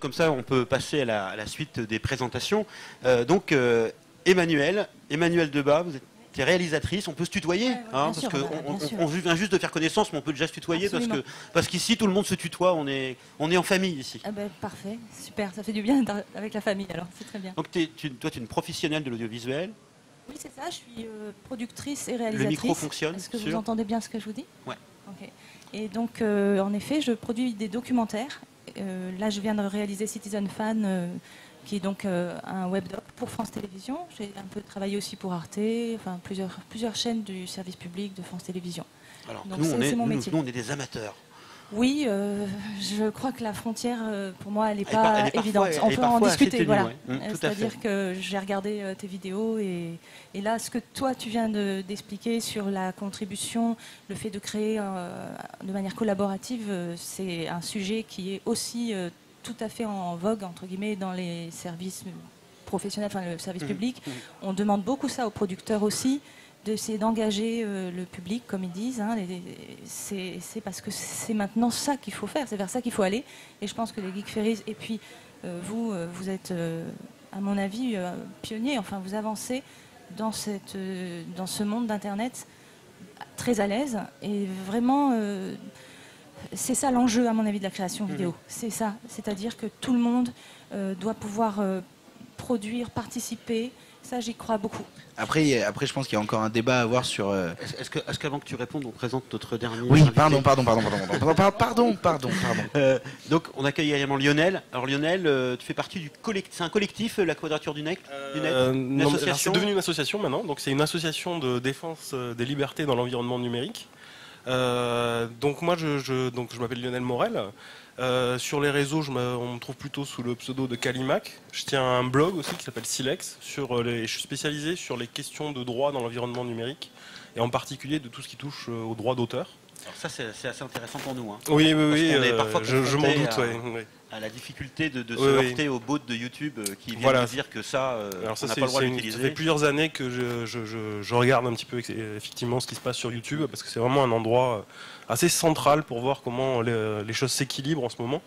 comme ça on peut passer à la suite des présentations. Donc Emmanuelle Debat, vous êtes réalisatrice, on peut se tutoyer, ouais, hein, sûr, parce qu'on vient juste de faire connaissance, mais on peut déjà se tutoyer parce qu'ici tout le monde se tutoie, on est en famille ici. Ah ben, parfait, super, ça fait du bien avec la famille alors, c'est très bien. Donc toi tu es une professionnelle de l'audiovisuel. Oui c'est ça, je suis productrice et réalisatrice. Le micro fonctionne. Est-ce que vous entendez bien ce que je vous dis? Ouais. Okay. Et donc en effet je produis des documentaires. Là je viens de réaliser Citizen Fan, qui est donc un webdoc pour France Télévisions. J'ai un peu travaillé aussi pour Arte, enfin plusieurs chaînes du service public de France Télévisions. Alors donc nous, mon métier. Nous on est des amateurs. Oui, je crois que la frontière, pour moi, elle n'est pas évidente. On peut en discuter, voilà. Ouais. C'est-à-dire que j'ai regardé tes vidéos et là, ce que toi, tu viens d'expliquer sur la contribution, le fait de créer de manière collaborative, c'est un sujet qui est aussi tout à fait en vogue, entre guillemets, dans les services professionnels, enfin le service public. On demande beaucoup ça aux producteurs aussi, d'essayer d'engager le public, comme ils disent. Hein, c'est parce que c'est maintenant ça qu'il faut faire, c'est vers ça qu'il faut aller. Et je pense que les Geek Ferries, et puis vous êtes, à mon avis, pionniers. Enfin, vous avancez dans ce monde d'Internet très à l'aise. Et vraiment, c'est ça l'enjeu, à mon avis, de la création vidéo. C'est ça. C'est-à-dire que tout le monde doit pouvoir produire, participer. Ça, j'y crois beaucoup. Après, je pense qu'il y a encore un débat à avoir sur... Est-ce qu'avant que tu répondes, on présente notre dernier... Oui, invité. pardon. Donc, on accueille également Lionel. Alors Lionel, tu fais partie du collectif... C'est un collectif, la Quadrature du Net, Une association. C'est devenu une association maintenant. Donc, c'est une association de défense des libertés dans l'environnement numérique. Donc, moi, je m'appelle Lionel Morel. Sur les réseaux, on me trouve plutôt sous le pseudo de Calimac. Je tiens un blog aussi qui s'appelle Silex. Je suis spécialisé sur les questions de droit dans l'environnement numérique et en particulier de tout ce qui touche aux droits d'auteur. Alors ça, c'est assez intéressant pour nous. Hein. Oui, parfois je m'en doute. À la difficulté de se heurter aux bots de YouTube qui viennent de dire que ça, on n'a pas le droit d'utiliser. Ça fait plusieurs années que je regarde un petit peu effectivement ce qui se passe sur YouTube parce que c'est vraiment un endroit assez central pour voir comment les choses s'équilibrent en ce moment.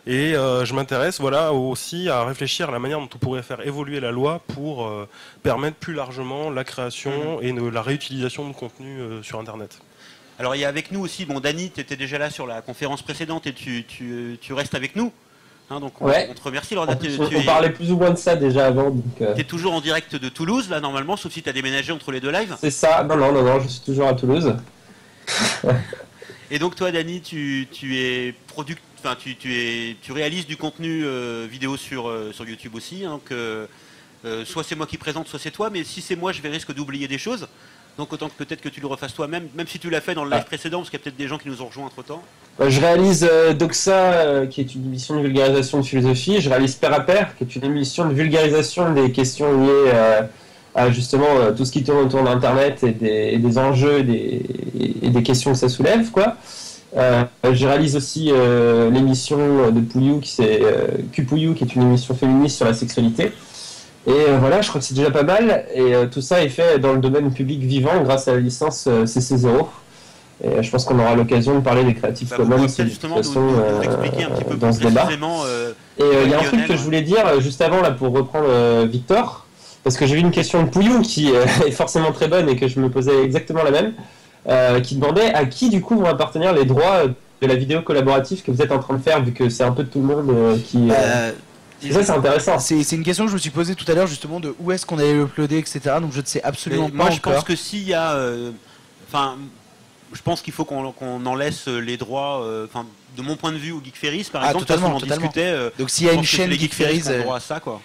Et je m'intéresse aussi à réfléchir à la manière dont on pourrait faire évoluer la loi pour permettre plus largement la création et la réutilisation de contenu sur Internet. Alors il y a avec nous aussi, Dany, tu étais déjà là sur la conférence précédente et tu restes avec nous. Hein, donc on te remercie. Alors, on parlait plus ou moins de ça déjà avant. Tu es toujours en direct de Toulouse, là, normalement, sauf si tu as déménagé entre les deux lives. C'est ça, non, je suis toujours à Toulouse. Et donc toi, Dany, tu réalises du contenu vidéo sur YouTube aussi. Hein, donc, soit c'est moi qui présente, soit c'est toi, mais si c'est moi, je vais risque d'oublier des choses. Donc autant que peut-être que tu le refasses toi-même, même si tu l'as fait dans le live précédent, parce qu'il y a peut-être des gens qui nous ont rejoints entre-temps. Je réalise Doxa, qui est une émission de vulgarisation de philosophie. Je réalise Pair à Pair, qui est une émission de vulgarisation des questions liées à justement tout ce qui tourne autour d'Internet et des enjeux et des questions que ça soulève, quoi. Je réalise aussi l'émission de Pouillou, Cupouillou, qui est une émission féministe sur la sexualité. Et voilà, je crois que c'est déjà pas mal. Et tout ça est fait dans le domaine public vivant grâce à la licence CC0. Et je pense qu'on aura l'occasion de parler des Creative Commons de toute façon dans ce débat. Et il y a un truc que je voulais dire juste avant là pour reprendre Victor, parce que j'ai vu une question de Pouillou qui est forcément très bonne et que je me posais exactement la même, qui demandait à qui du coup vont appartenir les droits de la vidéo collaborative que vous êtes en train de faire, vu que c'est un peu tout le monde qui... ça c'est intéressant. C'est une question que je me suis posée tout à l'heure justement de où est-ce qu'on allait uploader, etc. Donc je ne sais absolument pas moi, je encore. pense que s'il y a... je pense qu'il faut qu'on en laisse les droits... de mon point de vue au Geek Ferries, par exemple, totalement. on discutait... donc s'il y a une chaîne Geek Ferries...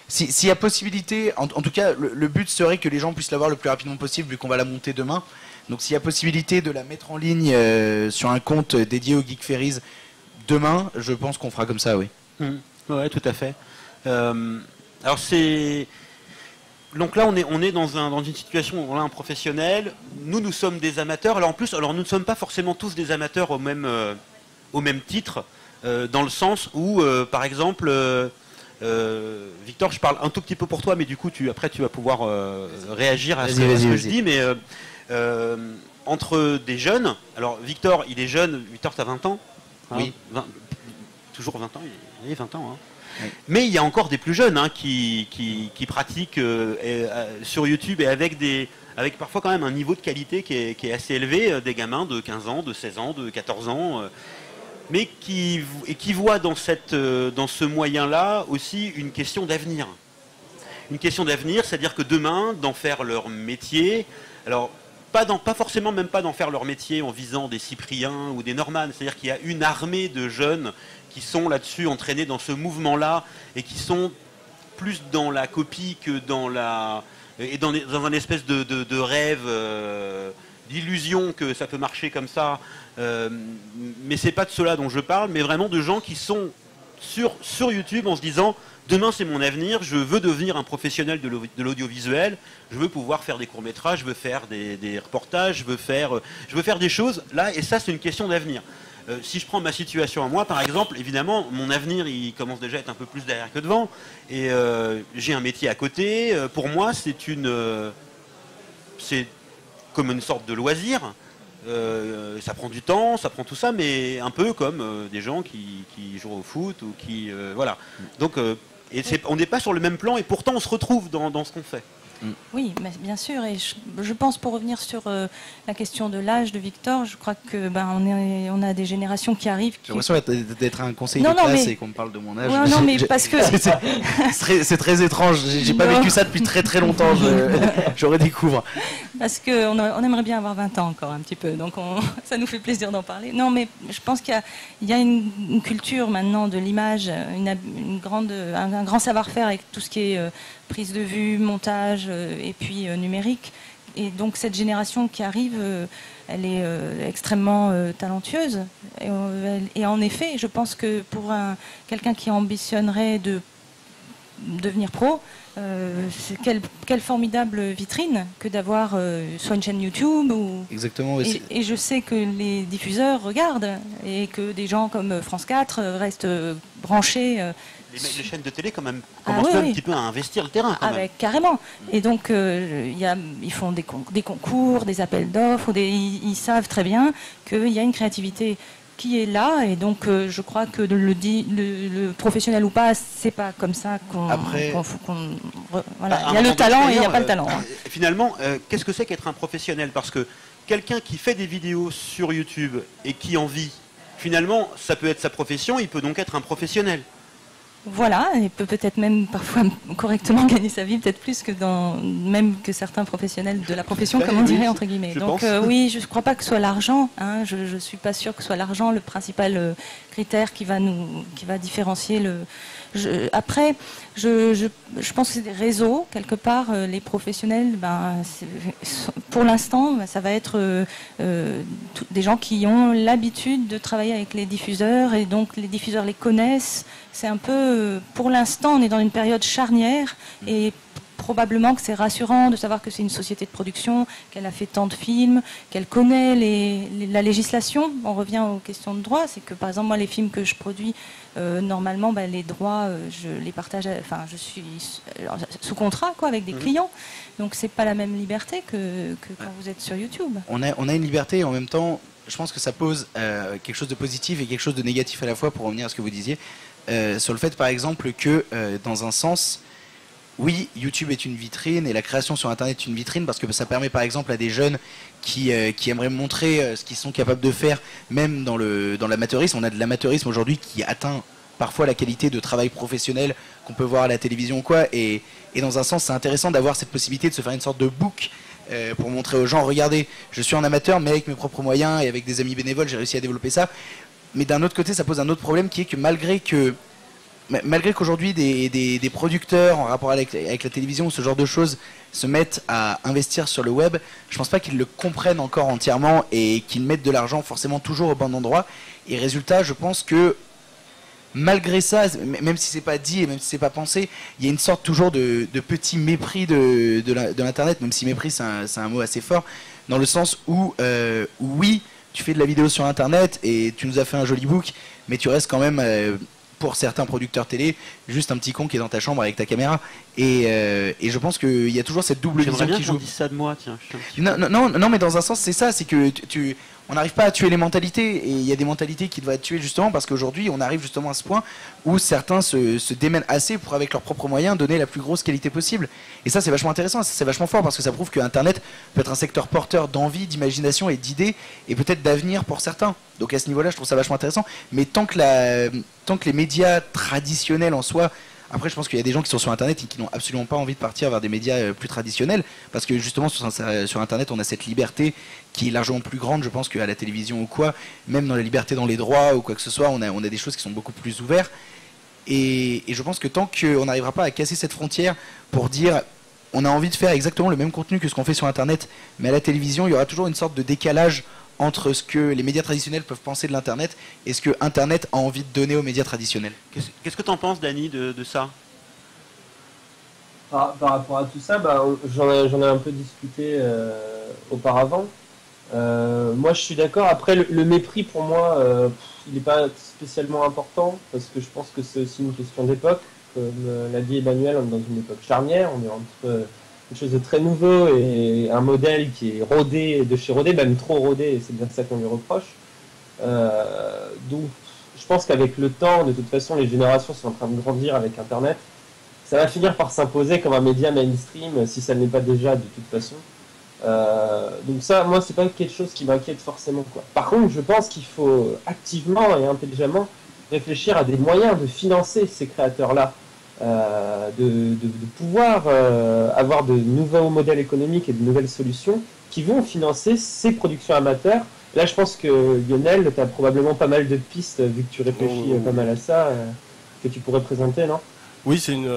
S'il y a possibilité... En tout cas, le but serait que les gens puissent l'avoir le plus rapidement possible vu qu'on va la monter demain. Donc s'il y a possibilité de la mettre en ligne sur un compte dédié au Geek Ferries demain, je pense qu'on fera comme ça, oui. Oui, tout à fait. Alors c'est... Donc là, on est dans une situation où on a un professionnel. Nous sommes des amateurs. Alors nous ne sommes pas forcément tous des amateurs au même titre, dans le sens où, par exemple, Victor, je parle un tout petit peu pour toi, mais du coup, après, tu vas pouvoir réagir à ce que je dis. Mais entre des jeunes, alors Victor, il est jeune. Victor, tu as 20 ans, hein, oui. toujours 20 ans, il est 20 ans. Hein. Oui. Mais il y a encore des plus jeunes qui pratiquent sur YouTube et avec parfois quand même un niveau de qualité qui est assez élevé, des gamins de 15 ans, de 16 ans, de 14 ans, mais qui voient dans ce moyen-là aussi une question d'avenir. Une question d'avenir, c'est-à-dire que demain, d'en faire leur métier, alors pas forcément même pas d'en faire leur métier en visant des Cypriens ou des Norman, c'est-à-dire qu'il y a une armée de jeunes qui sont là-dessus entraînés dans ce mouvement-là et qui sont plus dans la copie que dans un espèce de rêve, d'illusion que ça peut marcher comme ça. Mais c'est pas de cela dont je parle, mais vraiment de gens qui sont sur YouTube en se disant demain c'est mon avenir, je veux devenir un professionnel de l'audiovisuel, je veux pouvoir faire des courts-métrages, je veux faire des reportages, je veux faire des choses là, et ça c'est une question d'avenir. Si je prends ma situation à moi par exemple, évidemment mon avenir il commence déjà à être un peu plus derrière que devant, et j'ai un métier à côté, pour moi c'est comme une sorte de loisir. Ça prend du temps, ça prend tout ça, mais un peu comme des gens qui jouent au foot ou qui voilà. Donc on n'est pas sur le même plan et pourtant on se retrouve dans ce qu'on fait. Oui, mais bien sûr. Et je pense, pour revenir sur la question de l'âge de Victor, je crois que on a des générations qui arrivent. J'ai l'impression d'être un conseiller de classe et qu'on me parle de mon âge. Ouais, non, mais parce que c'est très étrange. J'ai pas vécu ça depuis très très longtemps. Je redécouvre. Parce qu'on aimerait bien avoir 20 ans encore un petit peu, donc ça nous fait plaisir d'en parler. Non, mais je pense qu'il y a une culture maintenant de l'image, un grand savoir-faire avec tout ce qui est prise de vue, montage et puis numérique. Et donc cette génération qui arrive, elle est extrêmement talentueuse. Et en effet, je pense que pour quelqu'un qui ambitionnerait de devenir pro, quelle formidable vitrine que d'avoir soit une chaîne YouTube Exactement. Et je sais que les diffuseurs regardent et que des gens comme France 4 restent branchés. Les chaînes de télé quand même commencent un petit peu à investir le terrain. Quand même. Carrément. Et donc ils font des concours, des appels d'offres, ils savent très bien qu'il y a une créativité qui est là, et donc je crois que le professionnel ou pas, c'est pas comme ça voilà. Il y a le talent et il n'y a pas le talent. Finalement, qu'est-ce que c'est qu'être un professionnel? Parce que quelqu'un qui fait des vidéos sur YouTube et qui en vit, finalement, ça peut être sa profession, il peut donc être un professionnel. Voilà, et peut-être même parfois correctement gagner sa vie, peut-être plus que même que certains professionnels de la profession, comme on dirait entre guillemets. Donc oui, je ne crois pas que ce soit l'argent. Je ne suis pas sûre que ce soit l'argent le principal critère qui va différencier Après, je pense que c'est des réseaux, quelque part, les professionnels, pour l'instant, ça va être des gens qui ont l'habitude de travailler avec les diffuseurs, et donc les diffuseurs les connaissent. C'est un peu, pour l'instant, on est dans une période charnière, et probablement que c'est rassurant de savoir que c'est une société de production, qu'elle a fait tant de films, qu'elle connaît la législation. On revient aux questions de droit. C'est que, par exemple, moi, les films que je produis, normalement, les droits, je les partage. Enfin, je suis sous contrat, avec des clients. Donc, c'est pas la même liberté que quand vous êtes sur YouTube. On a une liberté, et en même temps, je pense que ça pose quelque chose de positif et quelque chose de négatif à la fois, pour revenir à ce que vous disiez, sur le fait, par exemple, que dans un sens, oui, YouTube est une vitrine et la création sur Internet est une vitrine, parce que ça permet par exemple à des jeunes qui aimeraient montrer ce qu'ils sont capables de faire, même dans l'amateurisme. On a de l'amateurisme aujourd'hui qui atteint parfois la qualité de travail professionnel qu'on peut voir à la télévision ou quoi. Et dans un sens, c'est intéressant d'avoir cette possibilité de se faire une sorte de book pour montrer aux gens, regardez, je suis un amateur, mais avec mes propres moyens et avec des amis bénévoles, j'ai réussi à développer ça. Mais d'un autre côté, ça pose un autre problème, qui est que malgré qu'aujourd'hui des producteurs en rapport avec la télévision ou ce genre de choses se mettent à investir sur le web, je pense pas qu'ils le comprennent encore entièrement et qu'ils mettent de l'argent forcément toujours au bon endroit. Et résultat, je pense que malgré ça, même si c'est pas dit et même si c'est pas pensé, il y a une sorte toujours de petit mépris de l'internet, même si mépris c'est un mot assez fort, dans le sens où oui, tu fais de la vidéo sur internet et tu nous as fait un joli book, mais tu restes quand même pour certains producteurs télé, juste un petit con qui est dans ta chambre avec ta caméra. Et je pense qu'il y a toujours cette double vision qui joue. J'aimerais bien qu'on dise ça de moi, tiens. Non, mais dans un sens, c'est ça, c'est que on n'arrive pas à tuer les mentalités, et il y a des mentalités qui doivent être tuées justement parce qu'aujourd'hui on arrive justement à ce point où certains se démènent assez pour avec leurs propres moyens donner la plus grosse qualité possible. Et ça c'est vachement intéressant, c'est vachement fort parce que ça prouve que Internet peut être un secteur porteur d'envie, d'imagination et d'idées et peut-être d'avenir pour certains. Donc à ce niveau-là je trouve ça vachement intéressant. Mais tant que les médias traditionnels en soi, après je pense qu'il y a des gens qui sont sur Internet et qui n'ont absolument pas envie de partir vers des médias plus traditionnels parce que justement sur Internet on a cette liberté qui est largement plus grande je pense qu'à la télévision ou quoi, même dans la liberté dans les droits ou quoi que ce soit, on a des choses qui sont beaucoup plus ouvertes et je pense que tant qu'on n'arrivera pas à casser cette frontière pour dire on a envie de faire exactement le même contenu que ce qu'on fait sur Internet mais à la télévision il y aura toujours une sorte de décalage entre ce que les médias traditionnels peuvent penser de l'Internet et ce que Internet a envie de donner aux médias traditionnels. Qu'est-ce que tu en penses, Dany, de ça? Par rapport à tout ça, j'en ai un peu discuté auparavant. Moi, je suis d'accord. Après, le mépris, pour moi, il n'est pas spécialement important parce que je pense que c'est aussi une question d'époque. Comme l'a dit Emmanuel, on est dans une époque charnière. On est entre quelque chose de très nouveau et un modèle qui est rodé de chez rodé, même trop rodé, et c'est bien ça qu'on lui reproche. Donc, je pense qu'avec le temps, de toute façon, les générations sont en train de grandir avec Internet. Ça va finir par s'imposer comme un média mainstream, si ça ne l'est pas déjà de toute façon. Donc ça, moi, c'est pas quelque chose qui m'inquiète forcément, quoi. Par contre, je pense qu'il faut activement et intelligemment réfléchir à des moyens de financer ces créateurs-là. De pouvoir avoir de nouveaux modèles économiques et de nouvelles solutions qui vont financer ces productions amateurs. Là, je pense que Lionel, tu as probablement pas mal de pistes, vu que tu réfléchis pas mal à ça, que tu pourrais présenter, non? Oui, c'est une...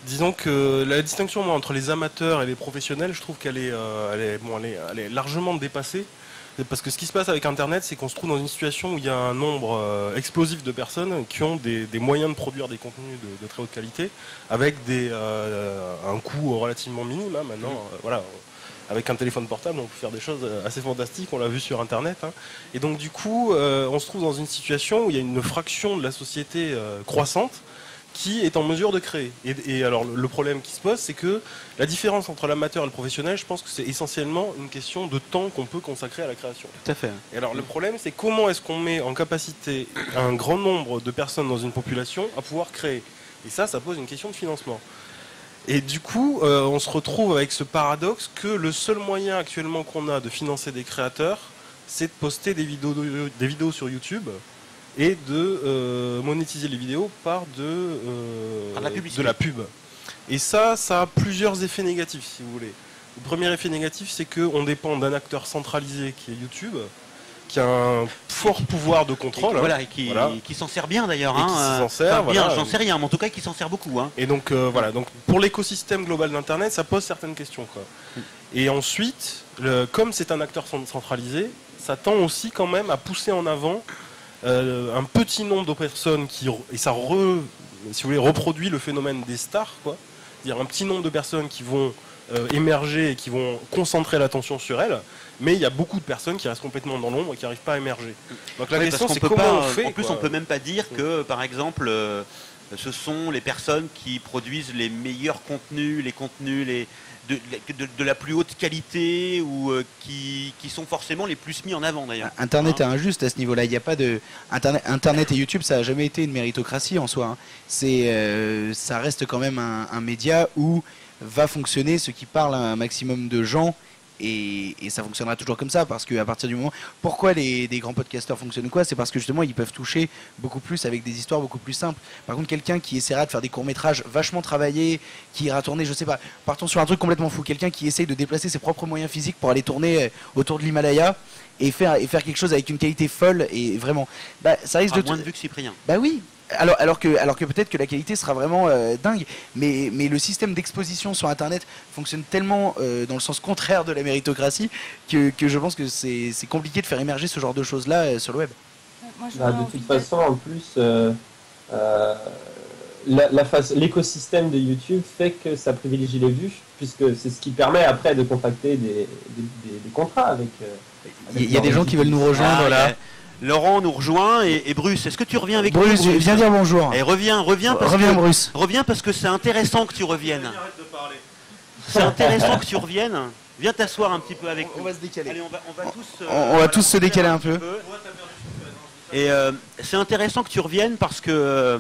disons que la distinction moi, entre les amateurs et les professionnels, je trouve qu'elle est, elle est largement dépassée. Parce que ce qui se passe avec Internet, c'est qu'on se trouve dans une situation où il y a un nombre explosif de personnes qui ont des moyens de produire des contenus de très haute qualité, avec un coût relativement minime. Hein, maintenant, voilà, avec un téléphone portable, on peut faire des choses assez fantastiques. On l'a vu sur Internet. Hein. Et donc, du coup, on se trouve dans une situation où il y a une fraction de la société croissante qui est en mesure de créer. Et alors le problème qui se pose, c'est que la différence entre l'amateur et le professionnel, je pense que c'est essentiellement une question de temps qu'on peut consacrer à la création. Tout à fait. Et alors le problème, c'est comment est-ce qu'on met en capacité un grand nombre de personnes dans une population à pouvoir créer. Et ça pose une question de financement. Et du coup, on se retrouve avec ce paradoxe que le seul moyen actuellement qu'on a de financer des créateurs, c'est de poster des vidéos sur YouTube et de monétiser les vidéos par de la pub. Et ça a plusieurs effets négatifs, si vous voulez. Le premier effet négatif, c'est qu'on dépend d'un acteur centralisé qui est YouTube, qui a un fort pouvoir de contrôle. Et qui s'en sert bien d'ailleurs. Qui s'en sert, bien, j'en sais rien, mais en tout cas qui s'en sert beaucoup. Hein. Et donc, donc pour l'écosystème global d'Internet, ça pose certaines questions. Quoi. Et ensuite, comme c'est un acteur centralisé, ça tend aussi quand même à pousser en avant un petit nombre de personnes et ça si vous voulez, reproduit le phénomène des stars, quoi. C'est-à-dire un petit nombre de personnes qui vont émerger et qui vont concentrer l'attention sur elles, mais il y a beaucoup de personnes qui restent complètement dans l'ombre et qui n'arrivent pas à émerger. Donc la question, c'est comment on fait. En plus, on peut même pas dire que, par exemple, ce sont les personnes qui produisent les meilleurs contenus, les contenus de la plus haute qualité ou qui sont forcément les plus mis en avant d'ailleurs. Internet est injuste à ce niveau-là. Il n'y a pas de Internet et YouTube, ça n'a jamais été une méritocratie en soi. Hein. Ça reste quand même un média où va fonctionner ce qui parle à un maximum de gens. Et ça fonctionnera toujours comme ça parce qu'à partir du moment... Pourquoi des grands podcasteurs fonctionnent quoi? C'est parce que justement ils peuvent toucher beaucoup plus avec des histoires beaucoup plus simples. Par contre quelqu'un qui essaiera de faire des courts-métrages vachement travaillés, qui ira tourner, je sais pas, partons sur un truc complètement fou, quelqu'un qui essaye de déplacer ses propres moyens physiques pour aller tourner autour de l'Himalaya et faire quelque chose avec une qualité folle et vraiment... ça risque moins de vues que Cyprien. Bah oui. Alors que peut-être que la qualité sera vraiment dingue, mais le système d'exposition sur Internet fonctionne tellement dans le sens contraire de la méritocratie que je pense que c'est compliqué de faire émerger ce genre de choses-là sur le web. De toute façon, en plus, l'écosystème de YouTube fait que ça privilégie les vues, puisque c'est ce qui permet après de contracter des contrats avec... Il y a des gens qui veulent nous rejoindre là. Laurent nous rejoint et Bruce, est-ce que tu reviens avec Bruce, nous, viens dire bonjour. Et reviens Bruce. Reviens parce que c'est intéressant que tu reviennes. C'est intéressant que tu reviennes Viens t'asseoir un petit peu avec nous. On va se décaler. Allez, on va tous, On va tous se décaler un peu. Et c'est intéressant que tu reviennes parce que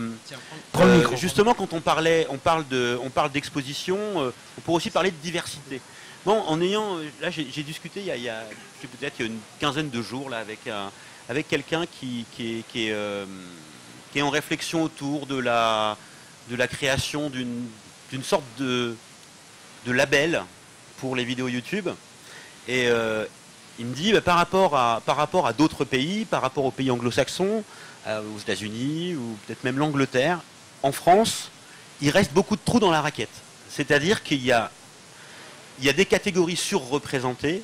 prends le micro. justement quand on parle d'exposition, on pourrait aussi parler de diversité. Bon, là j'ai discuté il y a peut-être une quinzaine de jours là avec quelqu'un qui est en réflexion autour de la création d'une sorte de label pour les vidéos YouTube. Et il me dit, par rapport à d'autres pays, par rapport aux pays anglo-saxons, aux États-Unis ou peut-être même l'Angleterre, en France, il reste beaucoup de trous dans la raquette. C'est-à-dire qu'il y a des catégories surreprésentées,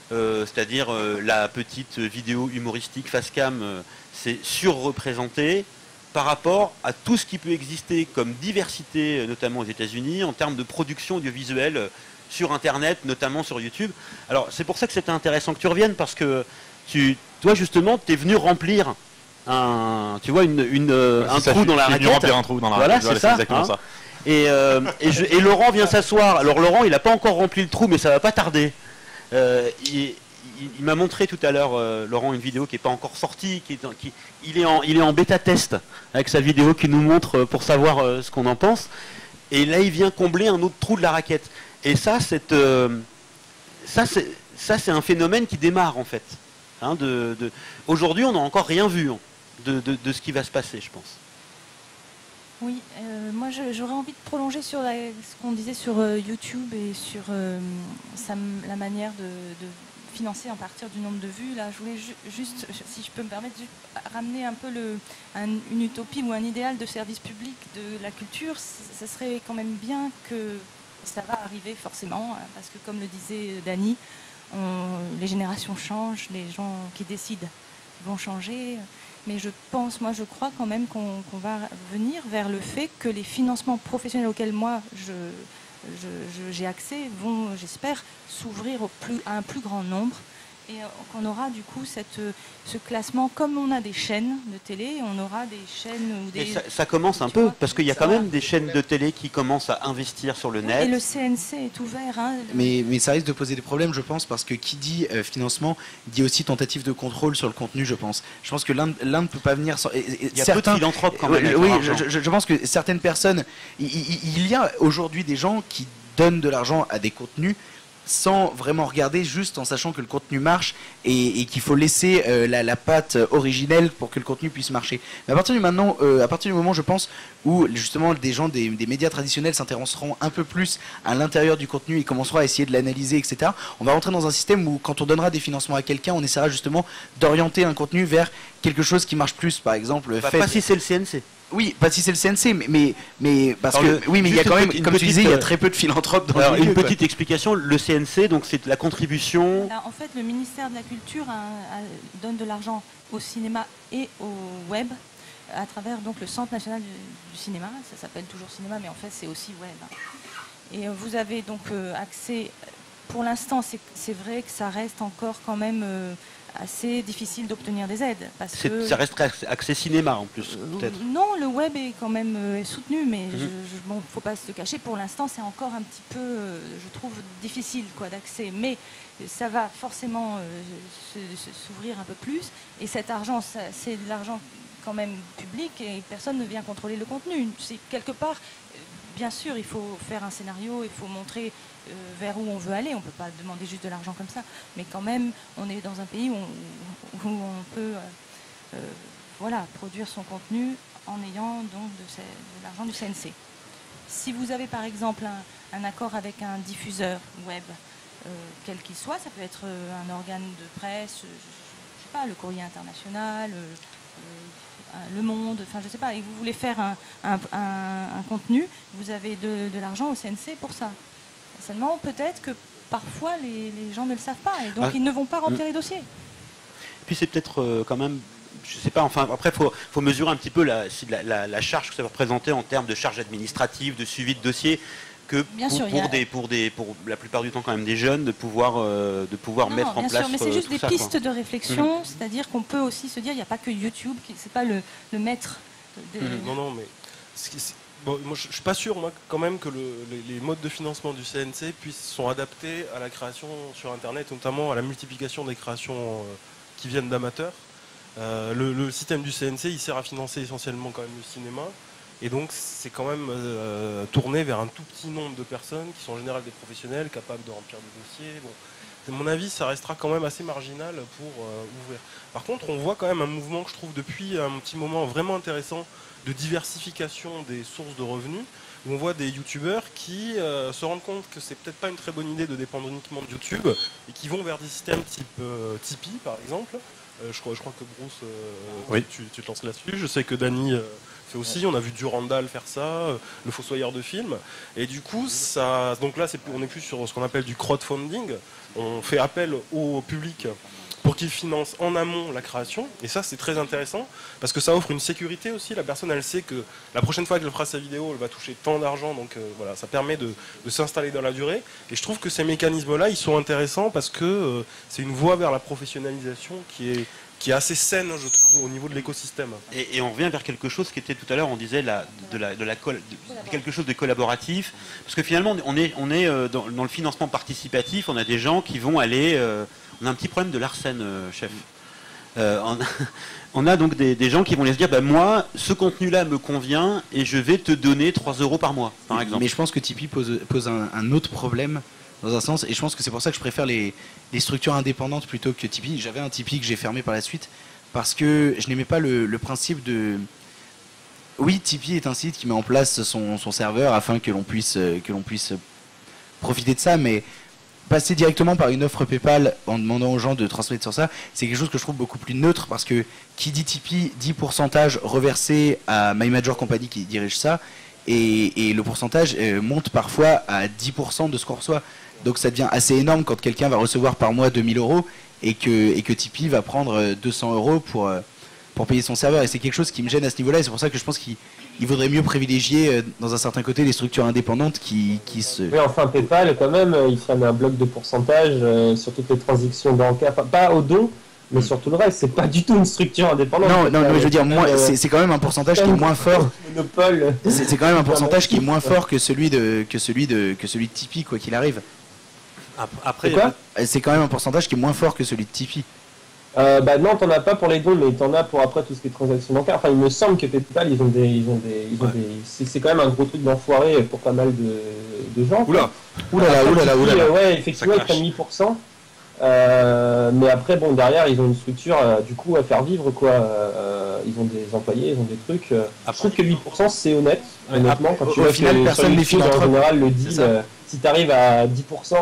c'est-à-dire la petite vidéo humoristique face cam, c'est surreprésenté par rapport à tout ce qui peut exister comme diversité, notamment aux États-Unis, en termes de production audiovisuelle sur Internet, notamment sur YouTube. Alors c'est pour ça que c'était intéressant que tu reviennes, parce que toi justement, tu es venu remplir un trou dans la raquette. Remplir un trou dans la voilà, raquette. c'est ça, exactement ça. Et Laurent vient s'asseoir. Alors Laurent, il n'a pas encore rempli le trou, mais ça va pas tarder. Il m'a montré tout à l'heure, Laurent, une vidéo qui n'est pas encore sortie. Il est en bêta test avec sa vidéo qui nous montre pour savoir ce qu'on en pense. Et là, il vient combler un autre trou de la raquette. Et ça, c'est un phénomène qui démarre en fait. Hein, aujourd'hui, on n'a encore rien vu de ce qui va se passer, je pense. Oui, moi j'aurais envie de prolonger sur ce qu'on disait sur YouTube et sur la manière de financer à partir du nombre de vues. Là, je voulais juste, si je peux me permettre, ramener un peu une utopie ou un idéal de service public de la culture. Ça serait quand même bien que ça va arriver forcément, parce que comme le disait Dany, les générations changent, les gens qui décident vont changer. Mais je crois quand même qu'on va venir vers le fait que les financements professionnels auxquels moi j'ai accès vont, j'espère, s'ouvrir à un plus grand nombre. Et qu'on aura du coup ce classement, comme on a des chaînes de télé, on aura des chaînes ou des... Et ça commence un peu, parce qu'il y a quand même des chaînes de télé qui commencent à investir sur le net. Et le CNC est ouvert. Hein. Mais ça risque de poser des problèmes, je pense, parce que qui dit financement dit aussi tentative de contrôle sur le contenu, je pense. Je pense que l'un ne peut pas venir sans... Il y a peu de philanthropes quand même. Oui, je pense que certaines personnes... Il y a aujourd'hui des gens qui donnent de l'argent à des contenus sans vraiment regarder, juste en sachant que le contenu marche et qu'il faut laisser la patte originelle pour que le contenu puisse marcher. Mais à partir du moment, je pense, où justement des gens des médias traditionnels s'intéresseront un peu plus à l'intérieur du contenu et commenceront à essayer de l'analyser, etc., on va rentrer dans un système où quand on donnera des financements à quelqu'un, on essaiera justement d'orienter un contenu vers quelque chose qui marche plus, par exemple. Pas si c'est le CNC. Oui, pas si c'est le CNC, mais parce que oui, mais il y a quand même, comme tu disais, il y a très peu de philanthropes dans le milieu. Une petite explication, le CNC, donc c'est la contribution. Alors, en fait, le ministère de la Culture donne de l'argent au cinéma et au web à travers donc le Centre national du cinéma. Ça s'appelle toujours cinéma, mais en fait c'est aussi web. Et vous avez donc accès. Pour l'instant, c'est vrai que ça reste encore quand même assez difficile d'obtenir des aides. Ça reste accès cinéma en plus, peut-être. Non, le web est quand même soutenu, mais bon, faut pas se le cacher. Pour l'instant, c'est encore un petit peu, je trouve, difficile d'accès. Mais ça va forcément s'ouvrir un peu plus. Et cet argent, c'est de l'argent quand même public et personne ne vient contrôler le contenu. C'est quelque part, bien sûr, il faut faire un scénario, il faut montrer vers où on veut aller. On ne peut pas demander juste de l'argent comme ça. Mais quand même, on est dans un pays où on peut produire son contenu en ayant donc de l'argent du CNC. Si vous avez par exemple un accord avec un diffuseur web, quel qu'il soit, ça peut être un organe de presse, je sais pas, le Courrier International, Le Monde, enfin je sais pas, et vous voulez faire un contenu, vous avez de l'argent au CNC pour ça. Seulement, peut-être que parfois les gens ne le savent pas et donc ils ne vont pas remplir les dossiers. Puis c'est peut-être quand même, je sais pas, enfin après faut mesurer un petit peu la charge que ça va représenter en termes de charge administrative, de suivi de dossier, que pour la plupart du temps quand même des jeunes, de pouvoir mettre en place. Bien sûr, mais c'est juste des pistes de réflexion, c'est-à-dire qu'on peut aussi se dire, il n'y a pas que YouTube, c'est pas le maître. Non, mais Bon, moi, je suis pas sûr, moi, quand même, que les modes de financement du CNC sont adaptés à la création sur Internet, notamment à la multiplication des créations qui viennent d'amateurs. Le système du CNC, il sert à financer essentiellement quand même le cinéma, et donc c'est quand même tourné vers un tout petit nombre de personnes qui sont en général des professionnels capables de remplir des dossiers. Bon. À mon avis, ça restera quand même assez marginal pour ouvrir. Par contre, on voit quand même un mouvement que je trouve depuis un petit moment vraiment intéressant de diversification des sources de revenus, où on voit des youtubeurs qui se rendent compte que c'est peut-être pas une très bonne idée de dépendre uniquement de YouTube et qui vont vers des systèmes type Tipeee par exemple. Je crois que Bruce, oui, tu te lances là-dessus. Je sais que Dany fait aussi. On a vu Durandal faire ça, le Fossoyeur de films. Et du coup, donc là, on est plus sur ce qu'on appelle du crowdfunding. On fait appel au public pour qu'il finance en amont la création. Et ça, c'est très intéressant parce que ça offre une sécurité aussi. La personne, elle sait que la prochaine fois qu'elle fera sa vidéo, elle va toucher tant d'argent. Donc voilà, ça permet de s'installer dans la durée. Et je trouve que ces mécanismes-là, ils sont intéressants parce que c'est une voie vers la professionnalisation qui est assez saine, je trouve, au niveau de l'écosystème. Et on revient vers quelque chose qui était tout à l'heure, on disait quelque chose de collaboratif, parce que finalement on est dans le financement participatif, on a des gens qui vont aller, on a un petit problème de l'arsène, chef. On a donc des gens qui vont aller se dire, bah, moi, ce contenu-là me convient et je vais te donner 3 € par mois, par exemple. Mais je pense que Tipeee pose un autre problème, dans un sens, et je pense que c'est pour ça que je préfère les structures indépendantes plutôt que Tipeee. J'avais un Tipeee que j'ai fermé par la suite, parce que je n'aimais pas le principe de... Oui, Tipeee est un site qui met en place son serveur afin que l'on puisse profiter de ça, mais passer directement par une offre PayPal en demandant aux gens de transmettre sur ça, c'est quelque chose que je trouve beaucoup plus neutre, parce que qui dit Tipeee dit pourcentage reversé à My Major Company qui dirige ça, et le pourcentage monte parfois à 10% de ce qu'on reçoit. Donc ça devient assez énorme quand quelqu'un va recevoir par mois 2000 € et que Tipeee va prendre 200 € pour payer son serveur. Et c'est quelque chose qui me gêne à ce niveau-là, et c'est pour ça que je pense qu'il vaudrait mieux privilégier dans un certain côté les structures indépendantes qui se... Oui, enfin PayPal quand même, il fait un bloc de pourcentage sur toutes les transactions bancaires, pas au don, mais sur tout le reste. C'est pas du tout une structure indépendante. Non, mais je veux dire, c'est quand même un pourcentage qui est moins fort. Monopole. C'est quand même un pourcentage qui est moins fort que celui de Tipeee, quoi qu'il arrive. Après, c'est quand même un pourcentage qui est moins fort que celui de Tipeee. Non, t'en as pas pour les dons, mais t'en as pour après tout ce qui est transactions bancaires. Enfin, il me semble que PayPal, c'est quand même un gros truc d'enfoiré pour pas mal de gens. Oula. Ouais, effectivement, ils prennent 8%. Mais après, bon, derrière, ils ont une structure du coup à faire vivre, quoi. Ils ont des employés, ils ont des trucs. Je trouve que 8%, c'est honnête. Honnêtement, quand tu vois que personne les filles en général le dit. Si t'arrives à 10%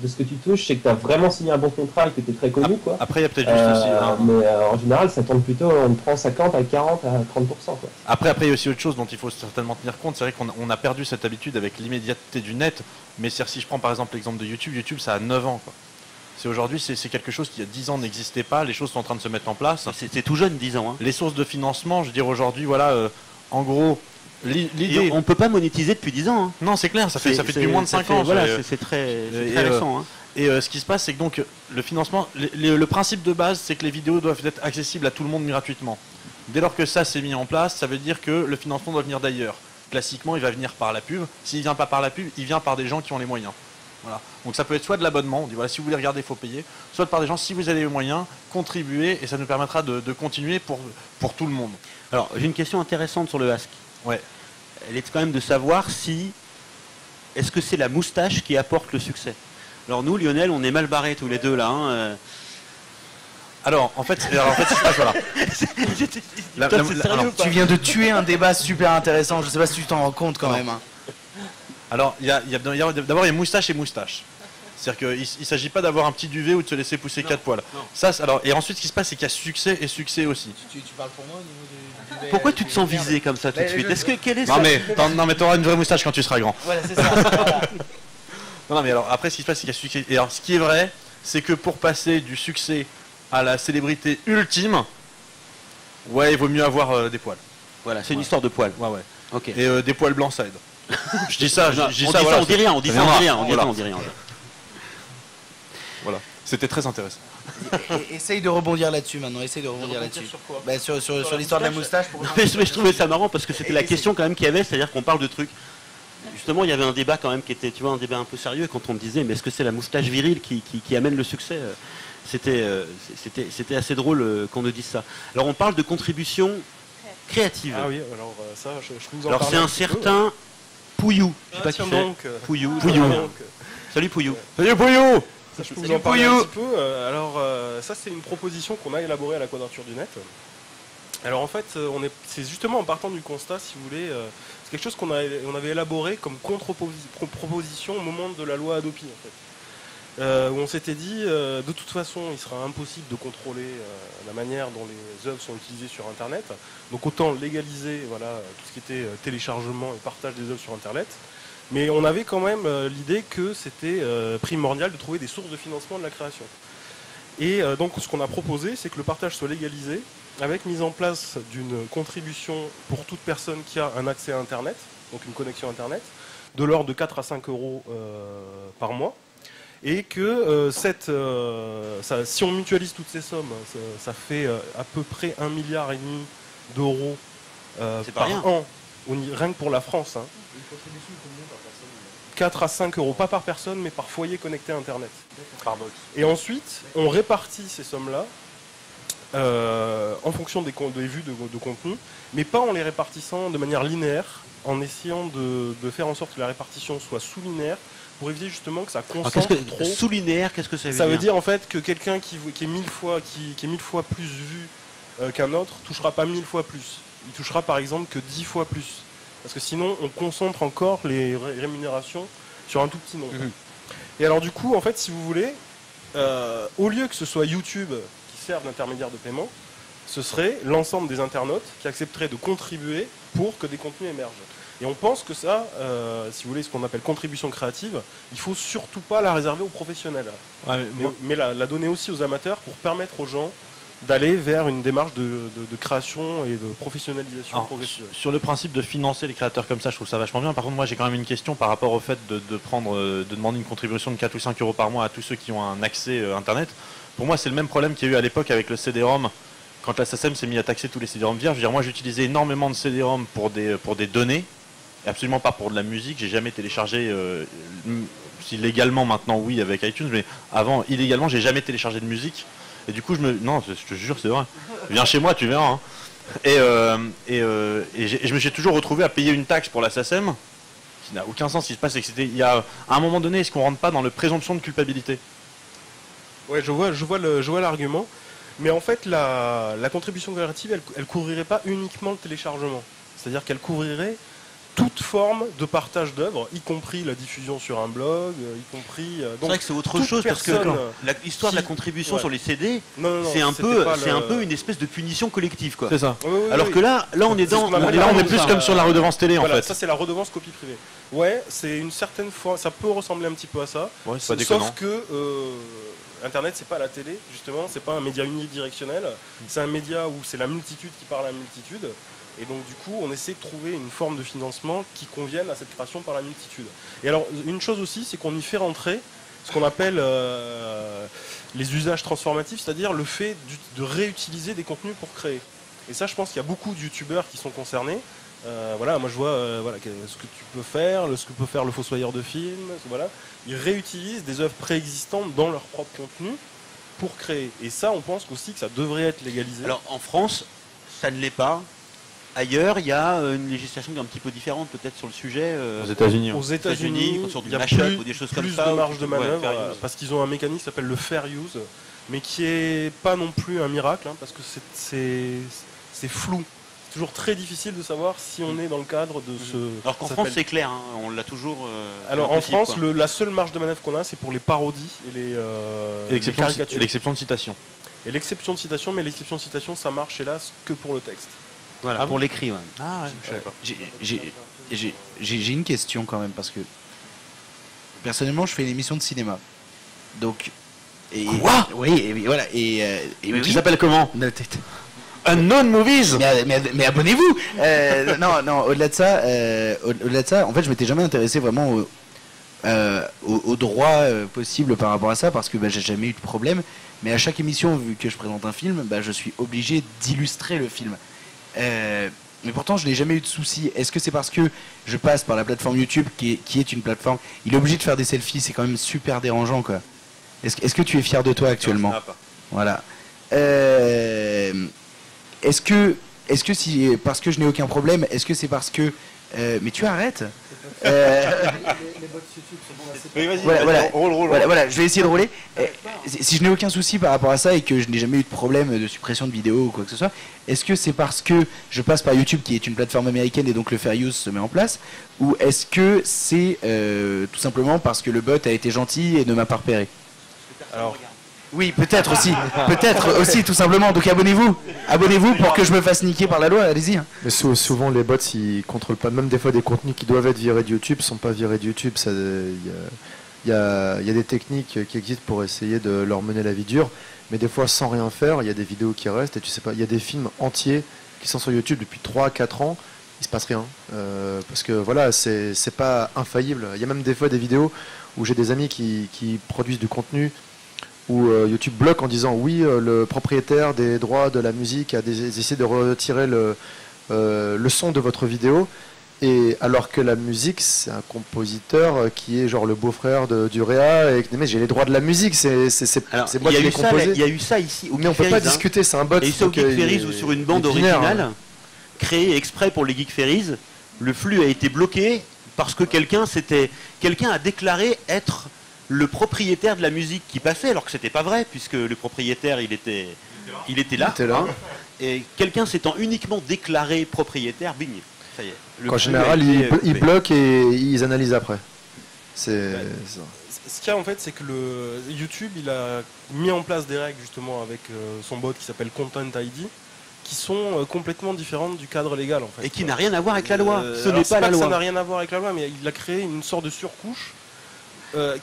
de ce que tu touches, c'est que tu as vraiment signé un bon contrat et que tu es très connu, quoi. Après, il y a peut-être juste aussi... Mais en général, ça tourne plutôt, on prend 50 à 40 à 30%, quoi. Après, il y a aussi autre chose dont il faut certainement tenir compte. C'est vrai qu'on a perdu cette habitude avec l'immédiateté du net. Mais si je prends par exemple l'exemple de YouTube, YouTube, ça a 9 ans, quoi. Aujourd'hui, c'est quelque chose qui, il y a 10 ans, n'existait pas. Les choses sont en train de se mettre en place. C'est tout jeune, 10 ans. Hein. Les sources de financement, je veux dire, aujourd'hui, voilà, en gros... L'idée... On ne peut pas monétiser depuis 10 ans. Hein. Non, c'est clair, ça fait depuis moins de 5 ans. Voilà, c'est très récent. Hein. Et ce qui se passe, c'est que donc, le financement, le principe de base, c'est que les vidéos doivent être accessibles à tout le monde gratuitement. Dès lors que ça s'est mis en place, ça veut dire que le financement doit venir d'ailleurs. Classiquement, il va venir par la pub. S'il ne vient pas par la pub, il vient par des gens qui ont les moyens. Voilà. Donc ça peut être soit de l'abonnement, on dit voilà, si vous voulez regarder, il faut payer, soit par des gens, si vous avez les moyens, contribuez, et ça nous permettra de continuer pour tout le monde. Alors, j'ai une question intéressante sur le Ask. Ouais. Elle est quand même de savoir est-ce que c'est la moustache qui apporte le succès. Alors nous, Lionel, on est mal barrés tous les deux là. Hein. Alors, en fait, voilà. Tu viens de tuer un débat super intéressant. Je ne sais pas si tu t'en rends compte quand même. Hein. Alors, d'abord, il y a moustache et moustache. C'est-à-dire qu'il ne s'agit pas d'avoir un petit duvet ou de se laisser pousser 4 poils. Ça, et ensuite, ce qui se passe, c'est qu'il y a succès et succès aussi. Tu parles pour moi au niveau du duvet. Pourquoi tu te sens visé comme ça tout de suite? Non, mais t'auras une vraie moustache quand tu seras grand. Voilà, c'est ça. Voilà. Non, mais alors, après, ce qui se passe, c'est qu'il y a succès. Et alors, ce qui est vrai, c'est que pour passer du succès à la célébrité ultime, ouais, il vaut mieux avoir des poils. Voilà, c'est une histoire de poils. Ouais. Okay. Et des poils blancs, ça aide. Je dis ça, on dit rien. Voilà. C'était très intéressant. Essaye de rebondir là-dessus maintenant, essaye de rebondir là-dessus. Sur quoi? Bah, sur l'histoire de la moustache. Pour... Mais je trouvais ça marrant parce que c'était la question quand même qu'il y avait, c'est-à-dire qu'on parle de trucs. Justement, il y avait un débat quand même qui était, tu vois, un débat un peu sérieux quand on me disait, mais est-ce que c'est la moustache virile qui amène le succès? C'était assez drôle qu'on nous dise ça. Alors on parle de contribution créative. Ah oui, alors ça, je vous en Alors parle c'est un certain Pouillou. Je sais pas qui tiens c'est. donc. Pouillou. Donc, Salut Pouillou. Salut Pouillou. ça, je peux vous en parler un petit peu. Alors, ça, c'est une proposition qu'on a élaborée à la Quadrature du Net. Alors, en fait, c'est justement en partant du constat, si vous voulez, c'est quelque chose qu'on avait élaboré comme contre-proposition au moment de la loi Hadopi, en fait. Où on s'était dit, de toute façon, il sera impossible de contrôler la manière dont les œuvres sont utilisées sur Internet. Donc autant légaliser tout ce qui était téléchargement et partage des œuvres sur Internet. Mais on avait quand même l'idée que c'était primordial de trouver des sources de financement de la création. Et donc ce qu'on a proposé, c'est que le partage soit légalisé, avec mise en place d'une contribution pour toute personne qui a un accès à Internet, donc une connexion Internet, de l'ordre de 4 à 5 euros par mois. Et que si on mutualise toutes ces sommes, ça fait à peu près 1,5 milliard d'euros par an, rien que pour la France. Hein. Une contribution de combien par personne? 4 à 5 euros, pas par personne, mais par foyer connecté à Internet. Par box. Et ensuite, on répartit ces sommes-là en fonction des vues de contenu, mais pas en les répartissant de manière linéaire, en essayant de faire en sorte que la répartition soit sous-linéaire, pour éviter justement que ça concentre trop. Sous-linéaire, qu'est-ce que ça veut dire? Ça veut dire en fait que quelqu'un qui est 1000 fois plus vu qu'un autre touchera pas 1000 fois plus. Il touchera par exemple que 10 fois plus. Parce que sinon on concentre encore les rémunérations sur un tout petit nombre. Et alors du coup, en fait, si vous voulez, au lieu que ce soit YouTube qui serve d'intermédiaire de paiement, ce serait l'ensemble des internautes qui accepteraient de contribuer pour que des contenus émergent. Et on pense que ça, si vous voulez, ce qu'on appelle contribution créative, il ne faut surtout pas la réserver aux professionnels. Ouais, mais la donner aussi aux amateurs pour permettre aux gens d'aller vers une démarche de création et de professionnalisation progressive. Sur le principe de financer les créateurs comme ça, je trouve ça vachement bien. Par contre, moi, j'ai quand même une question par rapport au fait de demander une contribution de 4 ou 5 euros par mois à tous ceux qui ont un accès Internet. Pour moi, c'est le même problème qu'il y a eu à l'époque avec le CD-ROM. Quand la SACEM s'est mis à taxer tous les CD-ROM vierges, je veux dire, moi, j'utilisais énormément de CD-ROM pour des données. Absolument pas pour de la musique, j'ai jamais téléchargé, si légalement maintenant oui avec iTunes, mais avant illégalement j'ai jamais téléchargé de musique. Et du coup non, je te jure c'est vrai, viens chez moi tu verras. Hein. Et je me suis toujours retrouvé à payer une taxe pour la SACEM, qui n'a aucun sens. Ce qui se passe c'est que il y a à un moment donné, est-ce qu'on rentre pas dans la présomption de culpabilité? Ouais, je vois l'argument, mais en fait la contribution créative elle couvrirait pas uniquement le téléchargement, c'est-à-dire qu'elle couvrirait toute forme de partage d'œuvres, y compris la diffusion sur un blog, y compris... c'est vrai que c'est autre chose, parce que l'histoire de la contribution sur les CD, c'est un peu une espèce de punition collective, quoi. C'est ça. Oui, alors que là on est dans... Là on est plus comme sur la redevance télé, en fait. Ça c'est la redevance copie privée. Ouais, c'est une certaine forme, ça peut ressembler un petit peu à ça, sauf que... Internet, c'est pas la télé, justement, c'est pas un média unidirectionnel, c'est un média où c'est la multitude qui parle à la multitude. Et donc du coup, on essaie de trouver une forme de financement qui convienne à cette création par la multitude. Et alors, une chose aussi, c'est qu'on y fait rentrer ce qu'on appelle les usages transformatifs, c'est-à-dire le fait de réutiliser des contenus pour créer. Et ça, je pense qu'il y a beaucoup de youtubeurs qui sont concernés. Moi je vois ce que tu peux faire, ce que peut faire le fossoyeur de films. Voilà. Ils réutilisent des œuvres préexistantes dans leur propre contenu pour créer. Et ça, on pense aussi que ça devrait être légalisé. Alors en France, ça ne l'est pas. Ailleurs, il y a une législation qui est un petit peu différente peut-être sur le sujet. Aux États-Unis. Aux États-unis, sur du il y a mashup ou des choses comme ça. Plus de marge de manœuvre parce qu'ils ont un mécanisme qui s'appelle le fair use, mais qui est pas non plus un miracle, parce que c'est flou. C'est toujours très difficile de savoir si on est dans le cadre de ce... Alors qu'en France, c'est clair, on l'a toujours... Alors en France, la seule marge de manœuvre qu'on a, c'est pour les parodies et les caricatures. Et l'exception de citation. Et l'exception de citation, mais l'exception de citation, ça marche hélas que pour le texte. Voilà, pour l'écrit, ouais. Ah ouais, je savais pas. J'ai une question quand même, parce que personnellement, je fais une émission de cinéma. Donc... Quoi? Oui, et voilà. Tu s'appelles comment? Unknown Movies. Mais abonnez-vous. Non, au-delà de ça, en fait, je m'étais jamais intéressé vraiment aux droits possibles par rapport à ça, parce que j'ai jamais eu de problème. Mais à chaque émission, vu que je présente un film, je suis obligé d'illustrer le film. Mais pourtant, je n'ai jamais eu de soucis. Est-ce que c'est parce que je passe par la plateforme YouTube, qui est une plateforme, il est obligé de faire des selfies, c'est quand même super dérangeant, quoi. Est-ce que tu es fier de toi actuellement? Non, pas. Voilà. Est-ce que si, parce que je n'ai aucun problème, est-ce que c'est parce que... mais tu arrêtes Oui, vas-y, voilà, je vais essayer de rouler. Si je n'ai aucun souci par rapport à ça et que je n'ai jamais eu de problème de suppression de vidéos ou quoi que ce soit, est-ce que c'est parce que je passe par YouTube, qui est une plateforme américaine, et donc le fair use se met en place, ou est-ce que c'est tout simplement parce que le bot a été gentil et ne m'a pas repéré? Alors, Oui, peut-être aussi, tout simplement. Donc abonnez-vous pour que je me fasse niquer par la loi, allez-y. Mais souvent les bots ils contrôlent pas, même des fois des contenus qui doivent être virés de YouTube sont pas virés de YouTube. Il y a des techniques qui existent pour essayer de leur mener la vie dure, mais des fois sans rien faire, il y a des vidéos qui restent et tu sais pas, il y a des films entiers qui sont sur YouTube depuis 3-4 ans, il se passe rien. Parce que voilà, c'est pas infaillible. Il y a même des fois des vidéos où j'ai des amis qui produisent du contenu où YouTube bloque en disant oui, le propriétaire des droits de la musique a essayé de retirer le son de votre vidéo, et alors que la musique c'est un compositeur qui est genre le beau-frère du Réa, et mais j'ai les droits de la musique, c'est moi qui l'ai composé. Il y a eu ça ici au mais on peut pas discuter, c'est un bot. Et ça au Geek Ferries ou sur une bande originale créée exprès pour les Geek Ferries, le flux a été bloqué parce que quelqu'un a déclaré être le propriétaire de la musique qui passait, alors que c'était pas vrai, puisque le propriétaire il était là. Et quelqu'un s'étant uniquement déclaré propriétaire, bing, ça y est. En général, ils bloquent et ils analysent après. Ce qu'il y a en fait, c'est que YouTube il a mis en place des règles justement avec son bot qui s'appelle Content ID, qui sont complètement différentes du cadre légal en fait. Et qui n'a rien à voir avec la loi. Ce n'est pas pas la loi. Ça n'a rien à voir avec la loi, mais il a créé une sorte de surcouche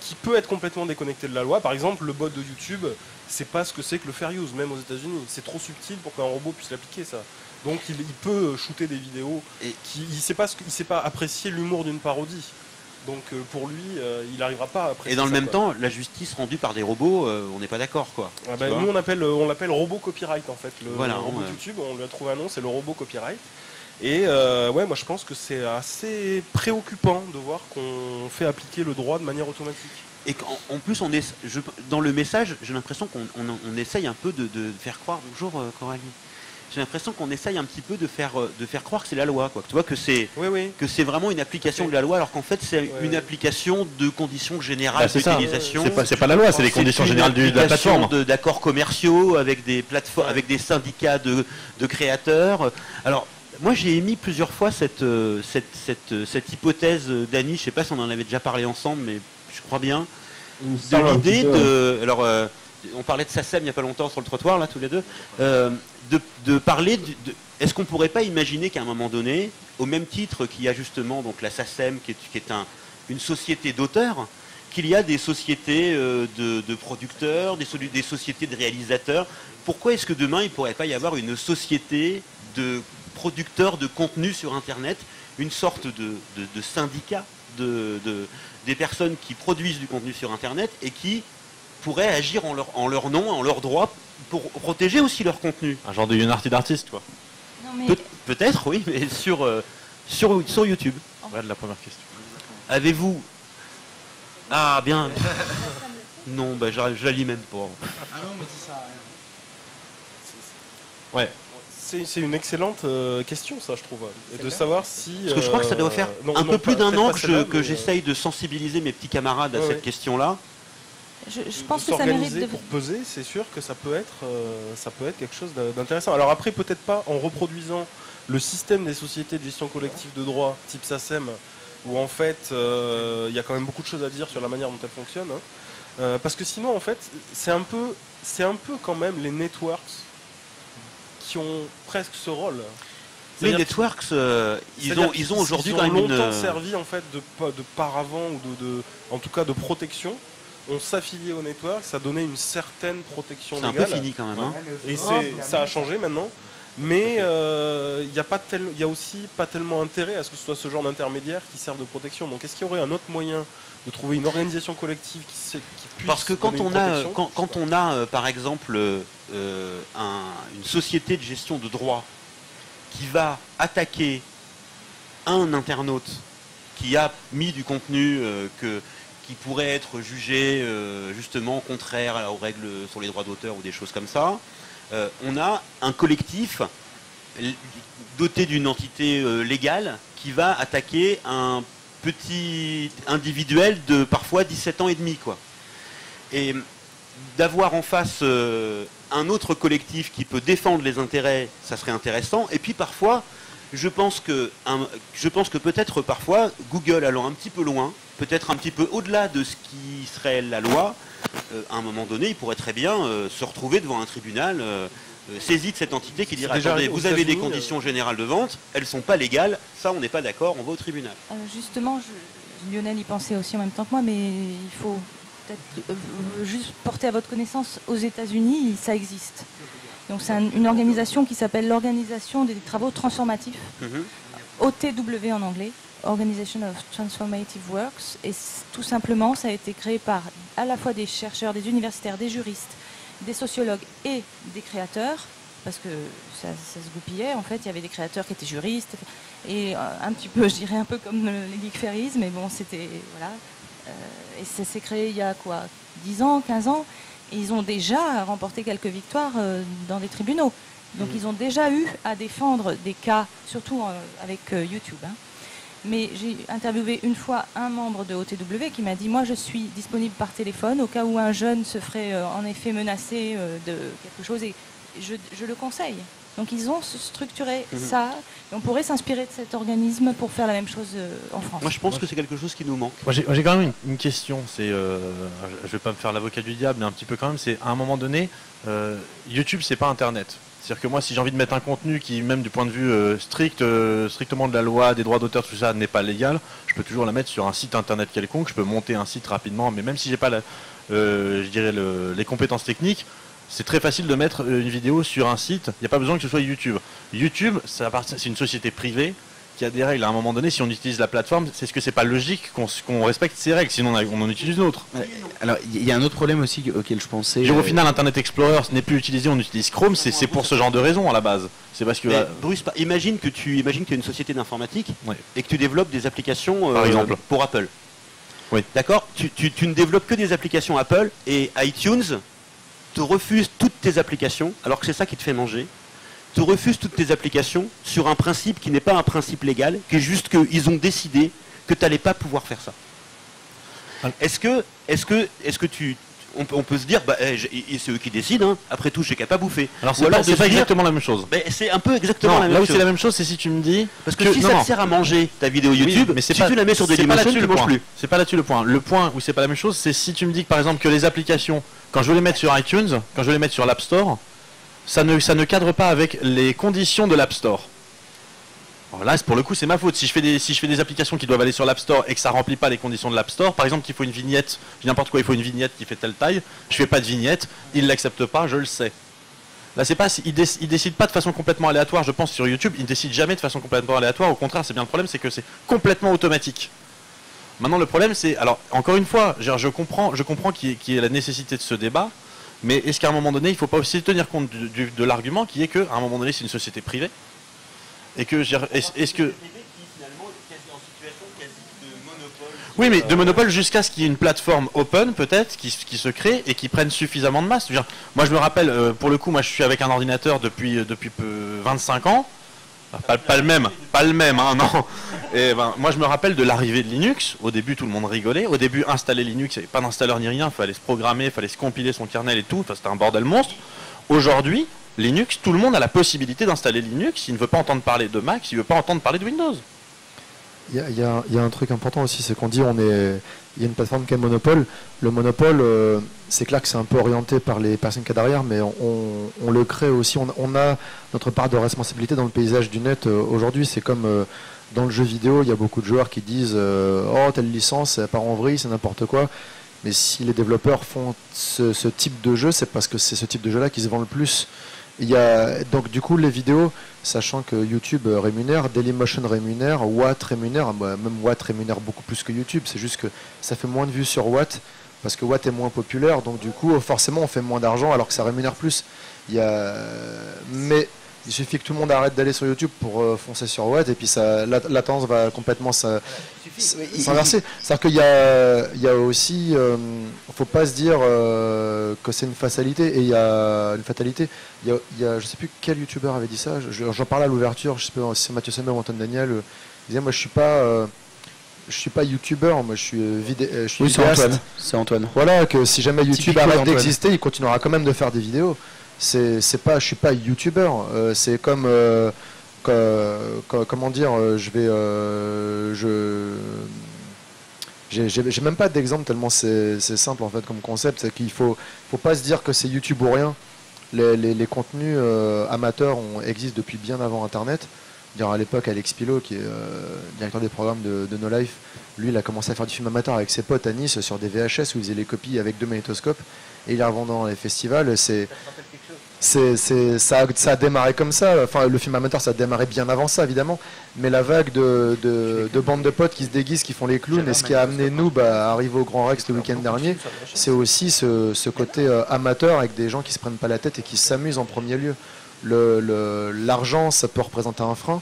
qui peut être complètement déconnecté de la loi. Par exemple, le bot de YouTube, c'est pas ce que c'est que le fair use, même aux États-Unis. C'est trop subtil pour qu'un robot puisse l'appliquer, ça. Donc il peut shooter des vidéos et il sait pas apprécier l'humour d'une parodie. Donc pour lui, il n'arrivera pas à apprécier. Et dans le même quoi. temps, la justice rendue par des robots, on n'est pas d'accord, quoi. Nous on l'appelle robot copyright en fait. Le robot ouais. YouTube, on lui a trouvé un nom, c'est le robot copyright. Et moi je pense que c'est assez préoccupant de voir qu'on fait appliquer le droit de manière automatique. Et en plus, dans le message, j'ai l'impression qu'on essaye un peu de faire croire. Bonjour Coralie. J'ai l'impression qu'on essaye un petit peu de faire croire que c'est la loi, quoi. Tu vois que c'est vraiment une application de la loi, alors qu'en fait c'est une application de conditions générales d'utilisation. C'est pas la loi, c'est les conditions générales de la plateforme. D'accords commerciaux avec des plateformes, avec des syndicats de créateurs. Alors moi j'ai émis plusieurs fois cette hypothèse d'Annie. Je sais pas si on en avait déjà parlé ensemble, mais je crois bien. De l'idée de on parlait de SACEM il n'y a pas longtemps sur le trottoir, là, tous les deux, de parler est-ce qu'on ne pourrait pas imaginer qu'à un moment donné, au même titre qu'il y a justement donc, la SACEM, qui est une société d'auteurs, qu'il y a des sociétés de producteurs, des sociétés de réalisateurs, pourquoi est-ce que demain, il ne pourrait pas y avoir une société de producteurs de contenu sur Internet, une sorte de syndicat des personnes qui produisent du contenu sur Internet et qui pourraient agir en leur nom, en leur droit, pour protéger aussi leur contenu. Un genre de United Artist, quoi. Non, mais... Peut-être, oui, mais sur YouTube. Voilà la première question. Avez-vous... Ah, bien. Non, je la lis même pas. Ah non, mais dis ça. Ouais. C'est une excellente question, ça, je trouve. Et de savoir si... Parce que je crois que ça doit faire un peu plus d'un an que j'essaye de sensibiliser mes petits camarades à cette question-là. Je pense que ça mérite de... pour peser, c'est sûr que ça peut être quelque chose d'intéressant. Alors après, peut-être pas en reproduisant le système des sociétés de gestion collective de droits, type SACEM, où en fait, il y a quand même beaucoup de choses à dire sur la manière dont elles fonctionnent. Parce que sinon, en fait, c'est un peu quand même les networks qui ont presque ce rôle. Les networks, ils ont aujourd'hui quand même longtemps servi en fait de paravent ou en tout cas de protection. On s'affiliait au network, ça donnait une certaine protection légale. C'est un peu fini quand même. Hein. Et ça a changé maintenant. Mais il n'y a aussi pas tellement intérêt à ce que ce soit ce genre d'intermédiaire qui serve de protection. Donc est-ce qu'il y aurait un autre moyen de trouver une organisation collective qui puisse... Parce que quand on a par exemple une société de gestion de droits qui va attaquer un internaute qui a mis du contenu qui pourrait être jugé justement contraire aux règles sur les droits d'auteur ou des choses comme ça, on a un collectif doté d'une entité légale qui va attaquer un petit individuel de parfois 17 ans et demi, quoi. Et d'avoir en face un autre collectif qui peut défendre les intérêts, ça serait intéressant. Et puis parfois, je pense que peut-être parfois, Google allant un petit peu loin, peut-être un petit peu au-delà de ce qui serait la loi, à un moment donné, il pourrait très bien se retrouver devant un tribunal saisi de cette entité qui dirait attendez, vous avez des conditions générales de vente, elles ne sont pas légales, ça on n'est pas d'accord, on va au tribunal. Justement, Lionel y pensait aussi en même temps que moi, mais il faut peut-être juste porter à votre connaissance, aux États-Unis, ça existe. Donc c'est une organisation qui s'appelle l'Organisation des travaux transformatifs, OTW en anglais, Organization of Transformative Works, et tout simplement ça a été créé par à la fois des chercheurs, des universitaires, des juristes, des sociologues et des créateurs, parce que ça se goupillait, en fait, il y avait des créateurs qui étaient juristes, et un petit peu, je dirais un peu comme les Geek Ferries, mais bon, c'était, voilà, et ça s'est créé il y a quoi, 10 ans, 15 ans, et ils ont déjà remporté quelques victoires dans des tribunaux. Donc ils ont déjà eu à défendre des cas, surtout avec YouTube, hein. Mais j'ai interviewé une fois un membre de OTW qui m'a dit « Moi, je suis disponible par téléphone au cas où un jeune se ferait en effet menacer de quelque chose et je le conseille. » Donc ils ont structuré ça et on pourrait s'inspirer de cet organisme pour faire la même chose en France. Moi, je pense que c'est quelque chose qui nous manque. Moi, j'ai quand même une question. Je ne vais pas me faire l'avocat du diable, mais un petit peu quand même. C'est à un moment donné, YouTube, c'est pas Internet. C'est-à-dire que moi, si j'ai envie de mettre un contenu qui, même du point de vue strictement de la loi, des droits d'auteur, tout ça, n'est pas légal, je peux toujours la mettre sur un site internet quelconque, je peux monter un site rapidement, mais même si j'ai pas je dirais les compétences techniques, c'est très facile de mettre une vidéo sur un site, il n'y a pas besoin que ce soit YouTube. YouTube, c'est une société privée qui a des règles. À un moment donné, si on utilise la plateforme, c'est ce que c'est pas logique qu'on respecte ces règles, sinon on en utilise une autre. Alors, il y a un autre problème aussi auquel je pensais. Au final, Internet Explorer ce n'est plus utilisé, on utilise Chrome, c'est pour ce genre de raison à la base. C'est parce que Bruce, imagine que tu es une société d'informatique et que tu développes des applications par exemple pour Apple. Oui. D'accord, tu ne développes que des applications Apple et iTunes te refuse toutes tes applications, alors que c'est ça qui te fait manger. Te refuse toutes tes applications sur un principe qui n'est pas un principe légal, qui est juste qu'ils ont décidé que tu n'allais pas pouvoir faire ça. Est-ce que on peut se dire, c'est eux qui décident, hein. Après tout, j'ai qu'à pas bouffer. Alors c'est pas exactement la même chose. C'est un peu exactement la même chose. Là où c'est la même chose, c'est si tu me dis... Parce que si ça te sert à manger ta vidéo YouTube, oui, mais si tu la mets sur Dailymotion, tu ne manges plus. C'est pas là-dessus le point. Le point où c'est pas la même chose, c'est si tu me dis que par exemple que les applications, quand je veux les mettre sur iTunes, quand je veux les mettre sur l'App Store, ça ne cadre pas avec les conditions de l'App Store. Alors là, pour le coup, c'est ma faute. Si je fais des applications qui doivent aller sur l'App Store et que ça remplit pas les conditions de l'App Store, par exemple qu'il faut une vignette, n'importe quoi, il faut une vignette qui fait telle taille, je fais pas de vignette, il l'accepte pas, je le sais. Là, c'est pas, il décide pas de façon complètement aléatoire, je pense, sur YouTube, il décide jamais de façon complètement aléatoire, au contraire, c'est bien le problème, c'est que c'est complètement automatique. Maintenant, le problème, c'est, alors, encore une fois, je comprends qu'il y ait la nécessité de ce débat, mais est-ce qu'à un moment donné, il ne faut pas aussi tenir compte de l'argument qui est qu'à un moment donné, c'est une société privée et que est-ce que oui, mais de monopole jusqu'à ce qu'il y ait une plateforme open peut-être qui se crée et qui prenne suffisamment de masse. Moi, je me rappelle, pour le coup, moi, je suis avec un ordinateur depuis 25 ans. Pas le même, hein, non. Et moi, je me rappelle de l'arrivée de Linux. Au début, tout le monde rigolait. Au début, installer Linux, il n'y avait pas d'installeur ni rien. Il fallait se programmer, il fallait se compiler son kernel et tout. Enfin, c'était un bordel monstre. Aujourd'hui, Linux, tout le monde a la possibilité d'installer Linux. S'il ne veut pas entendre parler de Mac, s'il ne veut pas entendre parler de Windows. Il y a un truc important aussi, c'est qu'on dit il y a une plateforme qui est monopole. Le monopole, c'est clair que c'est un peu orienté par les personnes qu'il y a derrière, mais on le crée aussi. On a notre part de responsabilité dans le paysage du net aujourd'hui. C'est comme dans le jeu vidéo, il y a beaucoup de joueurs qui disent oh, telle licence, ça part en vrille, c'est n'importe quoi. Mais si les développeurs font ce type de jeu, c'est parce que c'est ce type de jeu-là qui se vend le plus. Donc du coup les vidéos, sachant que YouTube rémunère, Dailymotion rémunère, Watt rémunère, même Watt rémunère beaucoup plus que YouTube, c'est juste que ça fait moins de vues sur Watt, parce que Watt est moins populaire, donc du coup forcément on fait moins d'argent alors que ça rémunère plus. Mais il suffit que tout le monde arrête d'aller sur YouTube pour foncer sur Watt, et puis la tendance va complètement s'inverser. C'est-à-dire qu'il y a aussi, faut pas se dire que c'est une fatalité, et il y a une fatalité. Il y a, je sais plus quel youtubeur avait dit ça, j'en parlais à l'ouverture, je sais pas si c'est Mathieu Semmer ou Antoine Daniel, il disait moi je suis pas youtubeur, moi je suis vidéaste. Oui, c'est Antoine. Voilà, que si jamais YouTube arrête d'exister, il continuera quand même de faire des vidéos. Je suis pas youtubeur, c'est comme comment dire, j'ai même pas d'exemple tellement c'est simple en fait comme concept, c'est qu'il faut pas se dire que c'est YouTube ou rien. Les contenus amateurs existent depuis bien avant Internet. À l'époque, Alex Pilot, qui est directeur des programmes de No Life, lui, il a commencé à faire du film amateur avec ses potes à Nice sur des VHS où il faisait les copies avec 2 magnétoscopes et il les revendait dans les festivals. Ça a démarré comme ça. Enfin, le film amateur, ça a démarré bien avant ça, évidemment. Mais la vague de bandes de potes qui se déguisent, qui font les clowns, et ce qui a amené Noob à arriver au Grand Rex le week-end dernier, c'est aussi ce côté amateur avec des gens qui se prennent pas la tête et qui s'amusent en premier lieu. L'argent, ça peut représenter un frein,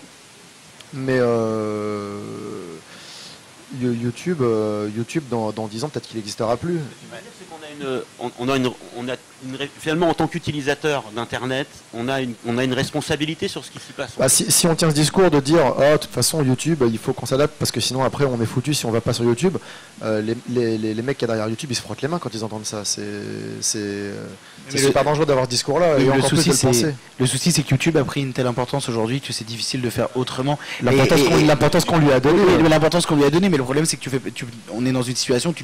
mais YouTube, dans 10 ans, peut-être qu'il n'existera plus. Finalement, en tant qu'utilisateur d'Internet, on a une responsabilité sur ce qui s'y passe. Si on tient ce discours de dire de toute façon YouTube, il faut qu'on s'adapte parce que sinon après on est foutu si on va pas sur YouTube, les mecs qui sont derrière YouTube ils se frottent les mains quand ils entendent ça. C'est super dangereux d'avoir ce discours-là. Et le souci c'est que YouTube a pris une telle importance aujourd'hui que c'est difficile de faire autrement. L'importance qu'on lui a donnée. L'importance qu'on lui a donnée, mais le problème c'est que on est dans une situation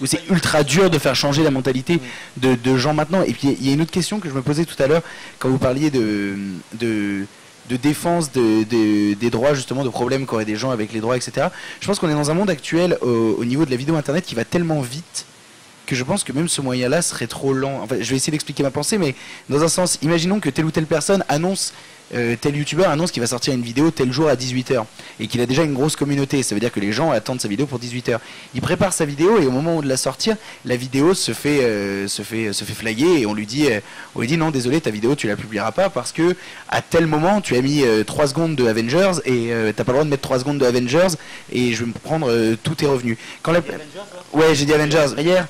où c'est ultra dur de faire changer la mentalité de gens maintenant. Et puis il y a une autre question que je me posais tout à l'heure quand vous parliez de défense des droits, justement, de problèmes qu'auraient des gens avec les droits, etc. Je pense qu'on est dans un monde actuel au niveau de la vidéo internet qui va tellement vite que je pense que même ce moyen-là serait trop lent. Enfin, je vais essayer d'expliquer ma pensée, mais dans un sens, imaginons que telle ou telle personne annonce, tel youtubeur annonce qu'il va sortir une vidéo tel jour à 18h et qu'il a déjà une grosse communauté. Ça veut dire que les gens attendent sa vidéo pour 18h. Il prépare sa vidéo et au moment de la sortir, la vidéo se fait flaguer et on lui dit non, désolé, ta vidéo tu la publieras pas parce que à tel moment tu as mis 3 secondes de Avengers et t'as pas le droit de mettre 3 secondes de Avengers et je vais me prendre tous tes revenus. Ouais, j'ai dit Avengers hier.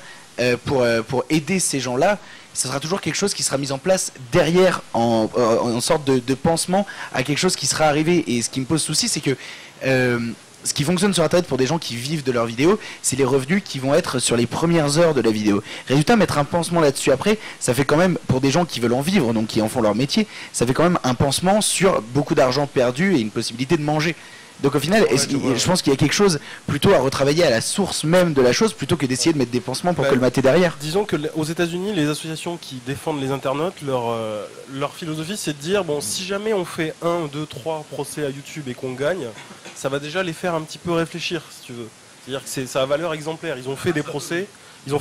Pour aider ces gens-là, ce sera toujours quelque chose qui sera mis en place derrière en sorte de pansement à quelque chose qui sera arrivé. Et ce qui me pose souci, c'est que ce qui fonctionne sur Internet pour des gens qui vivent de leurs vidéos, c'est les revenus qui vont être sur les premières heures de la vidéo. Résultat, mettre un pansement là-dessus après, ça fait quand même, pour des gens qui veulent en vivre, donc qui en font leur métier, ça fait quand même un pansement sur beaucoup d'argent perdu et une possibilité de manger. Donc au final, je pense qu'il y a quelque chose plutôt à retravailler à la source même de la chose plutôt que d'essayer de mettre des pansements pour colmater derrière. Disons que aux États-Unis, les associations qui défendent les internautes, leur philosophie c'est de dire bon, si jamais on fait 1, 2, 3 procès à YouTube et qu'on gagne, ça va déjà les faire un petit peu réfléchir, si tu veux. C'est-à-dire que ça a valeur exemplaire. Ils ont fait des procès. Dans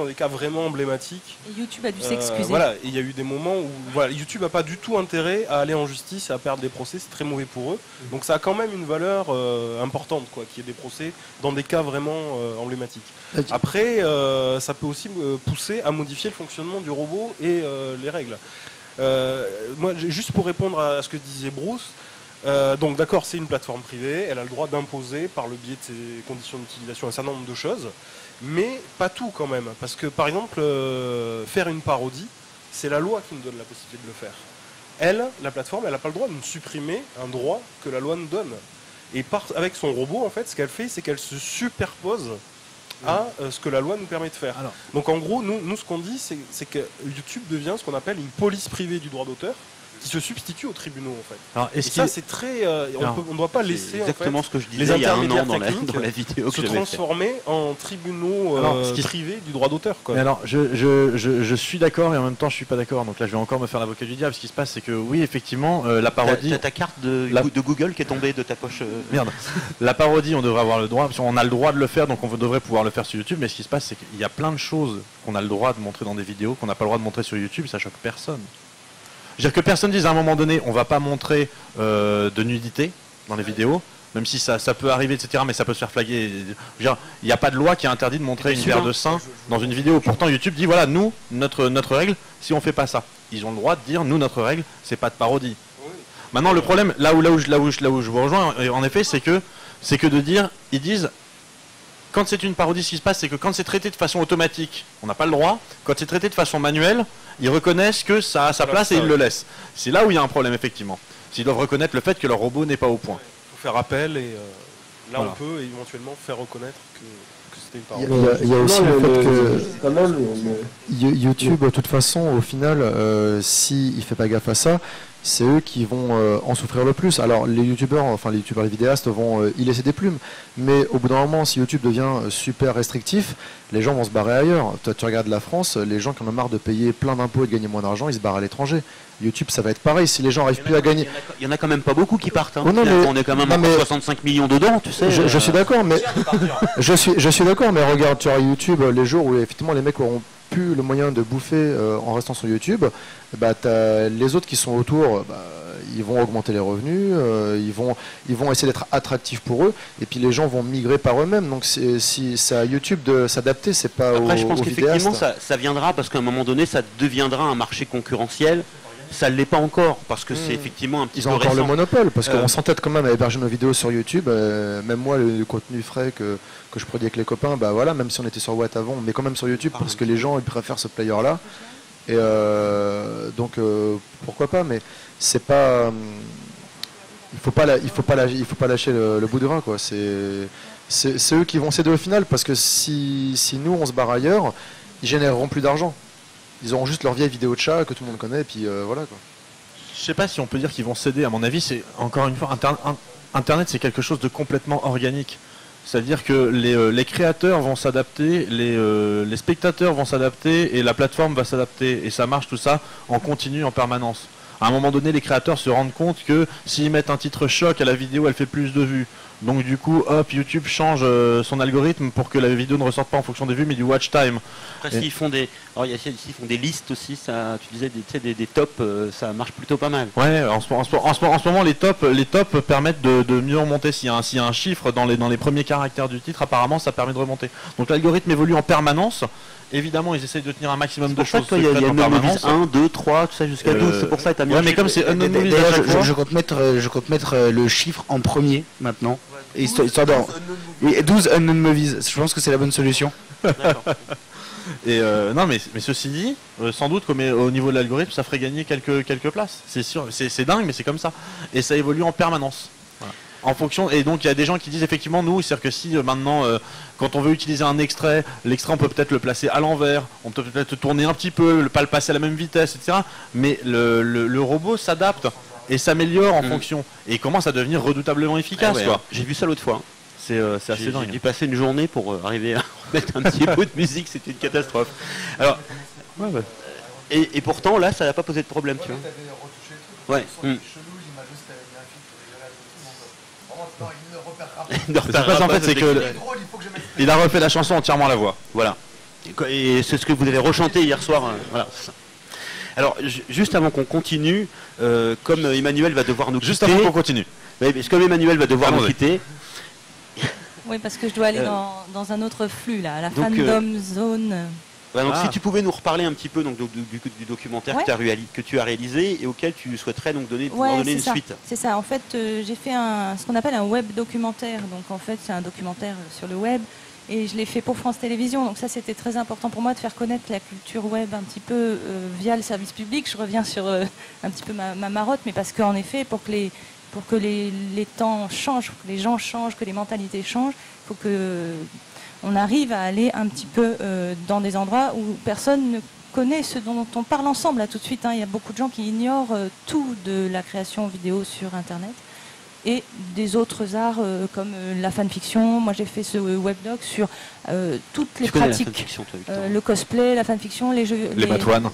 des cas vraiment emblématiques. Et YouTube a dû s'excuser. Voilà, il y a eu des moments où YouTube n'a pas du tout intérêt à aller en justice et à perdre des procès, c'est très mauvais pour eux. Donc ça a quand même une valeur importante, qu'il y ait des procès dans des cas vraiment emblématiques. Après, ça peut aussi pousser à modifier le fonctionnement du robot et les règles. Moi, juste pour répondre à ce que disait Bruce, donc d'accord, c'est une plateforme privée, elle a le droit d'imposer par le biais de ses conditions d'utilisation un certain nombre de choses. Mais pas tout quand même, parce que par exemple, faire une parodie, c'est la loi qui nous donne la possibilité de le faire. La plateforme, elle n'a pas le droit de nous supprimer un droit que la loi nous donne. Et avec son robot, en fait, ce qu'elle fait, c'est qu'elle se superpose à ce que la loi nous permet de faire. Donc en gros, nous ce qu'on dit, c'est que YouTube devient ce qu'on appelle une police privée du droit d'auteur, qui se substitue aux tribunaux en fait. Alors, ça c'est très, on ne doit pas laisser exactement en fait, ce que je disais il y a un an dans la vidéo se transformer en tribunaux privés du droit d'auteur. Mais alors je suis d'accord et en même temps je suis pas d'accord. Donc là je vais encore me faire l'avocat du diable. Ce qui se passe c'est que oui effectivement la parodie. T'as ta carte de Google qui est tombée de ta poche. Merde. La parodie on devrait avoir le droit. On a le droit de le faire donc on devrait pouvoir le faire sur YouTube. Mais ce qui se passe c'est qu'il y a plein de choses qu'on a le droit de montrer dans des vidéos qu'on n'a pas le droit de montrer sur YouTube. Ça choque personne. Je veux dire que personne dise à un moment donné, on va pas montrer de nudité dans les vidéos, même si ça peut arriver, etc., mais ça peut se faire flaguer. Je veux dire, il n'y a pas de loi qui interdit de montrer une paire de seins dans une vidéo. Pourtant, YouTube dit, voilà, nous, notre règle, si on fait pas ça, ils ont le droit de dire, nous, notre règle, c'est pas de parodie. Maintenant, le problème, là où je vous rejoins, en effet, c'est que de dire, ils disent, quand c'est une parodie, ce qui se passe, c'est que quand c'est traité de façon automatique, on n'a pas le droit. Quand c'est traité de façon manuelle, ils reconnaissent que ça a sa place et ils le laissent. C'est là où il y a un problème, effectivement. S'ils doivent reconnaître le fait que leur robot n'est pas au point. Il faut faire appel et là Voilà. on peut éventuellement faire reconnaître que c'était une Il parodie. y a aussi le fait que quand même, YouTube, de toute façon, au final, s'il ne fait pas gaffe à ça, c'est eux qui vont en souffrir le plus. Alors les youtubeurs, les vidéastes vont y laisser des plumes, mais au bout d'un moment, si YouTube devient super restrictif, les gens vont se barrer ailleurs. Toi, tu regardes la France, les gens qui en ont marre de payer plein d'impôts et de gagner moins d'argent, ils se barrent à l'étranger. YouTube, ça va être pareil. Si les gens n'arrivent plus à gagner... Il y en a quand même pas beaucoup qui partent. Hein. Oh non, mais- On est quand même non, à mais- 65 millions dedans, tu sais. Je suis d'accord, mais je suis d'accord, mais regarde, tu as YouTube, les jours où effectivement les mecs auront plus le moyen de bouffer en restant sur YouTube, bah t'as les autres qui sont autour, bah, ils vont augmenter les revenus, ils vont essayer d'être attractifs pour eux, et puis les gens vont migrer par eux-mêmes. Donc si c'est à YouTube de s'adapter, c'est pas Après, je pense aux qu'effectivement, vidéastes. ça viendra parce qu'à un moment donné, ça deviendra un marché concurrentiel. Ça ne l'est pas encore parce que c'est effectivement un petit Ils peu ont encore le récent. monopole, parce qu'on s'entête quand même à héberger nos vidéos sur YouTube. Même moi, le contenu frais que je produis avec les copains, bah voilà, même si on était sur Watt avant, on met quand même sur YouTube parce que les gens ils préfèrent ce player-là. Et donc pourquoi pas, mais c'est pas. Il faut pas lâcher le bout de rein, quoi. C'est eux qui vont céder au final, parce que si nous on se barre ailleurs, ils généreront plus d'argent. Ils auront juste leur vieille vidéo de chat que tout le monde connaît, et puis voilà, quoi. Je sais pas si on peut dire qu'ils vont céder. À mon avis, c'est encore une fois, Internet, c'est quelque chose de complètement organique. C'est-à-dire que les créateurs vont s'adapter, les spectateurs vont s'adapter et la plateforme va s'adapter. Et ça marche tout ça en continu, en permanence. À un moment donné, les créateurs se rendent compte que s'ils mettent un titre choc à la vidéo, elle fait plus de vues. Donc du coup, hop, YouTube change son algorithme pour que la vidéo ne ressorte pas en fonction des vues, mais du watch time. Après, s'ils font des, alors, s'ils font des listes aussi, ça, tu disais des tops, ça marche plutôt pas mal. Ouais, en ce moment, les tops permettent de mieux remonter. S'il y a un chiffre dans les premiers caractères du titre, apparemment, ça permet de remonter. Donc l'algorithme évolue en permanence. Évidemment, ils essayent de tenir un maximum de Pour ça choses que il y a secrètes en Unknown Movies permanence. 1, 2, 3, tout ça jusqu'à 12. C'est pour ça que t'as mis Ouais, un mais chiffre. comme c'est Unknown Movies à D'ailleurs, chaque fois, je compte mettre le chiffre en premier maintenant. Et histoire et 12 Unknown Movies. Je pense que c'est la bonne solution. D'accord. Et non, mais ceci dit, sans doute qu'au niveau de l'algorithme, ça ferait gagner quelques places. C'est sûr, c'est dingue, mais c'est comme ça. Et ça évolue en permanence. Voilà. En fonction, et donc il y a des gens qui disent effectivement, nous, c'est-à-dire que si maintenant, quand on veut utiliser un extrait, l'extrait on peut peut-être le placer à l'envers, on peut peut-être tourner un petit peu, pas le passer à la même vitesse, etc. Mais le robot s'adapte et s'améliore en fonction et commence à devenir redoutablement efficace. Ah ouais, Quoi. j'ai vu ça l'autre fois. C'est assez J'ai dingue. dû passer une journée pour arriver à mettre un petit peu de musique, c'était une catastrophe. Alors, et pourtant là, ça n'a pas posé de problème, tu vois. Ouais. Ce qui se passe en fait, c'est que il a refait la chanson entièrement à la voix. Voilà. Et c'est ce que vous avez rechanté hier soir. Voilà. Alors, juste avant qu'on continue, comme Emmanuel va devoir nous quitter... Juste avant qu'on continue. Oui, parce que comme Emmanuel va devoir nous Allons-y. quitter... Oui, parce que je dois aller dans un autre flux, là, à la donc, Fandom Zone. Voilà, donc Ah. si tu pouvais nous reparler un petit peu donc, du documentaire Ouais. que tu as réalisé et auquel tu souhaiterais donc pouvoir Ouais, donner c'est une ça. suite. C'est ça. En fait, j'ai fait ce qu'on appelle un web documentaire. Donc, en fait, c'est un documentaire sur le web. Et je l'ai fait pour France Télévisions. Donc, ça, c'était très important pour moi de faire connaître la culture web un petit peu via le service public. Je reviens sur un petit peu ma marotte, mais parce qu'en effet, pour que les temps changent, pour que les gens changent, que les mentalités changent, il faut que on arrive à aller un petit peu dans des endroits où personne ne connaît ce dont on parle ensemble là tout de suite. Hein. Il y a beaucoup de gens qui ignorent tout de la création vidéo sur Internet et des autres arts comme la fanfiction. Moi j'ai fait ce webdoc sur toutes les Tu connais la pratiques, fanfiction, toi, Victor. le cosplay, la fanfiction, les jeux, Les Matouanes.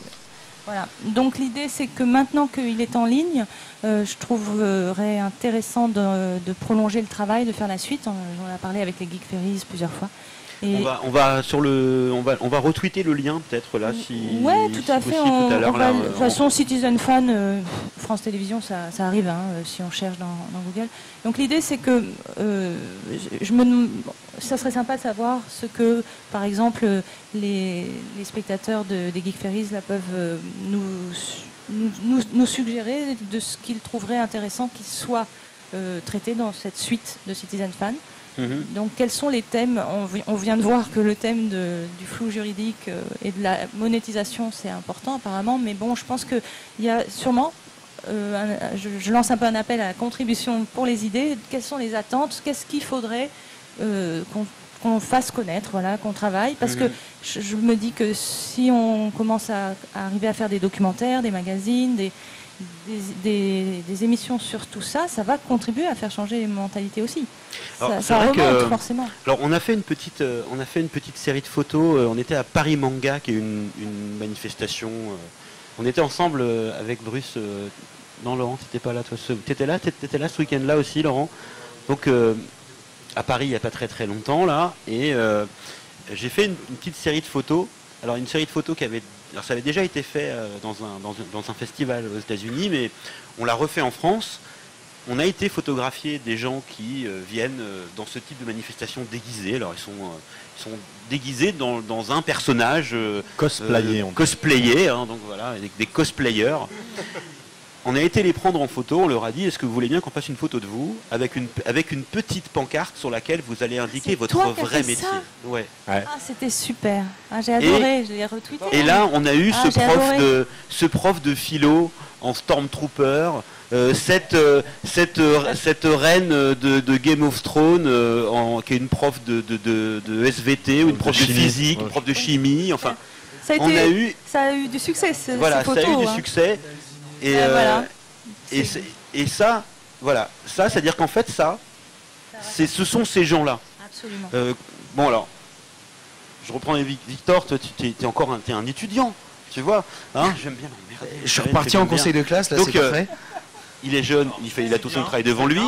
voilà. Donc l'idée c'est que maintenant qu'il est en ligne, je trouverais intéressant de prolonger le travail, de faire la suite. On en a parlé avec les Geek Ferries plusieurs fois. Et On va retweeter le lien peut-être là si. ouais, tout à si fait. possible, tout à l'heure, là, De toute façon, Citizen Fan, France Télévisions, ça arrive si on cherche dans Google. Donc l'idée, c'est que ça serait sympa de savoir ce que, par exemple, les spectateurs des Geek Ferries là, peuvent nous suggérer de ce qu'ils trouveraient intéressant qu'il soit traité dans cette suite de Citizen Fan. Donc quels sont les thèmes? On vient de voir que le thème du flou juridique et de la monétisation c'est important apparemment, mais bon, je pense qu'il y a sûrement, je lance un peu un appel à la contribution pour les idées. Quelles sont les attentes? Qu'est-ce qu'il faudrait qu'on fasse connaître, voilà, qu'on travaille? Parce que je me dis que si on commence à arriver à faire des documentaires, des magazines, des émissions sur tout ça, ça va contribuer à faire changer les mentalités aussi. Alors, ça remonte forcément. Alors on a fait une petite série de photos. On était à Paris Manga, qui est une manifestation. On était ensemble avec Bruce. Non, Laurent, t'étais pas là, toi. T'étais là ce week-end-là aussi, Laurent. Donc à Paris, il n'y a pas très très longtemps là, et j'ai fait une petite série de photos. Alors une série de photos alors ça avait déjà été fait dans un festival aux États-Unis, mais on l'a refait en France. On a été photographier des gens qui viennent dans ce type de manifestation déguisés. Alors ils sont déguisés dans un personnage cosplayé, hein, donc voilà, des cosplayers. On a été les prendre en photo, on leur a dit: est-ce que vous voulez bien qu'on fasse une photo de vous avec une petite pancarte sur laquelle vous allez indiquer votre vrai métier. Ouais. Ah, c'était super. Ah, j'ai adoré, je l'ai retweeté. Et là, on a eu ce prof de philo en Stormtrooper, cette reine de Game of Thrones qui est une prof de SVT ou une prof de physique, une prof de chimie. Enfin, ça a eu du succès. Voilà, ces photos, ça a eu du succès. Et, voilà. et ça, voilà, ça, c'est-à-dire qu'en fait, ce sont ces gens-là. Absolument. Bon alors, je reprends Victor, toi, tu es un étudiant, tu vois, hein, j'aime bien l'emmerder. Je suis reparti en conseil de classe, là, donc, c'est parfait. Il est jeune, il a tout son travail devant lui.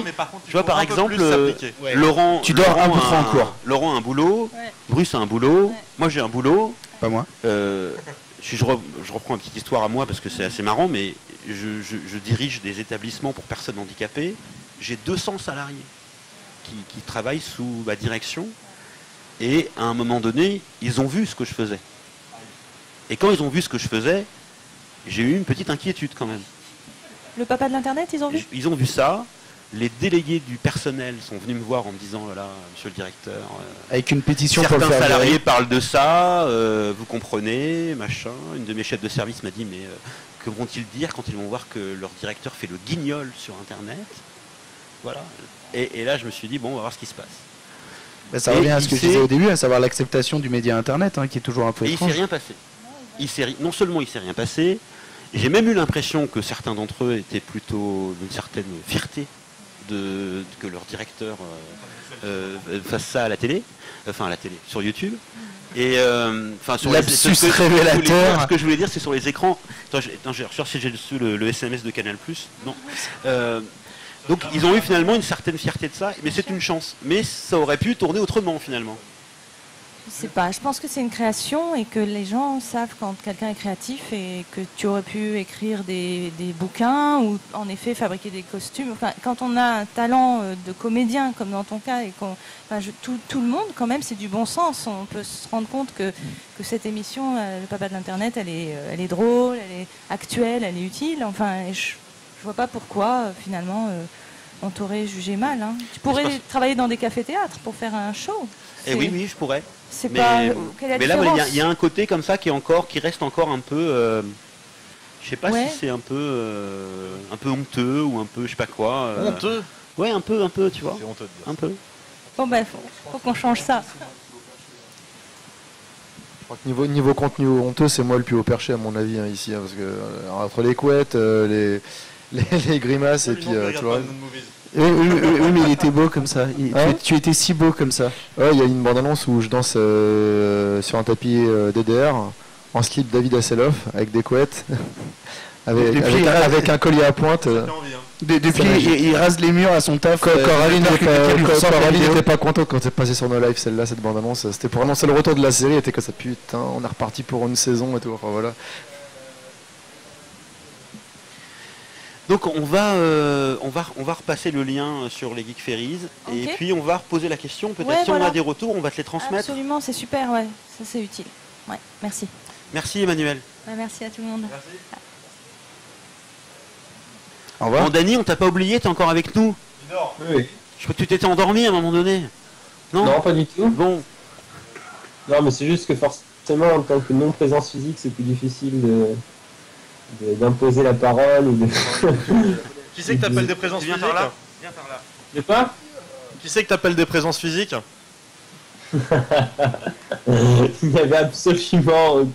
Tu vois, par exemple, Ouais. Laurent, Tu dors un peu trop en cours. Laurent a un boulot, Ouais. Bruce a un boulot, Ouais. moi j'ai un boulot. Pas moi. Je reprends une petite histoire à moi parce que c'est assez marrant, mais je dirige des établissements pour personnes handicapées. J'ai 200 salariés qui travaillent sous ma direction, et à un moment donné, ils ont vu ce que je faisais. Et quand ils ont vu ce que je faisais, j'ai eu une petite inquiétude quand même. Le papa de l'Internet, ils ont vu? Ils ont vu ça. Les délégués du personnel sont venus me voir en me disant: voilà, monsieur le directeur, Avec une pétition pour le certains faire salariés virer. parlent de ça, vous comprenez, machin. Une de mes chefs de service m'a dit: mais que vont-ils dire quand ils vont voir que leur directeur fait le guignol sur Internet? Voilà. Et là, je me suis dit: bon, on va voir ce qui se passe. Bah, ça revient à ce que je disais au début, à savoir l'acceptation du média Internet, hein, qui est toujours un peu Et il étrange. s'est rien passé. Non seulement il s'est rien passé, j'ai même eu l'impression que certains d'entre eux étaient plutôt d'une certaine fierté que leur directeur fasse ça à la télé, sur YouTube. Et sur Lapsus révélateur. Ce que je voulais dire, c'est sur les écrans. Je recherche si j'ai reçu le SMS de Canal+. Non. Donc ils ont eu finalement une certaine fierté de ça, mais c'est une chance. Mais ça aurait pu tourner autrement finalement. Je sais pas, je pense que c'est une création et que les gens savent quand quelqu'un est créatif, et que tu aurais pu écrire des bouquins ou en effet fabriquer des costumes. Enfin, quand on a un talent de comédien comme dans ton cas, et tout le monde quand même, c'est du bon sens. On peut se rendre compte que cette émission, le papa de l'Internet, elle est drôle, elle est actuelle, elle est utile. Enfin, je vois pas pourquoi finalement on t'aurait jugé mal. Hein. Tu pourrais travailler dans des cafés-théâtres pour faire un show. Eh oui, je pourrais. C'est pas. Quelle est la mais là, différence? il y a un côté comme ça qui reste encore un peu. Je sais pas Ouais. si c'est un peu honteux ou un peu, je sais pas quoi. Honteux. Ouais, un peu, tu vois. C'est honteux de dire. Un peu. Bon, ben, faut qu'on change ça. Je crois que niveau contenu honteux, c'est moi le plus haut perché à mon avis hein, ici, hein, parce que entre les couettes, les grimaces et puis tout le reste. Oui, mais il était beau comme ça. Hein Tu étais si beau comme ça. Ouais, il y a une bande-annonce où je danse sur un tapis DDR en slip David Hasselhoff avec des couettes, Avec un collier à pointe. Depuis, il rase les murs à son taf. Coraline n'était pas contente quand c'est passé sur nos lives, celle-là, cette bande-annonce. C'était pour annoncer le retour de la série, était que ça, putain, on est reparti pour une saison et tout. Enfin voilà. Donc on va repasser le lien sur les Geek Ferries et Ok. puis on va reposer la question. Peut-être Ouais, si on voilà. a des retours, on va te les transmettre. Absolument, c'est super, ouais. Ça, c'est utile. Ouais, merci. Merci Emmanuel. Ouais, merci à tout le monde. Au revoir. Bon Dany, on t'a pas oublié, t'es encore avec nous. Oui. Je crois que tu t'étais endormi à un moment donné. Non, Non, pas du tout. Bon, Non, mais c'est juste que forcément, en tant que non-présence physique, c'est plus difficile d'imposer la parole ou de... Qui c'est que t'appelles des présences viens physiques par là. Viens par là. Je sais pas. Qui c'est que t'appelles des présences physiques? Il n'y avait absolument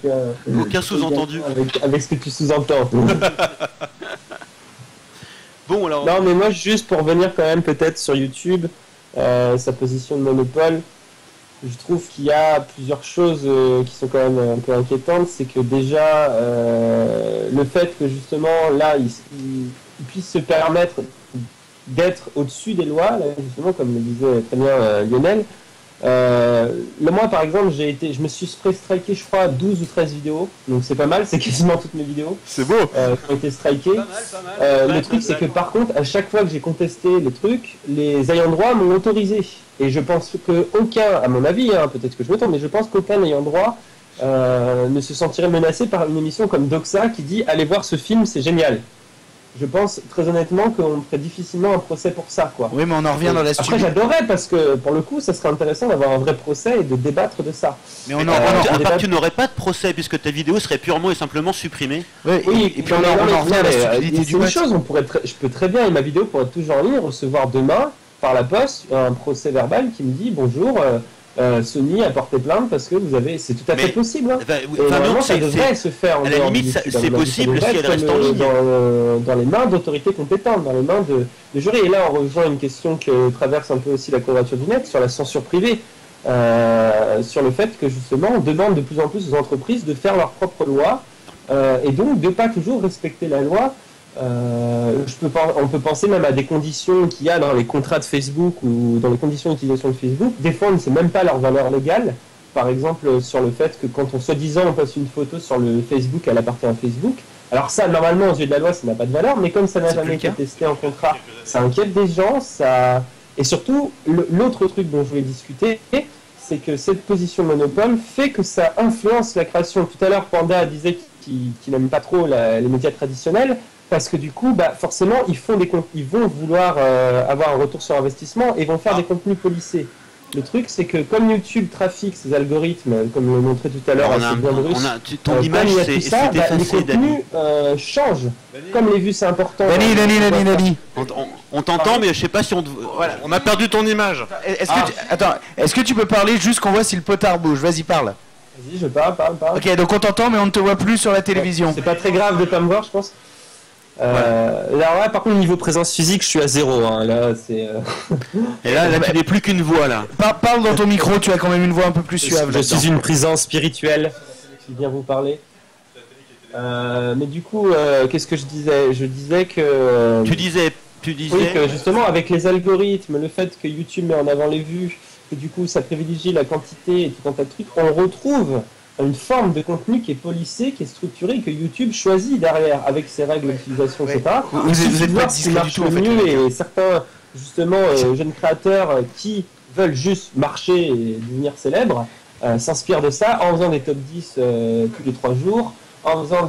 Aucun sous-entendu. avec ce que tu sous-entends. Bon alors. Non, mais moi, juste pour revenir quand même peut-être sur YouTube, sa position de monopole, je trouve qu'il y a plusieurs choses qui sont quand même un peu inquiétantes. C'est que déjà, le fait que justement, là, il puisse se permettre d'être au-dessus des lois, là, justement, comme le disait très bien Lionel. Moi, par exemple, je me suis striké, je crois, 12 ou 13 vidéos. Donc c'est pas mal, c'est quasiment toutes mes vidéos C'est beau. qui ont été strikées. Le truc, c'est que par contre, à chaque fois que j'ai contesté le truc, les ayants droit m'ont autorisé. Et je pense qu'aucun, à mon avis, hein, peut-être que je me trompe, mais je pense qu'aucun ayant droit ne se sentirait menacé par une émission comme Doxa qui dit « Allez voir ce film, c'est génial ». Je pense très honnêtement qu'on ferait difficilement un procès pour ça, quoi. Oui, mais on en revient dans la Après, stupidité. j'adorais parce que pour le coup, ça serait intéressant d'avoir un vrai procès et de débattre de ça. Mais À part que tu n'aurais pas de procès puisque ta vidéo serait purement et simplement supprimée. et puis on en revient à la stupidité c'est du une match. chose, je peux très bien, et ma vidéo pourrait être toujours en ligne, recevoir demain, par la poste, un procès verbal qui me dit bonjour, Sony a porté plainte parce que vous avez. C'est tout à fait Mais- possible. Hein. Enfin, oui, Et enfin, normalement, non, ça devrait se faire en à la dehors de limite, YouTube, c'est à mon avis. possible Ça si devrait elle reste être en ligne. dans les mains d'autorités compétentes, dans les mains de jurys. Et là, on rejoint une question que traverse un peu aussi la Quadrature du Net sur la censure privée. Sur le fait que justement on demande de plus en plus aux entreprises de faire leur propre loi et donc de pas toujours respecter la loi. On peut penser même à des conditions qu'il y a dans les contrats de Facebook ou dans les conditions d'utilisation de Facebook. Des fois, on ne sait même pas leur valeur légale. Par exemple, sur le fait que quand on soi-disant on poste une photo sur le Facebook, elle appartient à Facebook. Alors ça, normalement, aux yeux de la loi, ça n'a pas de valeur, mais comme ça n'a jamais été testé en contrat, ça inquiète des gens. Et surtout, l'autre truc dont je voulais discuter, c'est que cette position de monopole fait que ça influence la création. Tout à l'heure, Panda disait qu'il n'aime pas trop les médias traditionnels, parce que du coup, forcément, ils vont vouloir avoir un retour sur investissement et vont faire des contenus policés. Le truc, c'est que comme YouTube trafique ses algorithmes, comme le montrait tout à l'heure assez bien Bruce, ton image comme il y a c'est tout ça, les effacée, Dany. contenus changent. Comme les vues, c'est important. Dany. On t'entend, mais je sais pas si on. Voilà. On a perdu ton image. Est-ce que tu peux parler juste qu'on voit si le potard bouge? Vas-y, parle. Vas-y, je parle. Ok, donc on t'entend, mais on ne te voit plus sur la télévision. C'est pas très grave de pas me voir, je pense. Là, par contre, niveau présence physique, je suis à 0. Hein. Là, c'est. Et là, tu n'es plus qu'une voix là. Parle dans ton micro, tu as quand même une voix un peu plus suave. Je suis une présence spirituelle qui vient vous parler. Mais du coup, qu'est-ce que je disais? Je disais que. Tu disais. Oui, que justement, avec les algorithmes, le fait que YouTube met en avant les vues, que du coup, ça privilégie la quantité et tout un tas de trucs, on retrouve une forme de contenu qui est policé, qui est structuré, que YouTube choisit derrière, avec ses règles d'utilisation, etc. Vous êtes pas discret du tout, en fait. Mieux, et certains, justement, jeunes créateurs qui veulent juste marcher et devenir célèbres, s'inspirent de ça en faisant des top 10 tous les 3 jours, en faisant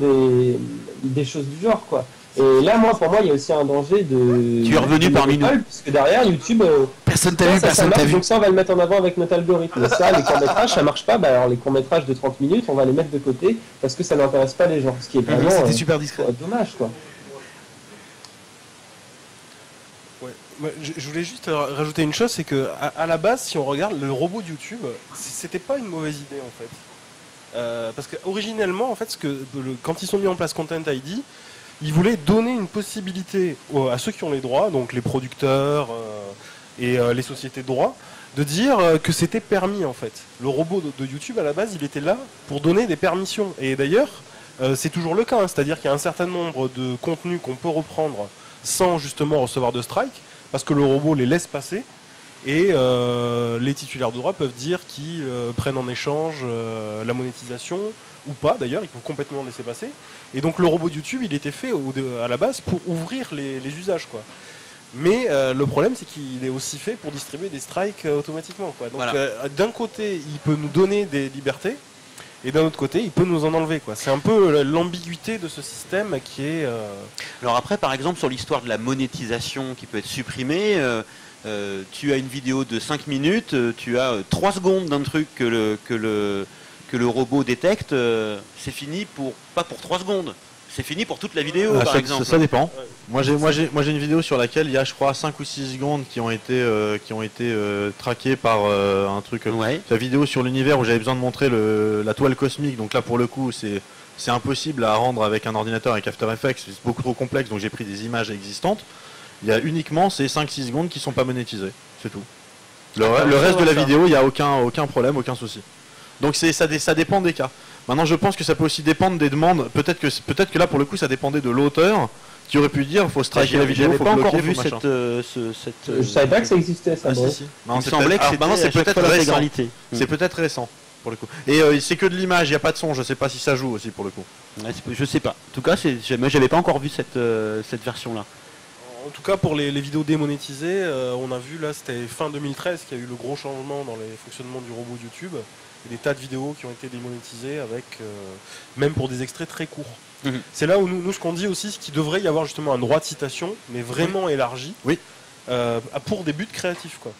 des choses du genre, quoi. Et là, pour moi, il y a aussi un danger de. Tu es revenu parmi nous. Parce que derrière, YouTube. Personne t'a vu, personne t'a vu. Donc ça, on va le mettre en avant avec notre algorithme. Ça, les courts-métrages, ça marche pas. Alors les courts-métrages de 30 minutes, on va les mettre de côté parce que ça n'intéresse pas les gens. Ce qui est vraiment. C'était super discret. Dommage, quoi. Ouais, je voulais juste rajouter une chose, c'est que à la base, si on regarde le robot de YouTube, c'était pas une mauvaise idée en fait. Parce que originellement, en fait, quand ils sont mis en place Content ID, ils voulaient donner une possibilité à ceux qui ont les droits, donc les producteurs et les sociétés de droits, de dire que c'était permis en fait. Le robot de YouTube à la base, il était là pour donner des permissions. Et d'ailleurs, c'est toujours le cas, hein. C'est-à-dire qu'il y a un certain nombre de contenus qu'on peut reprendre sans justement recevoir de strike, parce que le robot les laisse passer, et les titulaires de droit peuvent dire qu'ils prennent en échange la monétisation, ou pas d'ailleurs, ils peuvent complètement laisser passer. Et donc le robot de YouTube, il était fait à la base pour ouvrir les usages, quoi. Mais le problème, c'est qu'il est aussi fait pour distribuer des strikes automatiquement, quoi. Donc voilà. D'un côté, il peut nous donner des libertés, et d'un autre côté, il peut nous en enlever, quoi. C'est un peu l'ambiguïté de ce système qui est... Alors après, par exemple, sur l'histoire de la monétisation qui peut être supprimée, tu as une vidéo de 5 minutes, tu as 3 secondes d'un truc que le robot détecte, c'est fini pas pour 3 secondes. C'est fini pour toute la vidéo, par exemple. Ça dépend. Moi j'ai une vidéo sur laquelle il y a, je crois, 5 ou 6 secondes qui ont été traquées par un truc. Ouais. La vidéo sur l'univers où j'avais besoin de montrer la toile cosmique. Donc là, pour le coup, c'est impossible à rendre avec un ordinateur, avec After Effects. C'est beaucoup trop complexe, donc j'ai pris des images existantes. Il y a uniquement ces 5-6 secondes qui sont pas monétisées. C'est tout. Le reste de la vidéo, il n'y a aucun problème, aucun souci. Donc ça dépend des cas. Maintenant, je pense que ça peut aussi dépendre des demandes. Peut-être que là, pour le coup, ça dépendait de l'auteur qui aurait pu dire il faut striker la vidéo, il faut pas bloquer, encore vu faut Je savais pas que ça existait, ça. Ah, si, si. Il me semblait que c'est peut-être récent. l'intégralité. C'est peut-être récent, pour le coup. Et c'est que de l'image, il n'y a pas de son. Je sais pas si ça joue aussi, pour le coup. Ouais, je sais pas. En tout cas, moi, j'avais pas encore vu cette version-là. En tout cas, pour les vidéos démonétisées, on a vu là, c'était fin 2013 qu'il y a eu le gros changement dans les fonctionnements du robot de YouTube. Et des tas de vidéos qui ont été démonétisées avec, même pour des extraits très courts. Mhm. C'est là où nous ce qu'on dit aussi, c'est qu'il devrait y avoir justement un droit de citation, mais vraiment élargi, Oui. Pour des buts créatifs, quoi.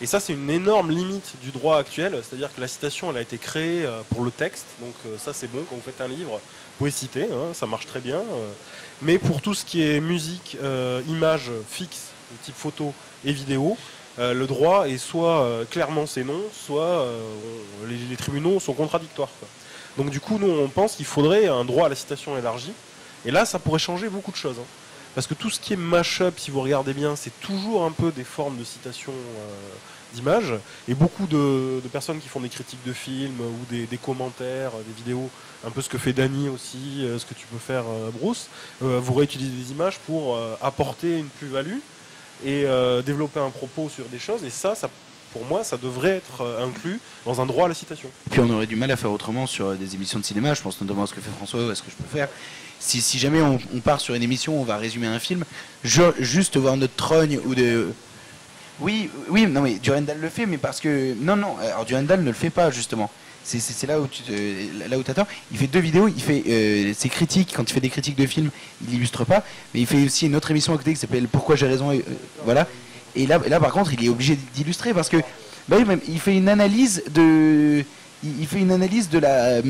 Et ça, c'est une énorme limite du droit actuel, c'est-à-dire que la citation, elle a été créée pour le texte, donc ça c'est bon, quand vous faites un livre, vous pouvez citer, hein, ça marche très bien, mais pour tout ce qui est musique, images fixes, type photo et vidéo, le droit est soit clairement c'est non, soit les tribunaux sont contradictoires, quoi. Donc du coup, nous on pense qu'il faudrait un droit à la citation élargi, et là ça pourrait changer beaucoup de choses, hein. Parce que tout ce qui est mash-up, si vous regardez bien, c'est toujours un peu des formes de citation d'images, et beaucoup de personnes qui font des critiques de films ou des commentaires, des vidéos, un peu ce que fait Dany aussi, ce que tu peux faire Bruce, vous réutilisez des images pour apporter une plus-value et développer un propos sur des choses, et ça pour moi, ça devrait être inclus dans un droit à la citation. Puis on aurait du mal à faire autrement sur des émissions de cinéma, je pense notamment à ce que fait François ou à ce que je peux faire. Si jamais on part sur une émission, on va résumer un film, juste voir notre trogne ou de... Oui, non mais Durandal le fait, mais parce que... Non, alors Durandal ne le fait pas, justement. C'est là où t'as tort. Il fait 2 vidéos, il fait ses critiques, quand il fait des critiques de films, il illustre pas, mais il fait aussi une autre émission à côté qui s'appelle Pourquoi j'ai raison, voilà. Et là, par contre, il est obligé d'illustrer parce que il fait une analyse de la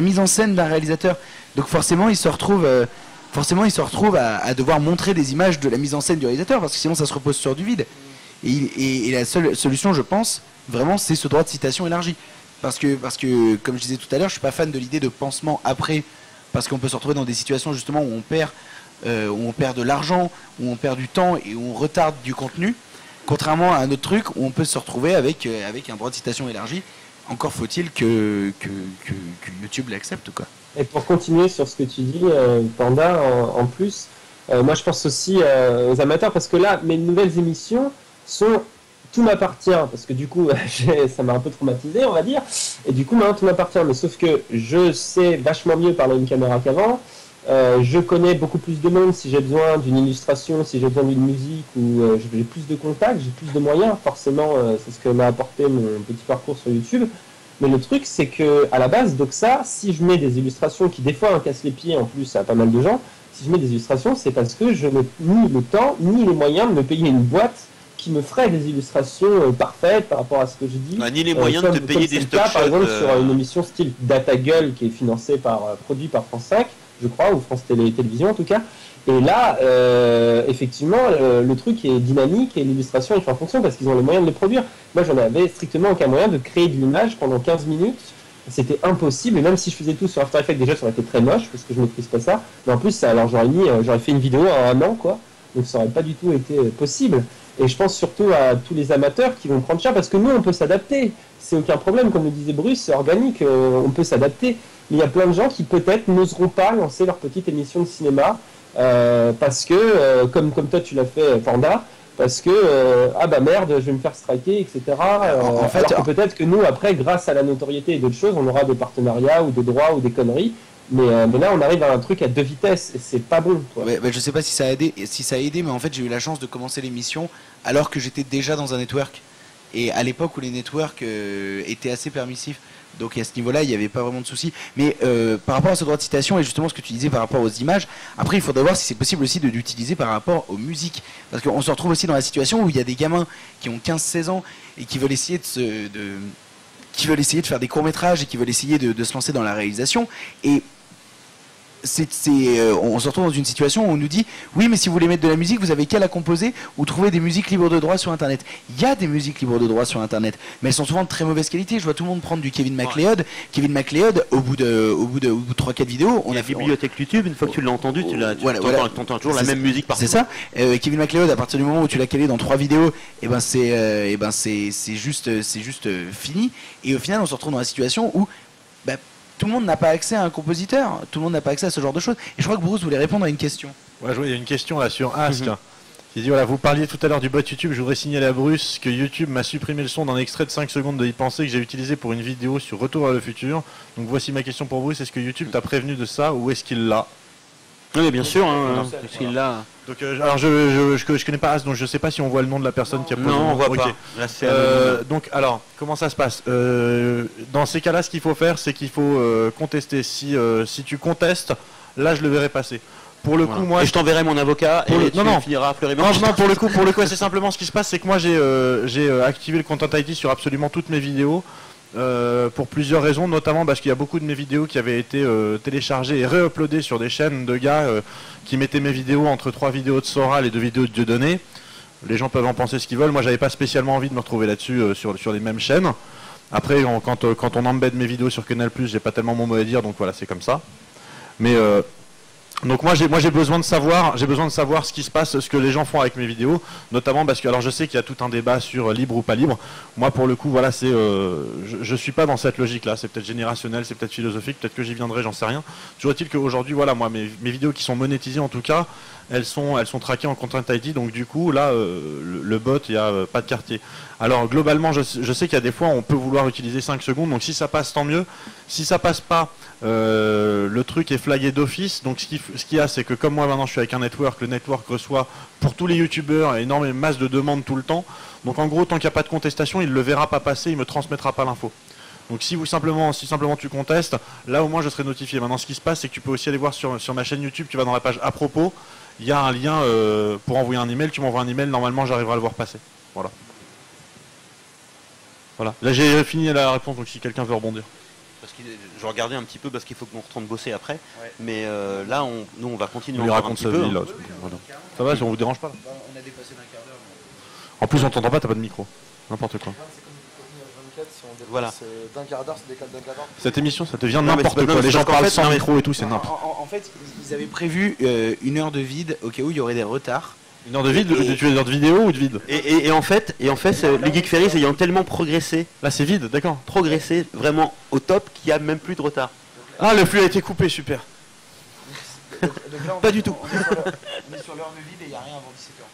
mise en scène d'un réalisateur. Donc forcément, il se retrouve à devoir montrer des images de la mise en scène du réalisateur parce que sinon, ça se repose sur du vide. Et la seule solution, je pense, vraiment, c'est ce droit de citation élargi. Parce que, comme je disais tout à l'heure, je suis pas fan de l'idée de pansement après, parce qu'on peut se retrouver dans des situations justement où on perd de l'argent, où on perd du temps et où on retarde du contenu, contrairement à un autre truc où on peut se retrouver avec un droit de citation élargi. Encore faut-il que YouTube l'accepte, quoi. Et pour continuer sur ce que tu dis, Panda, en plus, moi je pense aussi aux amateurs, parce que là, mes nouvelles émissions sont... Tout m'appartient, parce que du coup, ça m'a un peu traumatisé, on va dire, et du coup, maintenant, tout m'appartient, mais sauf que je sais vachement mieux parler à une caméra qu'avant. Je connais beaucoup plus de monde si j'ai besoin d'une illustration, si j'ai besoin d'une musique, ou j'ai plus de contacts, j'ai plus de moyens, forcément, c'est ce que m'a apporté mon petit parcours sur YouTube. Mais le truc, c'est que à la base, donc ça, si je mets des illustrations qui des fois cassent les pieds en plus à pas mal de gens, si je mets des illustrations, c'est parce que je n'ai ni le temps, ni les moyens de me payer une boîte qui me ferait des illustrations parfaites par rapport à ce que je dis. Ni les moyens de te payer des stock shots. Par exemple, sur une émission style Data Gueule qui est financée produit par France 5, je crois, ou France Télévisions en tout cas. Et là, effectivement, le truc est dynamique et l'illustration est fait en fonction parce qu'ils ont les moyens de le produire. Moi, j'en avais strictement aucun moyen de créer de l'image pendant 15 minutes. C'était impossible, et même si je faisais tout sur After Effects, déjà ça aurait été très moche parce que je maîtrise pas ça. Mais en plus, alors j'aurais fait une vidéo en 1 an, quoi. Donc ça n'aurait pas du tout été possible. Et je pense surtout à tous les amateurs qui vont prendre cher, parce que nous, on peut s'adapter. C'est aucun problème, comme le disait Bruce, c'est organique, on peut s'adapter. Mais il y a plein de gens qui peut-être n'oseront pas lancer leur petite émission de cinéma, parce que, comme toi tu l'as fait, Panda, parce que, ah bah merde, je vais me faire striker, etc. En fait, alors que peut-être que nous, après, grâce à la notoriété et d'autres choses, on aura des partenariats ou des droits ou des conneries. Mais là, on arrive à un truc à 2 vitesses et c'est pas bon. Ouais, bah, je sais pas si ça a aidé, mais en fait, j'ai eu la chance de commencer l'émission alors que j'étais déjà dans un network. Et à l'époque où les networks étaient assez permissifs. Donc à ce niveau-là, il n'y avait pas vraiment de souci. Mais par rapport à ce droit de citation et justement ce que tu disais par rapport aux images, après il faudrait voir si c'est possible aussi de l'utiliser par rapport aux musiques. Parce qu'on se retrouve aussi dans la situation où il y a des gamins qui ont 15-16 ans et qui veulent essayer de faire des courts-métrages et qui veulent essayer de se lancer dans la réalisation. Et on se retrouve dans une situation où on nous dit oui, mais si vous voulez mettre de la musique, vous avez qu'à la composer ou trouver des musiques libres de droit sur internet. Il y a des musiques libres de droit sur internet, mais elles sont souvent de très mauvaise qualité. Je vois tout le monde prendre du Kevin MacLeod. Kevin MacLeod, au bout de 3-4 vidéos, on a fait bibliothèque YouTube. Une fois que tu l'as entendu, t'entends toujours la même musique partout. C'est ça. Kevin MacLeod, à partir du moment où tu l'as calé dans 3 vidéos, c'est juste fini. Et au final, on se retrouve dans la situation où tout le monde n'a pas accès à un compositeur, tout le monde n'a pas accès à ce genre de choses. Et je crois que Bruce voulait répondre à une question. Ouais, il y a une question là sur Ask. Il dit voilà, vous parliez tout à l'heure du bot YouTube, je voudrais signaler à Bruce que YouTube m'a supprimé le son d'un extrait de 5 secondes de Y penser que j'ai utilisé pour une vidéo sur Retour vers le futur. Donc voici ma question pour Bruce, est-ce que YouTube t'a prévenu de ça ou est-ce qu'il l'a? Oui, bien sûr, est-ce qu'il l'a? Donc, alors je connais pas As, donc je sais pas si on voit le nom de la personne qui a posé. Non, on voit pas. Là, donc alors, comment ça se passe? Dans ces cas-là, ce qu'il faut faire, c'est qu'il faut contester. Si tu contestes, là, je le verrai passer. Pour le coup, moi, et je t'enverrai mon avocat et tu finiras à pleurer. Non, pour le coup, c'est simplement ce qui se passe, c'est que moi, j'ai activé le Content ID sur absolument toutes mes vidéos. Pour plusieurs raisons, notamment parce qu'il y a beaucoup de mes vidéos qui avaient été téléchargées et réuploadées sur des chaînes de gars qui mettaient mes vidéos entre 3 vidéos de Soral et 2 vidéos de Dieudonné. Les gens peuvent en penser ce qu'ils veulent. Moi, j'avais pas spécialement envie de me retrouver là-dessus sur les mêmes chaînes. Après, quand on embed mes vidéos sur Canal+, j'ai pas tellement mon mot à dire, donc voilà, c'est comme ça. Mais donc moi j'ai besoin de savoir ce qui se passe, ce que les gens font avec mes vidéos, notamment parce que alors je sais qu'il y a tout un débat sur libre ou pas libre. Moi pour le coup voilà, c'est je suis pas dans cette logique là, c'est peut-être générationnel, c'est peut-être philosophique, peut-être que j'y viendrai, j'en sais rien. Toujours est-il qu'aujourd'hui voilà, moi mes vidéos qui sont monétisées en tout cas, elles sont traquées en Content ID, donc du coup là le bot, il n'y a pas de quartier. Alors globalement je sais qu'il y a des fois on peut vouloir utiliser 5 secondes, donc si ça passe tant mieux. Si ça passe pas, le truc est flagué d'office. Donc ce qu'il y a, c'est que comme moi maintenant je suis avec un network, le network reçoit pour tous les youtubeurs énormément masse de demandes tout le temps. Donc en gros, tant qu'il n'y a pas de contestation, il ne le verra pas passer, il me transmettra pas l'info. Donc si simplement tu contestes, là au moins je serai notifié. Maintenant ce qui se passe, c'est que tu peux aussi aller voir sur ma chaîne YouTube, tu vas dans la page à propos, il y a un lien pour envoyer un email, tu m'envoies un email, normalement j'arriverai à le voir passer. Voilà. Voilà. Là j'ai fini la réponse, donc si quelqu'un veut rebondir. Parce que je regardais un petit peu parce qu'il faut qu'on retourne bosser après. Ouais. Mais là, nous on va continuer. On lui raconte sa vie là. Voilà. Ça va, on vous dérange pas là? On a dépassé d'un quart d'heure. En plus, on t'entend pas, t'as pas de micro. N'importe quoi. Voilà. D'un quart d'heure, c'est décalé d'un quart d'heure. Cette émission, ça devient n'importe quoi. Les gens parlent sans micro et tout, c'est n'importe. En fait, ils avaient prévu 1 heure de vide au cas où il y aurait des retards. 1 heure de vide, tu veux dire de vidéo ou de vide? Et en fait, les Geek Ferries ayant tellement progressé. Là, c'est vide, d'accord. Progressé vraiment au top qu'il n'y a même plus de retard. Ah, le flux a été coupé, super. Donc là, pas du tout. On est sur l'heure de vide et il n'y a rien avant 17h.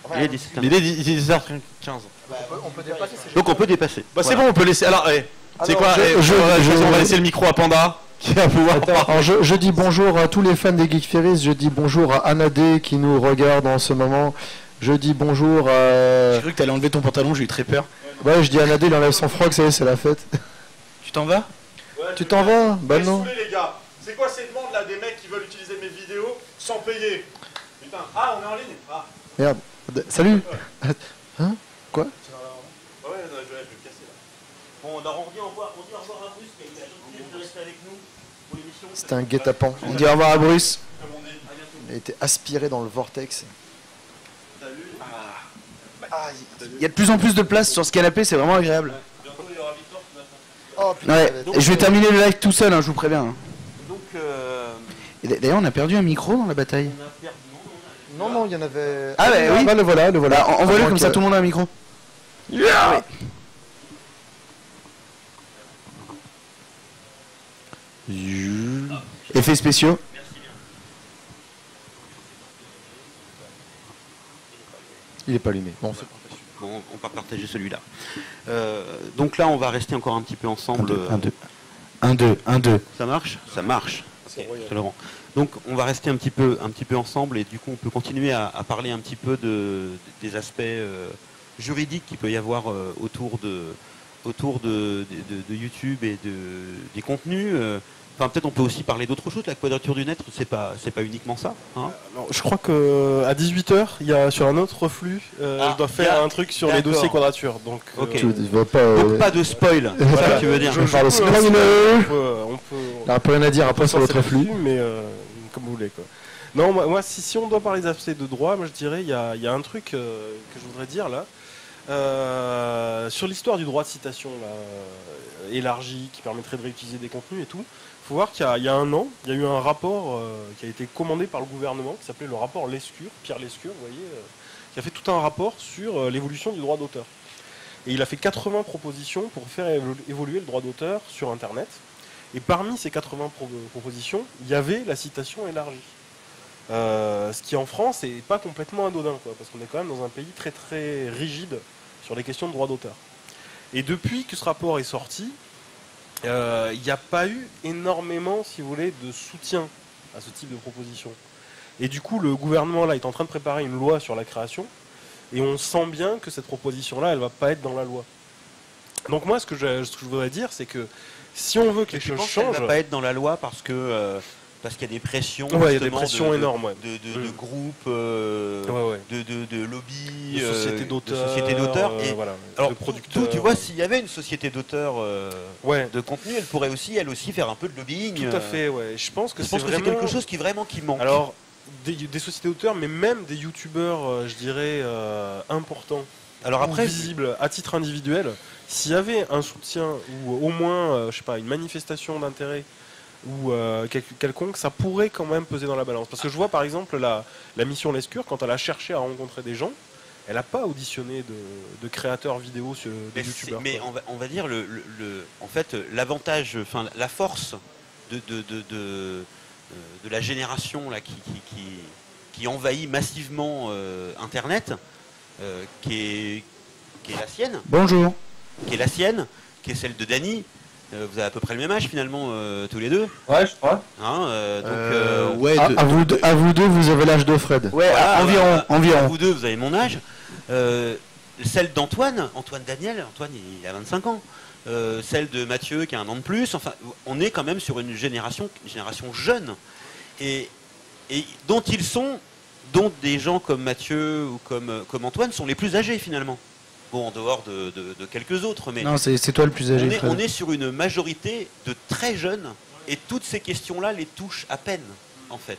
Enfin, il est 17h. Il est 10h15. On peut dépasser. Donc on peut dépasser. Bah, c'est bon, on peut laisser. Alors, c'est quoi on va laisser le micro à Panda. Alors, je dis bonjour à tous les fans des Geek Ferries, je dis bonjour à Anadé qui nous regarde en ce moment, je dis bonjour à... J'ai cru que t'allais enlever ton pantalon, j'ai eu très peur. Ouais, je dis Anadé, il enlève son froc, ça y est, c'est la fête. Tu t'en vas? Ouais, tu t'en vas? Bah non. Les gars, c'est quoi ces demandes là des mecs qui veulent utiliser mes vidéos sans payer? Putain, on est en ligne. Merde, salut. Hein? Quoi? Ouais, je vais me casser là. Bon, on dit au revoir à Bruce qui a eu la gentillesse de rester avec nous pour l'émission. C'était un guet-apens. On dit au revoir à Bruce. Il a été aspiré dans le vortex. Il y a de plus en plus de place sur ce canapé, c'est vraiment agréable. Bientôt il y aura Victor qui va faire. Oh putain. Ouais, je vais terminer le live tout seul, je vous préviens. Donc, D'ailleurs, on a perdu un micro dans la bataille. Non, il y en avait. Ah ouais, oui. Le voilà. Bah, envoie-le comme ça, tout le monde a un micro. Yeah. Effets spéciaux. Il est pas allumé. Bon, Bon, on va partager celui-là. Donc là, on va rester encore un petit peu ensemble. 1, 2. Ça marche? Ça marche. Ok, c'est Laurent. Donc on va rester un petit peu ensemble et du coup on peut continuer à parler un petit peu des aspects juridiques qu'il peut y avoir autour de YouTube et des contenus. Enfin, peut-être on peut aussi parler d'autre chose. La Quadrature du Net, c'est pas uniquement ça. Hein. Alors, je crois qu'à 18h, il y a sur un autre flux, je dois faire un truc sur les dossiers Quadrature. Donc, Ok. tu vas pas. Donc pas de spoil, c'est ça que tu veux dire. Je parle de spoiler. on peut Il n'y a rien à dire après sur l'autre flux. mais comme vous voulez. Quoi. Non, moi si on doit parler des aspects de droit, moi je dirais il y a un truc que je voudrais dire là. Sur l'histoire du droit de citation là, élargi, qui permettrait de réutiliser des contenus et tout, il faut voir qu'il y a un an, il y a eu un rapport qui a été commandé par le gouvernement, qui s'appelait le rapport Lescure, Pierre Lescure, vous voyez, qui a fait tout un rapport sur l'évolution du droit d'auteur. Et il a fait 80 propositions pour faire évoluer le droit d'auteur sur Internet. Et parmi ces 80 propositions, il y avait la citation élargie. Ce qui en France n'est pas complètement anodin, quoi, parce qu'on est quand même dans un pays très très rigide sur les questions de droit d'auteur. Et depuis que ce rapport est sorti, il n'y a pas eu énormément, si vous voulez, de soutien à ce type de proposition. Et du coup, le gouvernement là est en train de préparer une loi sur la création, et on sent bien que cette proposition-là, elle va pas être dans la loi. Donc moi, ce que je voudrais dire, c'est que si on veut que les choses changent, Elle va pas être dans la loi parce qu'il y a des pressions, il y a des pressions énormes, de groupes, ouais. de lobbies, de sociétés d'auteurs. Et voilà, alors, de producteurs. tu vois, s'il y avait une société d'auteurs de contenu, elle pourrait aussi, elle aussi, faire un peu de lobbying. Tout à fait, ouais. Je pense que c'est quelque chose qui manque. Alors, des sociétés d'auteurs, mais même des youtubeurs, je dirais, importants, alors après, visibles à titre individuel, s'il y avait un soutien ou au moins, je sais pas, une manifestation d'intérêt ou quelconque, ça pourrait quand même peser dans la balance. Parce que je vois par exemple la mission Lescure, quand elle a cherché à rencontrer des gens, elle n'a pas auditionné de créateurs vidéo sur des youtubeurs. Mais on va dire en fait l'avantage, enfin la force de la génération là qui envahit massivement Internet, qui est la sienne. Bonjour. Qui est la sienne, qui est celle de Dany. Vous avez à peu près le même âge finalement tous les deux. Ouais, je crois. Ouais. À vous deux, vous avez l'âge de Fred. Ouais, Voilà, environ. Vous deux, vous avez mon âge. Celle d'Antoine Daniel, Antoine il a 25 ans. Celle de Mathieu qui a un an de plus. Enfin, on est quand même sur une génération jeune et dont des gens comme Mathieu ou comme Antoine sont les plus âgés finalement. Bon, en dehors de quelques autres, mais non, c'est toi le plus âgé. On est sur une majorité de très jeunes et toutes ces questions-là les touchent à peine en fait.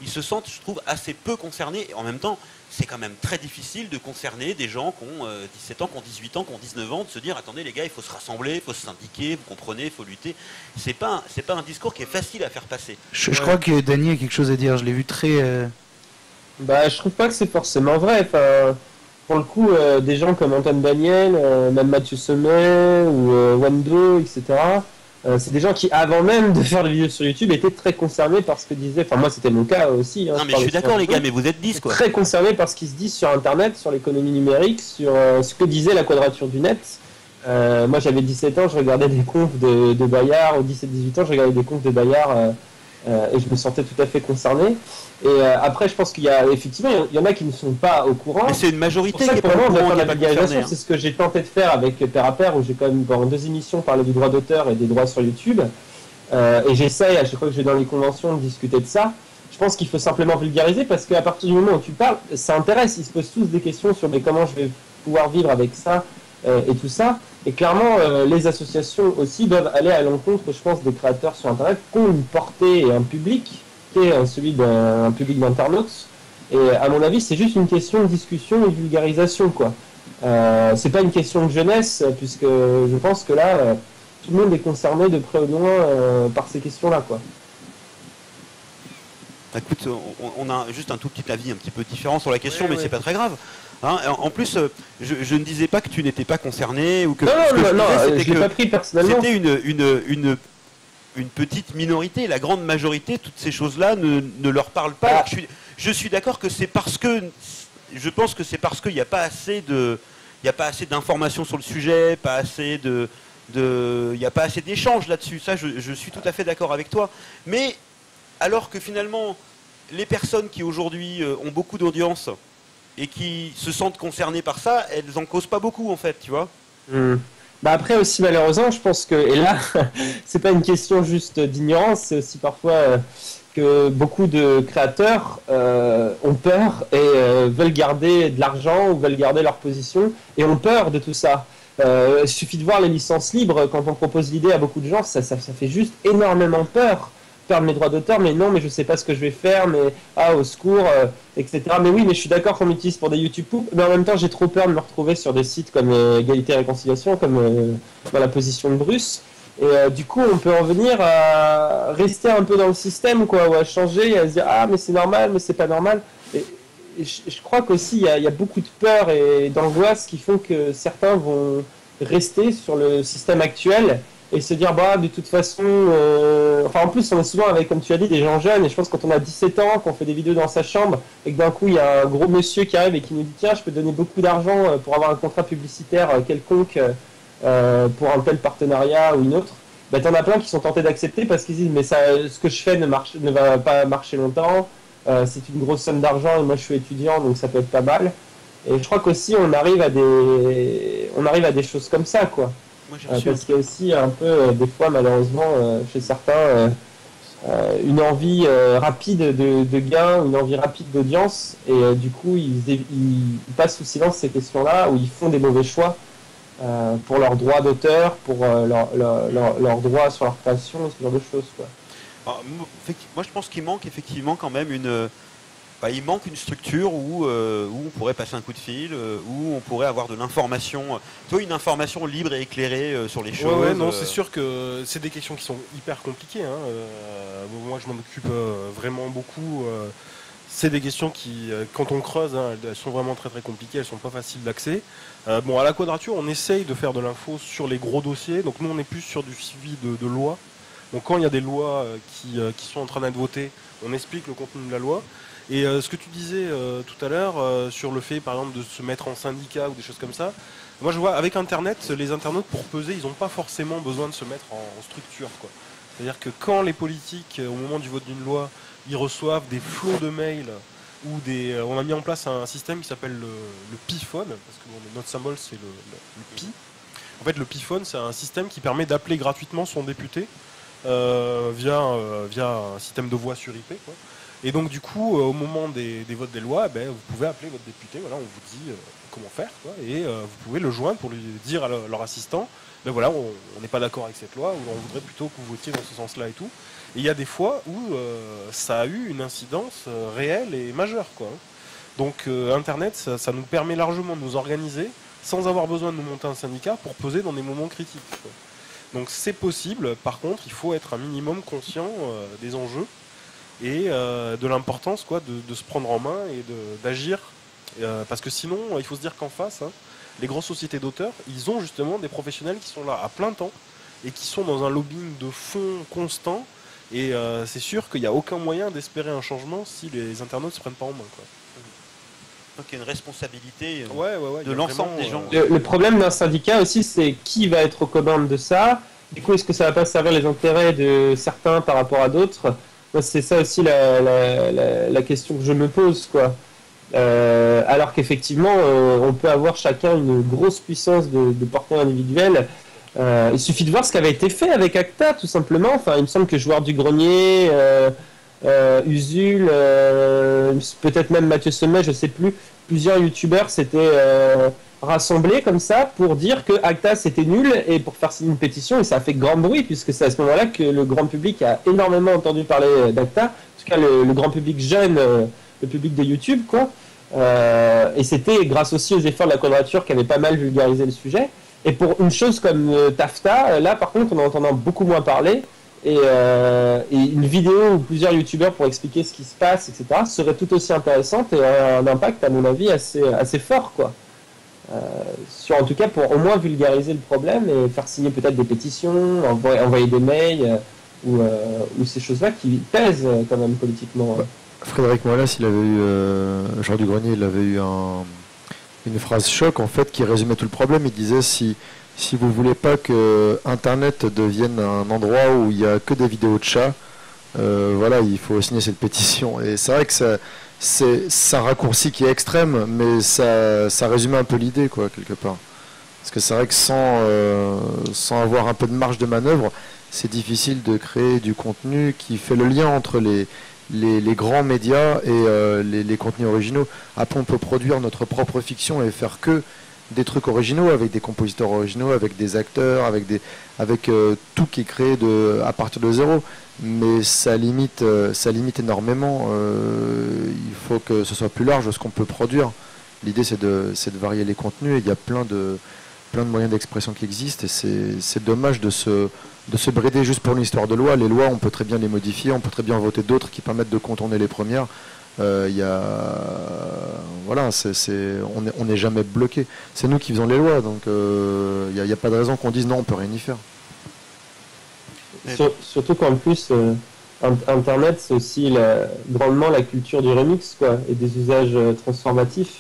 Ils se sentent, je trouve, assez peu concernés. Et en même temps, c'est quand même très difficile de concerner des gens qui ont 17 ans, qui ont 18 ans, qui ont 19 ans, de se dire, attendez les gars, il faut se rassembler, il faut se syndiquer, vous comprenez, il faut lutter. C'est pas un discours qui est facile à faire passer. Je crois que Dany a quelque chose à dire, je l'ai vu très... Bah, je trouve pas que c'est forcément vrai. Enfin, pour le coup, des gens comme Antoine Daniel, même Mathieu Sommet ou Wando, etc., c'est des gens qui, avant même de faire des vidéos sur YouTube, étaient très concernés par ce que disaient. Enfin, moi, c'était mon cas aussi. Hein, non, mais je suis d'accord, les gars, mais vous êtes 10, quoi. Très concernés par ce qui se dit sur Internet, sur l'économie numérique, sur ce que disait la Quadrature du Net. Moi, j'avais 17 ans, je regardais des confs de Bayard, ou 17-18 ans, je regardais des confs de Bayard, et je me sentais tout à fait concerné. Et après, je pense qu'il y a effectivement, il y en a qui ne sont pas au courant. Mais c'est une majorité qui est pas au courant, qui est pas concernée. C'est ce que j'ai tenté de faire avec Père à Père, où j'ai quand même pendant 2 émissions parlé du droit d'auteur et des droits sur YouTube. Et j'essaye à chaque fois que je vais dans les conventions de discuter de ça. Je pense qu'il faut simplement vulgariser parce qu'à partir du moment où tu parles, ça intéresse. Ils se posent tous des questions sur mais comment je vais pouvoir vivre avec ça et tout ça. Et clairement, les associations aussi doivent aller à l'encontre, je pense, des créateurs sur Internet qui ont une portée et un public qui est celui d'un public d'internautes. Et à mon avis, c'est juste une question de discussion et de vulgarisation, quoi. C'est pas une question de jeunesse, puisque je pense que là, tout le monde est concerné de près ou de loin par ces questions-là, quoi. Écoute, on a juste un tout petit avis un petit peu différent sur la question, mais c'est pas très grave. Hein, en plus, je ne disais pas que tu n'étais pas concerné ou que. Non, je l'ai pas pris personnellement. C'était une petite minorité. La grande majorité, toutes ces choses-là ne leur parlent pas. Alors, je suis d'accord que c'est parce que. Je pense que c'est parce qu'il n'y a pas assez d'informations sur le sujet, il n'y a pas assez d'échanges là-dessus. Ça, je suis tout à fait d'accord avec toi. Mais alors que finalement, les personnes qui aujourd'hui ont beaucoup d'audience et qui se sentent concernées par ça, elles en causent pas beaucoup en fait, tu vois. Bah après aussi malheureusement, je pense que, et là, c'est pas une question juste d'ignorance, c'est aussi parfois que beaucoup de créateurs ont peur et veulent garder de l'argent ou veulent garder leur position et ont peur de tout ça. Il suffit de voir les licences libres quand on propose l'idée à beaucoup de gens, ça fait juste énormément peur. Peur de mes droits d'auteur, mais non, mais je sais pas ce que je vais faire, mais au secours, etc. Mais oui, mais je suis d'accord qu'on m'utilise pour des YouTube poop, mais en même temps, j'ai trop peur de me retrouver sur des sites comme Égalité et Réconciliation, comme dans la position de Bruce. Et du coup, on peut en venir à rester un peu dans le système, quoi, ou à changer, et à se dire mais c'est normal, mais c'est pas normal. Et je crois qu'aussi, il y a beaucoup de peur et d'angoisse qui font que certains vont rester sur le système actuel et se dire de toute façon en plus on est souvent avec, comme tu as dit, des gens jeunes, et je pense que quand on a 17 ans, qu'on fait des vidéos dans sa chambre et que d'un coup il y a un gros monsieur qui arrive et qui nous dit tiens, je peux donner beaucoup d'argent pour avoir un contrat publicitaire quelconque pour un tel partenariat ou une autre, t'en as plein qui sont tentés d'accepter parce qu'ils disent mais ça, ce que je fais ne va pas marcher longtemps, c'est une grosse somme d'argent et moi je suis étudiant donc ça peut être pas mal. Et je crois qu'aussi on arrive à des choses comme ça, quoi. Parce qu'il y a aussi un peu, des fois malheureusement, chez certains, une envie rapide de gain, une envie rapide d'audience, et du coup ils passent sous silence ces questions-là, où ils font des mauvais choix pour leurs droits d'auteur, pour leurs droits sur leur passion, ce genre de choses, quoi. Alors, moi je pense qu'il manque effectivement quand même il manque une structure où on pourrait passer un coup de fil, où on pourrait avoir de l'information, une information libre et éclairée sur les choses. Ouais, non, c'est sûr que c'est des questions qui sont hyper compliquées. Moi, je m'en occupe vraiment beaucoup. C'est des questions qui, quand on creuse, elles sont vraiment très très compliquées, elles sont pas faciles d'accès. À la Quadrature, on essaye de faire de l'info sur les gros dossiers. Donc nous, on est plus sur du suivi de lois. Donc quand il y a des lois qui sont en train d'être votées, on explique le contenu de la loi. Et ce que tu disais tout à l'heure sur le fait, par exemple, de se mettre en syndicat ou des choses comme ça, moi je vois avec Internet, les internautes pour peser, ils n'ont pas forcément besoin de se mettre en structure, quoi. C'est-à-dire que quand les politiques, au moment du vote d'une loi, ils reçoivent des flots de mails ou on a mis en place un système qui s'appelle le Pi-phone, parce que notre symbole c'est le Pi. En fait, le Pi-phone, c'est un système qui permet d'appeler gratuitement son député via un système de voix sur IP, quoi. Et donc du coup, au moment des votes des lois, vous pouvez appeler votre député, voilà, on vous dit comment faire, quoi, et vous pouvez le joindre pour lui dire à leur assistant, voilà, on n'est pas d'accord avec cette loi, ou on voudrait plutôt que vous votiez dans ce sens-là et tout. Et il y a des fois où ça a eu une incidence réelle et majeure, quoi. Donc Internet, ça nous permet largement de nous organiser sans avoir besoin de nous monter un syndicat pour peser dans des moments critiques, quoi. Donc c'est possible, par contre, il faut être un minimum conscient des enjeux et de l'importance, quoi, de se prendre en main et d'agir, parce que sinon il faut se dire qu'en face, les grosses sociétés d'auteurs, ils ont justement des professionnels qui sont là à plein temps et qui sont dans un lobbying de fond constant, et c'est sûr qu'il n'y a aucun moyen d'espérer un changement si les internautes ne se prennent pas en main, quoi. Donc il y a une responsabilité de l'ensemble des gens. Le problème d'un syndicat aussi, c'est qui va être aux commandes de ça. Du coup, est-ce que ça va pas servir les intérêts de certains par rapport à d'autres? C'est ça aussi la question que je me pose, quoi. Alors qu'effectivement, on peut avoir chacun une grosse puissance de portée individuelle. Il suffit de voir ce qui avait été fait avec Acta, tout simplement. Enfin, il me semble que Joueur du Grenier, Usul, peut-être même Mathieu Sommet, je sais plus, plusieurs youtubeurs s'étaient rassemblés comme ça pour dire que Acta c'était nul et pour faire signer une pétition, et ça a fait grand bruit puisque c'est à ce moment-là que le grand public a énormément entendu parler d'Acta, en tout cas le grand public jeune, le public de YouTube, quoi. Et c'était grâce aussi aux efforts de la Quadrature qui avait pas mal vulgarisé le sujet. Et pour une chose comme TAFTA, là par contre on en entend beaucoup moins parler. et une vidéo où plusieurs youtubeurs pour expliquer ce qui se passe, etc., serait tout aussi intéressante et aurait un impact, à mon avis, assez fort, quoi. En tout cas, pour au moins vulgariser le problème et faire signer peut-être des pétitions, envoyer des mails, ou ces choses-là qui pèsent quand même politiquement. Frédéric Moilas, il avait eu, Jean Dugrenier, il avait eu une phrase choc en fait qui résumait tout le problème. Il disait si vous voulez pas que Internet devienne un endroit où il y a que des vidéos de chats, voilà, il faut signer cette pétition. Et c'est vrai que c'est un raccourci qui est extrême, mais ça résume un peu l'idée, quoi, quelque part. Parce que c'est vrai que sans avoir un peu de marge de manœuvre, c'est difficile de créer du contenu qui fait le lien entre les grands médias et les contenus originaux. Après, on peut produire notre propre fiction et faire que des trucs originaux, avec des compositeurs originaux, avec des acteurs, avec tout qui est créé à partir de zéro. Mais ça limite énormément. Il faut que ce soit plus large ce qu'on peut produire. L'idée, c'est de varier les contenus, et il y a plein de moyens d'expression qui existent, et c'est dommage de se brider juste pour une histoire de loi. Les lois, on peut très bien les modifier, on peut très bien voter d'autres qui permettent de contourner les premières. Voilà, on n'est jamais bloqué. C'est nous qui faisons les lois, donc il n'y a pas de raison qu'on dise non, on peut rien y faire. Surtout qu'en plus, Internet, c'est aussi grandement la culture du remix, quoi, et des usages transformatifs.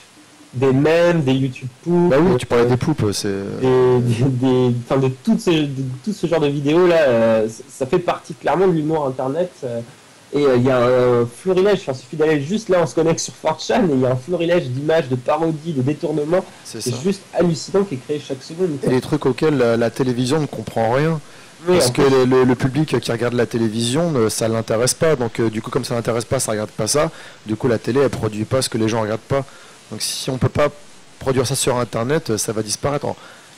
Des mèmes, des YouTube poupes. Bah oui, tu parlais des poupes, c'est. De tout ce genre de vidéos là, ça fait partie clairement de l'humour Internet. Et il y a un florilège, il suffit d'aller juste là, on se connecte sur 4chan, et il y a un florilège d'images, de parodies, de détournements. C'est juste hallucinant qui est créé chaque seconde. Et des trucs auxquels la télévision ne comprend rien. Oui, parce que le public qui regarde la télévision, ça ne l'intéresse pas. Donc du coup, comme ça ne l'intéresse pas, ça ne regarde pas ça. Du coup, la télé, elle ne produit pas ce que les gens ne regardent pas. Donc si on ne peut pas produire ça sur Internet, ça va disparaître.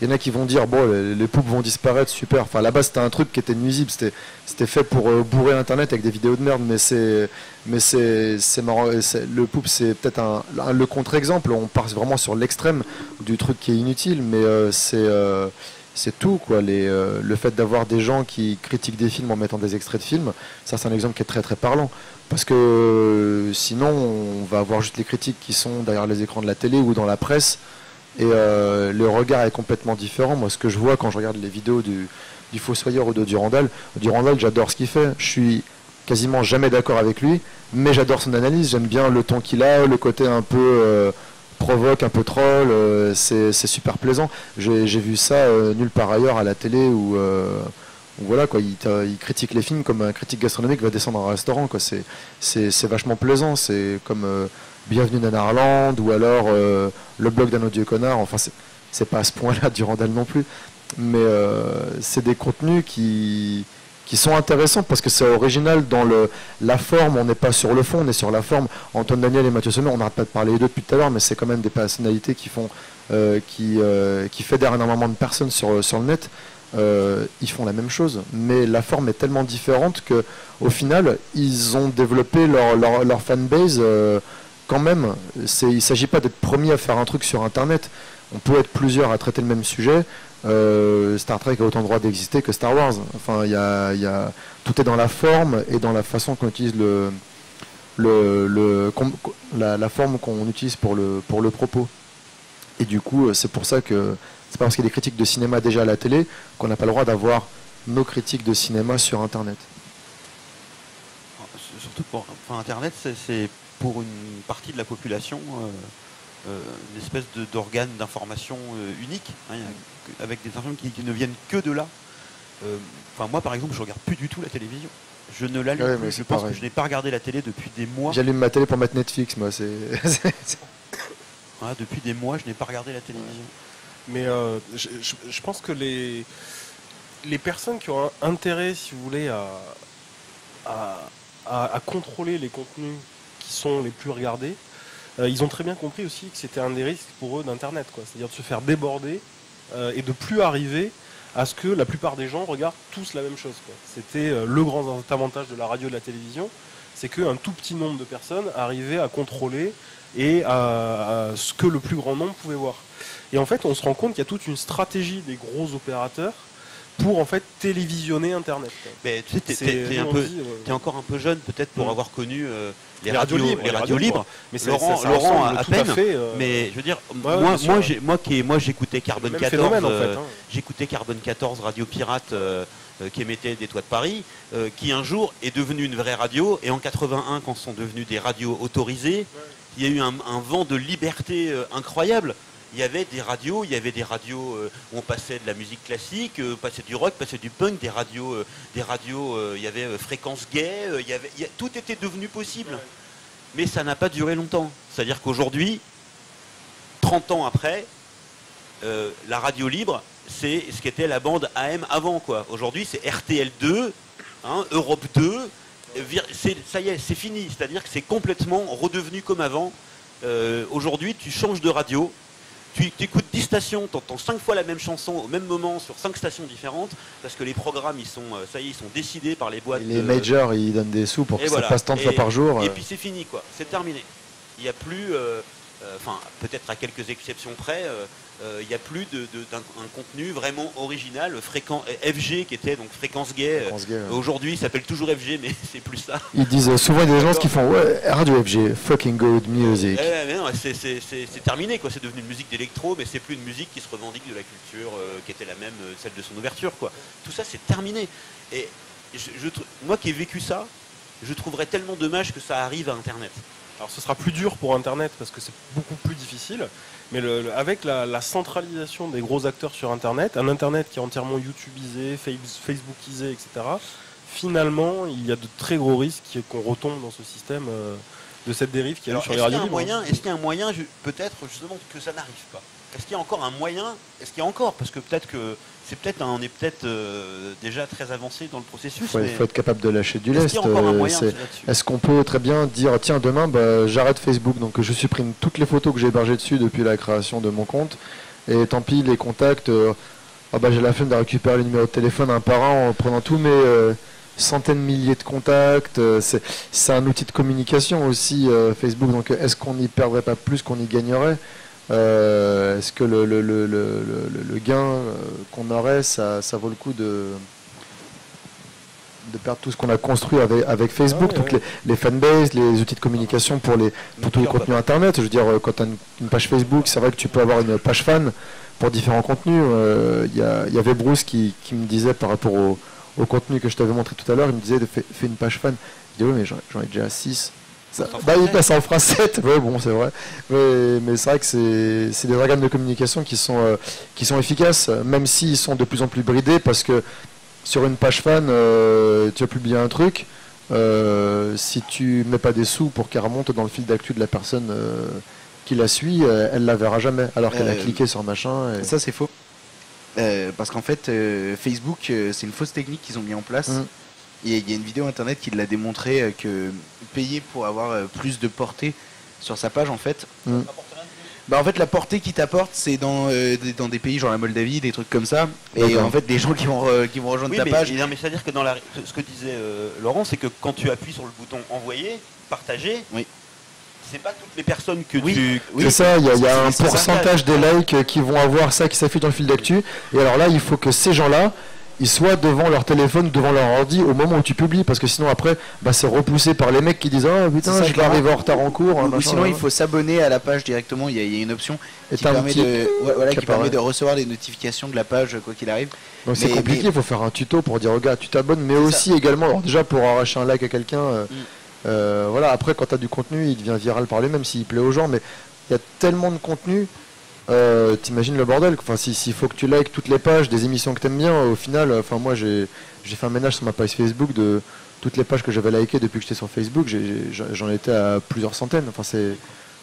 Il y en a qui vont dire, bon, les poupes vont disparaître, super. Enfin, là-bas, c'était un truc qui était nuisible. C'était fait pour bourrer Internet avec des vidéos de merde. Mais c'est marrant. Le poupe, c'est peut-être le contre-exemple. On part vraiment sur l'extrême du truc qui est inutile. Mais c'est tout, quoi. Le fait d'avoir des gens qui critiquent des films en mettant des extraits de films, ça, c'est un exemple qui est très, très parlant. Parce que sinon, on va avoir juste les critiques qui sont derrière les écrans de la télé ou dans la presse. Et le regard est complètement différent. Moi, ce que je vois quand je regarde les vidéos du Fossoyeur ou de Durandal, j'adore ce qu'il fait. Je suis quasiment jamais d'accord avec lui, mais j'adore son analyse. J'aime bien le ton qu'il a, le côté un peu provoque, un peu troll. C'est super plaisant. J'ai vu ça nulle part ailleurs à la télé où voilà, quoi, il critique les films comme un critique gastronomique va descendre un restaurant, quoi. C'est vachement plaisant. C'est comme Bienvenue Nanarland ou alors le blog d'un odieux connard. Enfin, c'est pas à ce point-là Durandal non plus, mais c'est des contenus qui sont intéressants parce que c'est original dans la forme. On n'est pas sur le fond, on est sur la forme. Antoine Daniel et Mathieu Sommer, on n'arrête pas de parler d'eux depuis tout à l'heure, mais c'est quand même des personnalités qui fédèrent énormément de personnes sur le net. Ils font la même chose, mais la forme est tellement différente que, au final, ils ont développé leur fanbase quand même. Il ne s'agit pas d'être premier à faire un truc sur Internet. On peut être plusieurs à traiter le même sujet. Star Trek a autant de droit d'exister que Star Wars. Enfin, tout est dans la forme et dans la façon qu'on utilise la forme qu'on utilise pour le propos. Et du coup, c'est pour ça que c'est pas parce qu'il y a des critiques de cinéma déjà à la télé qu'on n'a pas le droit d'avoir nos critiques de cinéma sur Internet. Surtout pour Internet, c'est pour une partie de la population une espèce d'organe d'information unique, hein, avec des informations qui ne viennent que de là. Moi, par exemple, je regarde plus du tout la télévision. Je ne l'allume plus. Je pense que je n'ai pas regardé la télé depuis des mois. J'allume ma télé pour mettre Netflix, moi. Depuis des mois, je n'ai pas regardé la télévision. Mais je pense que les personnes qui ont intérêt, si vous voulez, à contrôler les contenus qui sont les plus regardés, ils ont très bien compris aussi que c'était un des risques pour eux d'Internet, quoi. C'est-à-dire de se faire déborder et de plus arriver à ce que la plupart des gens regardent tous la même chose, quoi. C'était le grand avantage de la radio et de la télévision, c'est qu'un tout petit nombre de personnes arrivaient à contrôler et à ce que le plus grand nombre pouvait voir. Et en fait, on se rend compte qu'il y a toute une stratégie des gros opérateurs pour en fait télévisionner Internet. Mais tu sais, t'es encore un peu jeune peut-être pour avoir connu les radios radios libres. Mais Laurent ressemble à tout peine. à fait, mais je veux dire, ouais, moi j'écoutais Carbone même 14. phénomène, en fait, hein. J'écoutais Carbone 14, Radio Pirate, qui émettait des toits de Paris, qui un jour est devenu une vraie radio. Et en 81, quand sont devenues des radios autorisées, il y a eu un vent de liberté incroyable. Il y avait des radios où on passait de la musique classique, passait du rock, passait du punk, des radios, il y avait Fréquence Gay, tout était devenu possible. Mais ça n'a pas duré longtemps. C'est-à-dire qu'aujourd'hui, 30 ans après, la radio libre, c'est ce qu'était la bande AM avant, quoi. Aujourd'hui, c'est RTL2, Europe 2. Ça y est, c'est fini. C'est-à-dire que c'est complètement redevenu comme avant. Aujourd'hui, tu changes de radio. Tu écoutes 10 stations, tu entends 5 fois la même chanson au même moment sur 5 stations différentes, parce que les programmes, ils sont décidés par les boîtes. Et les majors, ils donnent des sous pour que ça passe tant de fois par jour. Et puis c'est fini, quoi. C'est terminé. Il n'y a plus, peut-être à quelques exceptions près, il n'y a plus d'un contenu vraiment original, fréquent, FG qui était donc Fréquence Gay. Aujourd'hui, il s'appelle toujours FG, mais c'est plus ça. Ils disent souvent des gens qui font Radio FG, fucking good music. Mais non, c'est terminé, quoi. C'est devenu une musique d'électro, mais c'est plus une musique qui se revendique de la culture qui était la même, celle de son ouverture, quoi. Tout ça, c'est terminé. Et moi qui ai vécu ça, je trouverais tellement dommage que ça arrive à Internet. Alors ce sera plus dur pour Internet parce que c'est beaucoup plus difficile, mais avec la centralisation des gros acteurs sur Internet, un Internet qui est entièrement YouTubisé, Facebookisé, etc., finalement il y a de très gros risques qu'on retombe dans ce système de cette dérive qui a eu sur les radios libres. Est-ce qu'il y a un moyen peut-être justement que ça n'arrive pas? Est-ce qu'il y a encore un moyen? Est-ce qu'il y a encore? Parce que on est peut-être déjà très avancé dans le processus. Il faut être capable de lâcher du lest. Est-ce qu'on peut très bien dire tiens demain j'arrête Facebook, donc je supprime toutes les photos que j'ai hébergées dessus depuis la création de mon compte, et tant pis les contacts, j'ai la flemme de récupérer les numéros de téléphone un par un en prenant tous mes centaines de milliers de contacts. C'est un outil de communication aussi, Facebook, donc est-ce qu'on n'y perdrait pas plus qu'on y gagnerait? Est-ce que le gain qu'on aurait, ça vaut le coup de perdre tout ce qu'on a construit avec Facebook, toutes les fanbases, les outils de communication pour tout le contenu Internet? Je veux dire, quand tu as une page Facebook, c'est vrai que tu peux avoir une page fan pour différents contenus. Il y avait Bruce qui me disait par rapport au contenu que je t'avais montré tout à l'heure, il me disait fais une page fan. Je dis oui, mais j'en ai déjà 6. Il passe en phrase 7, ouais, bon, c'est vrai. Mais c'est vrai que c'est des organes de communication qui sont efficaces, même s'ils sont de plus en plus bridés, parce que sur une page fan, tu vas publier un truc, si tu mets pas des sous pour qu'elle remonte dans le fil d'actu de la personne qui la suit, elle la verra jamais, alors qu'elle a cliqué sur machin. Ça, c'est faux. Parce qu'en fait, Facebook, c'est une fausse technique qu'ils ont mis en place. Et il y a une vidéo internet qui l'a démontré que payer pour avoir plus de portée sur sa page, en fait. En fait, la portée qui t'apporte, c'est dans des pays genre la Moldavie, des trucs comme ça. Et en fait, des gens qui vont rejoindre ta page. Mais c'est-à-dire que ce que disait Laurent, c'est que quand tu appuies sur le bouton envoyer, partager, c'est pas toutes les personnes que tu... C'est ça, il y a un pourcentage des likes qui vont avoir ça qui s'affiche dans le fil d'actu. Et alors là, il faut que ces gens-là, ils soient devant leur téléphone, devant leur ordi au moment où tu publies, parce que sinon après c'est repoussé par les mecs qui disent oh putain je vais arriver en retard en cours, ou sinon il faut s'abonner à la page directement. Il y a une option qui permet de recevoir les notifications de la page quoi qu'il arrive. Donc c'est compliqué, il faut faire un tuto pour dire regarde tu t'abonnes, mais aussi également alors déjà pour arracher un like à quelqu'un, après quand tu as du contenu il devient viral par lui-même s'il plaît aux gens, mais il y a tellement de contenu. T'imagines le bordel, enfin s'il faut que tu likes toutes les pages des émissions que t'aimes bien, au final, moi j'ai fait un ménage sur ma page Facebook de toutes les pages que j'avais likées depuis que j'étais sur Facebook, j'en étais à plusieurs centaines. Enfin c'est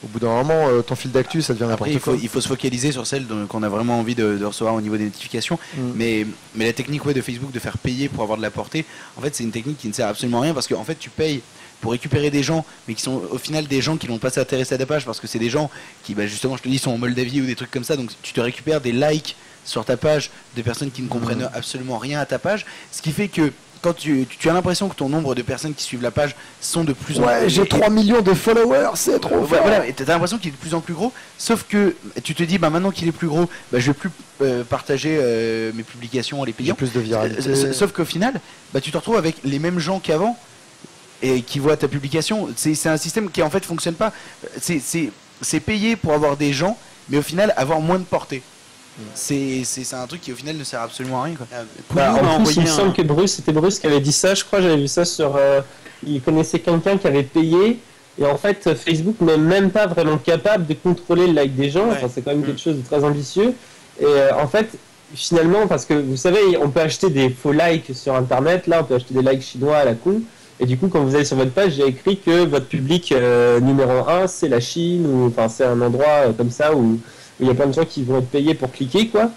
au bout d'un moment ton fil d'actu ça devient n'importe quoi. Il faut se focaliser sur celles qu'on a vraiment envie de recevoir au niveau des notifications. Mais la technique de Facebook de faire payer pour avoir de la portée, en fait c'est une technique qui ne sert absolument à rien parce qu'en fait tu payes pour récupérer des gens, mais qui sont au final des gens qui n'ont pas s'intéresser à ta page parce que c'est des gens qui, justement, je te dis, sont en Moldavie ou des trucs comme ça. Donc tu te récupères des likes sur ta page de personnes qui ne comprennent absolument rien à ta page, ce qui fait que quand tu as l'impression que ton nombre de personnes qui suivent la page sont de plus en plus... Ouais, j'ai 3 millions de followers, c'est trop fort. Voilà, et t'as l'impression qu'il est de plus en plus gros, sauf que tu te dis, maintenant qu'il est plus gros, je vais plus partager mes publications en les J'ai payant. plus de viralité. Sauf qu'au final, tu te retrouves avec les mêmes gens qu'avant et qui voient ta publication. C'est un système qui en fait fonctionne pas. C'est payé pour avoir des gens, mais au final avoir moins de portée. C'est un truc qui au final ne sert absolument à rien, quoi. En plus, il me semble que c'était Bruce qui avait dit ça. Je crois j'avais vu ça sur. Il connaissait quelqu'un qui avait payé. Et en fait, Facebook n'est même pas vraiment capable de contrôler le like des gens. Ouais. Enfin, c'est quand même quelque chose de très ambitieux. Et en fait, finalement, parce que vous savez, on peut acheter des faux likes sur Internet. Là, on peut acheter des likes chinois à la con. Et du coup, quand vous allez sur votre page, j'ai écrit que votre public numéro 1, c'est la Chine. Ou enfin, c'est un endroit comme ça où il y a plein de gens qui vont être payés pour cliquer, quoi.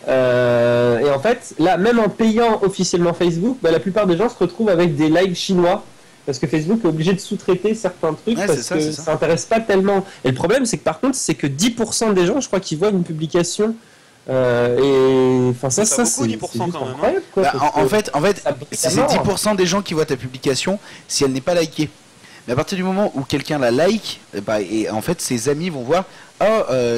Et en fait, là, même en payant officiellement Facebook, la plupart des gens se retrouvent avec des likes chinois. Parce que Facebook est obligé de sous-traiter certains trucs parce que ça intéresse pas tellement. Et le problème, c'est que par contre, c'est que 10% des gens, je crois, qui voient une publication. Et enfin, ça c'est 10% juste quand même, incroyable, quoi, En fait, ça c'est 10% des gens qui voient ta publication si elle n'est pas likée. Mais à partir du moment où quelqu'un la like, et en fait ses amis vont voir,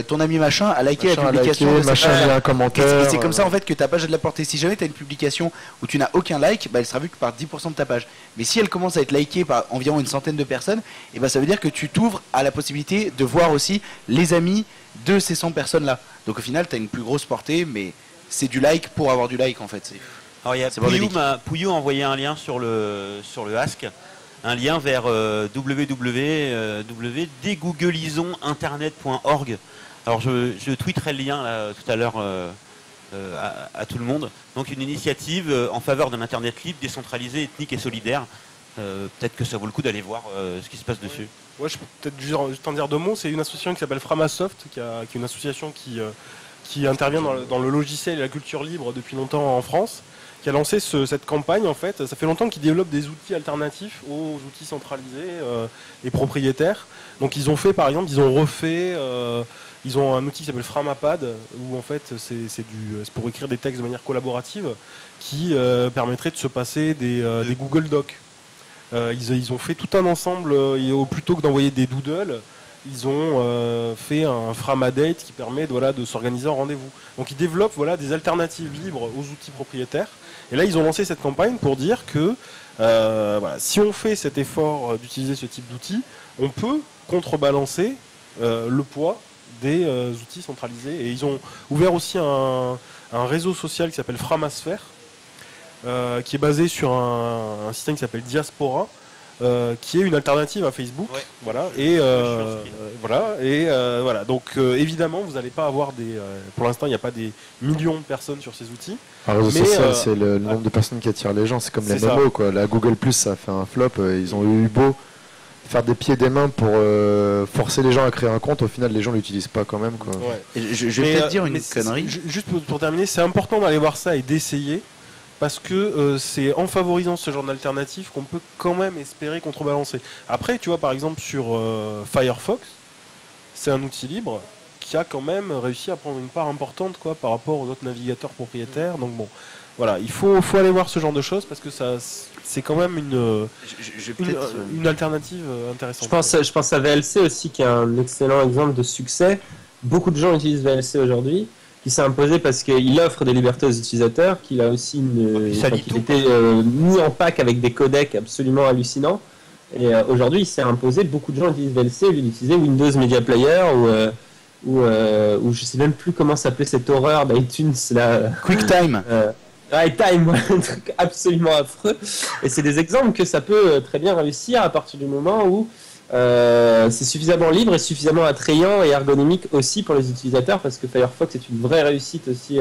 ton ami machin a liké la publication, machin a mis un commentaire. Et c'est comme ça en fait que ta page a de la portée. Si jamais tu as une publication où tu n'as aucun like, elle sera vue que par 10% de ta page. Mais si elle commence à être likée par environ une centaine de personnes, ça veut dire que tu t'ouvres à la possibilité de voir aussi les amis de ces 100 personnes là. Donc au final tu as une plus grosse portée, mais c'est du like pour avoir du like en fait. Alors il y a Pouillou m'a envoyé un lien sur le Ask, un lien vers www.dégooglisoninternet.org. Alors je tweeterai le lien là, tout à l'heure à tout le monde. Donc une initiative en faveur d'un internet libre, décentralisé, ethnique et solidaire. Peut-être que ça vaut le coup d'aller voir ce qui se passe dessus. Ouais, je peux peut-être juste en dire deux mots. C'est une association qui s'appelle Framasoft, qui est une association qui intervient dans le logiciel et la culture libre depuis longtemps en France, qui a lancé cette campagne. En fait, ça fait longtemps qu'ils développent des outils alternatifs aux outils centralisés et propriétaires. Donc ils ont fait, par exemple, ils ont un outil qui s'appelle Framapad, où en fait c'est pour écrire des textes de manière collaborative, qui permettrait de se passer des Google Docs. Ils ont fait tout un ensemble, plutôt que d'envoyer des doodles, ils ont fait un Framadate qui permet de s'organiser en rendez-vous. Donc ils développent des alternatives libres aux outils propriétaires. Et là ils ont lancé cette campagne pour dire que si on fait cet effort d'utiliser ce type d'outils, on peut contrebalancer le poids des outils centralisés. Et ils ont ouvert aussi un réseau social qui s'appelle Framasphère, qui est basé sur un système qui s'appelle Diaspora, qui est une alternative à Facebook. Ouais. Voilà. Donc évidemment, vous n'allez pas avoir pour l'instant, il n'y a pas des millions de personnes sur ces outils. Un réseau social, c'est le nombre de personnes qui attirent les gens. C'est comme les MMO, quoi. La Google Plus, ça a fait un flop. Ils ont eu beau faire des pieds et des mains pour forcer les gens à créer un compte. Au final, les gens l'utilisent pas quand même, quoi. Ouais. Je vais peut-être dire une connerie. Juste pour terminer, c'est important d'aller voir ça et d'essayer. Parce que c'est en favorisant ce genre d'alternative qu'on peut quand même espérer contrebalancer. Après, tu vois, par exemple, sur Firefox, c'est un outil libre qui a quand même réussi à prendre une part importante par rapport aux autres navigateurs propriétaires. Donc bon, voilà, il faut aller voir ce genre de choses parce que c'est quand même une alternative intéressante. Je pense à VLC aussi, qui est un excellent exemple de succès. Beaucoup de gens utilisent VLC aujourd'hui, qui s'est imposé parce qu'il offre des libertés aux utilisateurs, qu'il a aussi qu'il était mis en pack avec des codecs absolument hallucinants. Et aujourd'hui, il s'est imposé. Beaucoup de gens utilisent VLC au lieu d'utiliser Windows Media Player ou je sais même plus comment s'appelait cette horreur d'iTunes là. QuickTime. QuickTime, un truc absolument affreux. Et c'est des exemples que ça peut très bien réussir à partir du moment où c'est suffisamment libre et suffisamment attrayant et ergonomique aussi pour les utilisateurs, parce que Firefox est une vraie réussite aussi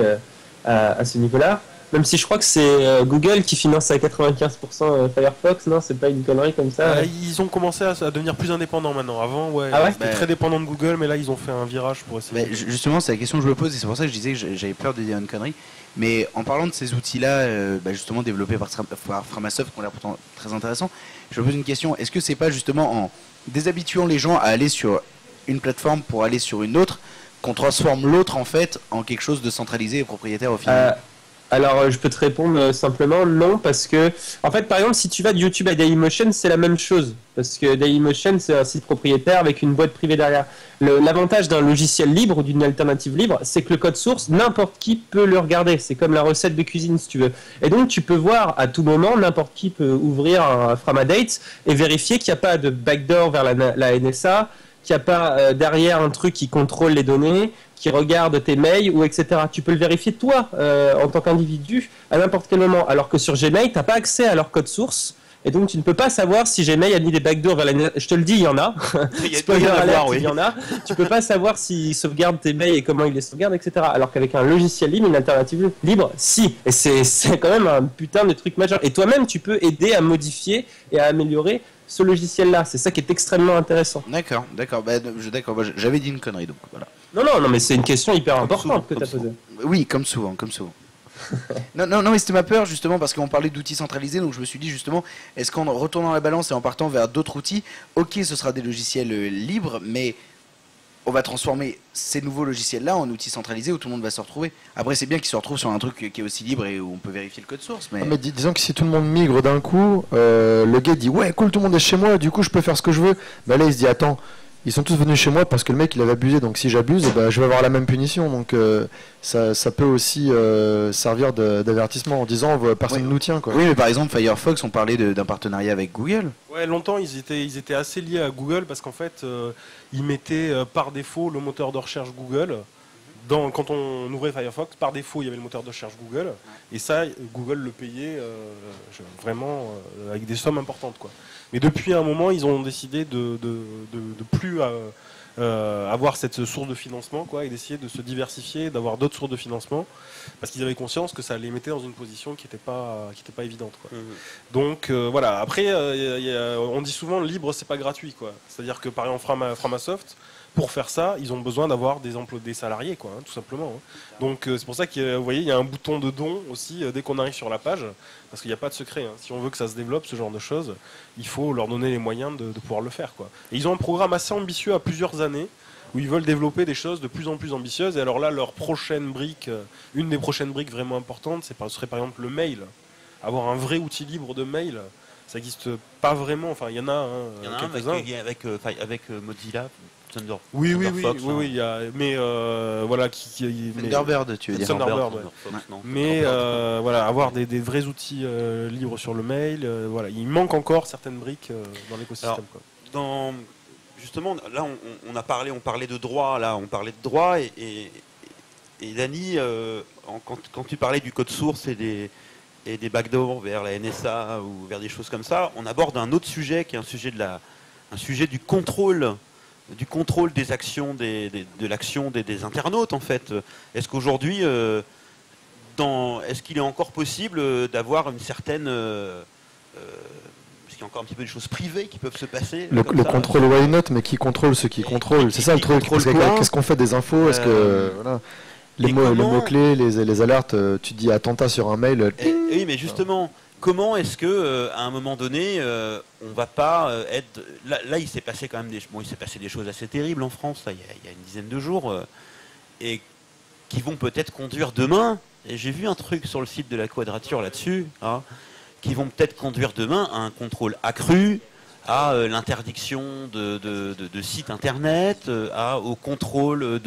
à ce niveau-là. Même si je crois que c'est Google qui finance à 95% Firefox, non? C'est pas une connerie comme ça? Ils ont commencé à devenir plus indépendants maintenant. Avant, c'était très dépendant de Google, mais là ils ont fait un virage pour essayer. Justement, c'est la question que je me pose et c'est pour ça que je disais que j'avais peur de dire une connerie. Mais en parlant de ces outils-là, justement développés par Framasoft, qui ont l'air pourtant très intéressants, je me pose une question. Est-ce que c'est pas justement en déshabituant les gens à aller sur une plateforme pour aller sur une autre qu'on transforme l'autre en fait en quelque chose de centralisé et propriétaire au final? Alors, je peux te répondre simplement non, parce que, en fait, par exemple, si tu vas de YouTube à Dailymotion, c'est la même chose. Parce que Dailymotion, c'est un site propriétaire avec une boîte privée derrière. L'avantage d'un logiciel libre ou d'une alternative libre, c'est que le code source, n'importe qui peut le regarder. C'est comme la recette de cuisine, si tu veux. Et donc, tu peux voir à tout moment, n'importe qui peut ouvrir un Framadate et vérifier qu'il n'y a pas de backdoor vers la NSA, qu'il n'y a pas derrière un truc qui contrôle les données, qui regarde tes mails ou etc. Tu peux le vérifier toi en tant qu'individu à n'importe quel moment. Alors que sur Gmail, tu n'as pas accès à leur code source et donc tu ne peux pas savoir si Gmail a mis des backdoors vers la... Je te le dis, il y en a. Spoiler alert, il y en a. Tu peux pas savoir s'il sauvegarde tes mails et comment il les sauvegarde, etc. Alors qu'avec un logiciel libre, une alternative libre, si. Et c'est quand même un putain de truc majeur. Et toi-même, tu peux aider à modifier et à améliorer ce logiciel-là. C'est ça qui est extrêmement intéressant. D'accord. J'avais dit une connerie, donc voilà. Non, mais c'est une question hyper importante que tu as posée. Oui, comme souvent. non, mais c'était ma peur, justement, parce qu'on parlait d'outils centralisés, donc je me suis dit, justement, est-ce qu'en retournant la balance et en partant vers d'autres outils, ok, ce sera des logiciels libres, mais on va transformer ces nouveaux logiciels-là en outils centralisés où tout le monde va se retrouver. Après, c'est bien qu'ils se retrouvent sur un truc qui est aussi libre et où on peut vérifier le code source. Mais disons que si tout le monde migre d'un coup, le gars dit ouais cool, tout le monde est chez moi, du coup je peux faire ce que je veux. Bah là il se dit attends, ils sont tous venus chez moi parce que le mec il avait abusé, donc si j'abuse, bah, je vais avoir la même punition. Donc ça peut aussi servir d'avertissement en disant personne ne nous tient, quoi. Oui, mais par exemple Firefox, on parlait d'un partenariat avec Google. Ouais, longtemps ils étaient assez liés à Google parce qu'en fait ils mettaient par défaut le moteur de recherche Google. Quand on ouvrait Firefox, par défaut, il y avait le moteur de recherche Google, et ça, Google le payait vraiment avec des sommes importantes, quoi. Mais depuis un moment, ils ont décidé de plus avoir cette source de financement, quoi, et d'essayer de se diversifier, d'avoir d'autres sources de financement, parce qu'ils avaient conscience que ça les mettait dans une position qui n'était pas évidente, quoi. Donc voilà. Après, on dit souvent libre, c'est pas gratuit, quoi. C'est-à-dire que par exemple, Framasoft, pour faire ça, ils ont besoin d'avoir des salariés, quoi, tout simplement. Donc c'est pour ça que vous voyez, il y a un bouton de don aussi dès qu'on arrive sur la page, parce qu'il n'y a pas de secret. Si on veut que ça se développe, ce genre de choses, il faut leur donner les moyens de pouvoir le faire, quoi. Et ils ont un programme assez ambitieux à plusieurs années, où ils veulent développer des choses de plus en plus ambitieuses. Et alors là, leur prochaine brique, une des prochaines briques vraiment importantes, ce serait par exemple le mail. Avoir un vrai outil libre de mail, ça n'existe pas vraiment. Enfin, il y en a quelques-uns. Avec Mozilla. Oui, mais voilà, Thunderbird, tu veux dire. Thunderbird, ouais. Mais voilà, avoir des vrais outils libres sur le mail, voilà, il manque encore certaines briques dans l'écosystème, quoi. Justement, là, on parlait de droit, et Dany, quand tu parlais du code source et des backdoors vers la NSA ou vers des choses comme ça, on aborde un autre sujet qui est un sujet du contrôle des actions de l'action des internautes, en fait. Est-ce qu'aujourd'hui, est-ce qu'il est encore possible d'avoir une certaine parce qu'il y a encore un petit peu des choses privées qui peuvent se passer. Le contrôle why not, mais qui contrôle ceux qui contrôlent. C'est ça le truc. Qu'est-ce qu'on fait des infos? Est-ce que voilà, les mots-clés, les alertes, tu dis attentat sur un mail. Oui, mais justement, comment est-ce que à un moment donné, on va pas être là, il s'est passé quand même des choses assez terribles en France, là, il y a une dizaine de jours, et qui vont peut-être conduire demain. Et j'ai vu un truc sur le site de la Quadrature là-dessus, qui vont peut-être conduire demain à un contrôle accru, à l'interdiction de sites internet, au contrôle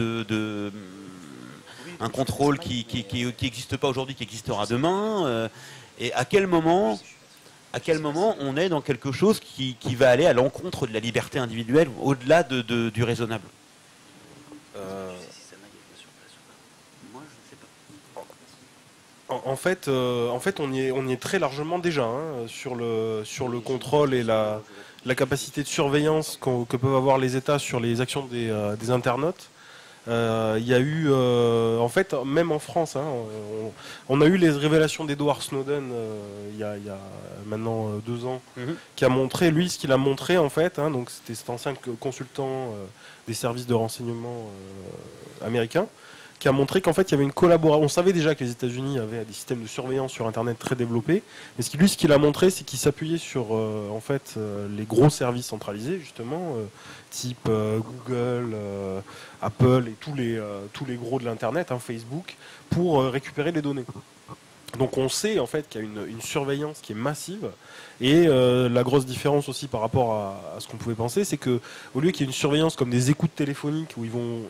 un contrôle qui n'existe pas aujourd'hui, qui existera demain. Et à quel moment on est dans quelque chose qui va aller à l'encontre de la liberté individuelle, au-delà du raisonnable? En fait, on y est très largement déjà, sur le contrôle et la capacité de surveillance que peuvent avoir les États sur les actions des internautes. Il y a eu, en fait, même en France, on a eu les révélations d'Edward Snowden il y a maintenant 2 ans, qui a montré, lui, ce qu'il a montré, en fait, donc c'était cet ancien consultant des services de renseignement américains, qui a montré qu'en fait il y avait une collaboration. On savait déjà que les États-Unis avaient des systèmes de surveillance sur Internet très développés, mais ce qu'il a montré, c'est qu'il s'appuyait sur les gros services centralisés, justement, type Google, Apple et tous les gros de l'Internet, Facebook, pour récupérer les données. Donc on sait en fait qu'il y a une surveillance qui est massive, et la grosse différence aussi par rapport à ce qu'on pouvait penser, c'est que au lieu qu'il y ait une surveillance comme des écoutes téléphoniques où ils vont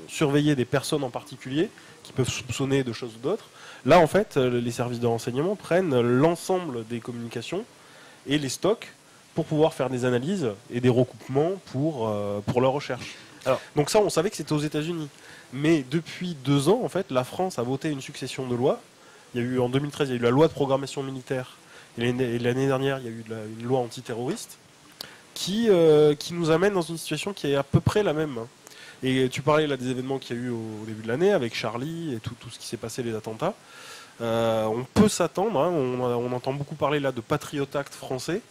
surveiller des personnes en particulier qui peuvent soupçonner de choses ou d'autres, là en fait les services de renseignement prennent l'ensemble des communications et les stockent pour pouvoir faire des analyses et des recoupements pour leur recherche. Alors, donc ça on savait que c'était aux États-Unis, mais depuis 2 ans en fait la France a voté une succession de lois. Il y a eu en 2013, il y a eu la loi de programmation militaire, et l'année dernière, il y a eu une loi antiterroriste qui nous amène dans une situation qui est à peu près la même. Et tu parlais là des événements qu'il y a eu au début de l'année avec Charlie et tout ce qui s'est passé, les attentats. On peut s'attendre, hein, on entend beaucoup parler là de Patriot Act français.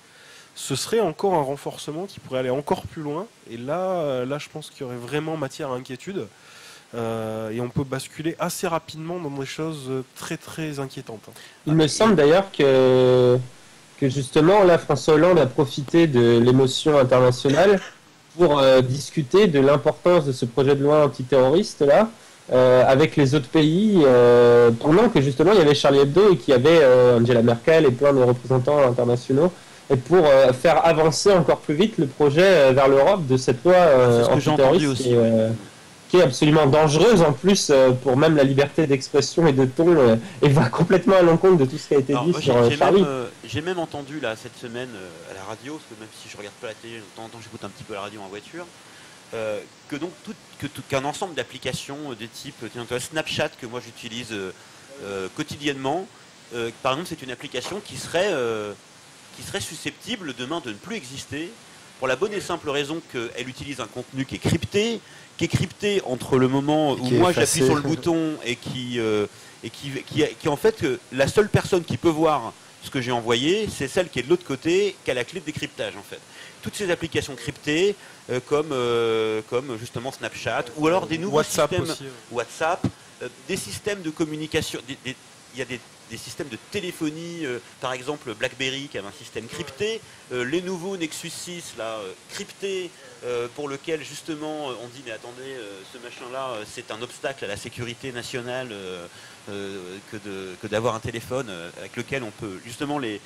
Ce serait encore un renforcement qui pourrait aller encore plus loin. Et là, je pense qu'il y aurait vraiment matière à inquiétude. Et on peut basculer assez rapidement dans des choses très très inquiétantes. Il me semble d'ailleurs que justement là François Hollande a profité de l'émotion internationale pour discuter de l'importance de ce projet de loi antiterroriste là avec les autres pays pendant que justement il y avait Charlie Hebdo et qu'il y avait Angela Merkel et plein de représentants internationaux, et pour faire avancer encore plus vite le projet vers l'Europe de cette loi antiterroriste qui est absolument dangereuse en plus pour même la liberté d'expression et de ton, et va complètement à l'encontre de tout ce qui a été dit sur Charlie. J'ai même entendu là cette semaine à la radio, parce que même si je regarde pas la télé, de temps en temps j'écoute un petit peu la radio en voiture, que donc qu'un ensemble d'applications des types Snapchat que moi j'utilise quotidiennement, par exemple c'est une application qui serait susceptible demain de ne plus exister, pour la bonne et simple raison qu'elle utilise un contenu qui est crypté entre le moment où moi j'appuie sur le bouton et qui en fait la seule personne qui peut voir ce que j'ai envoyé, c'est celle qui est de l'autre côté, qui a la clé de décryptage en fait. Toutes ces applications cryptées comme justement Snapchat ou alors des nouveaux systèmes aussi, WhatsApp, des systèmes de communication, il y a des systèmes de téléphonie, par exemple BlackBerry qui a un système crypté, les nouveaux Nexus 6 là, cryptés, pour lequel justement on dit mais attendez, ce machin-là c'est un obstacle à la sécurité nationale que d'avoir un téléphone avec lequel on peut justement les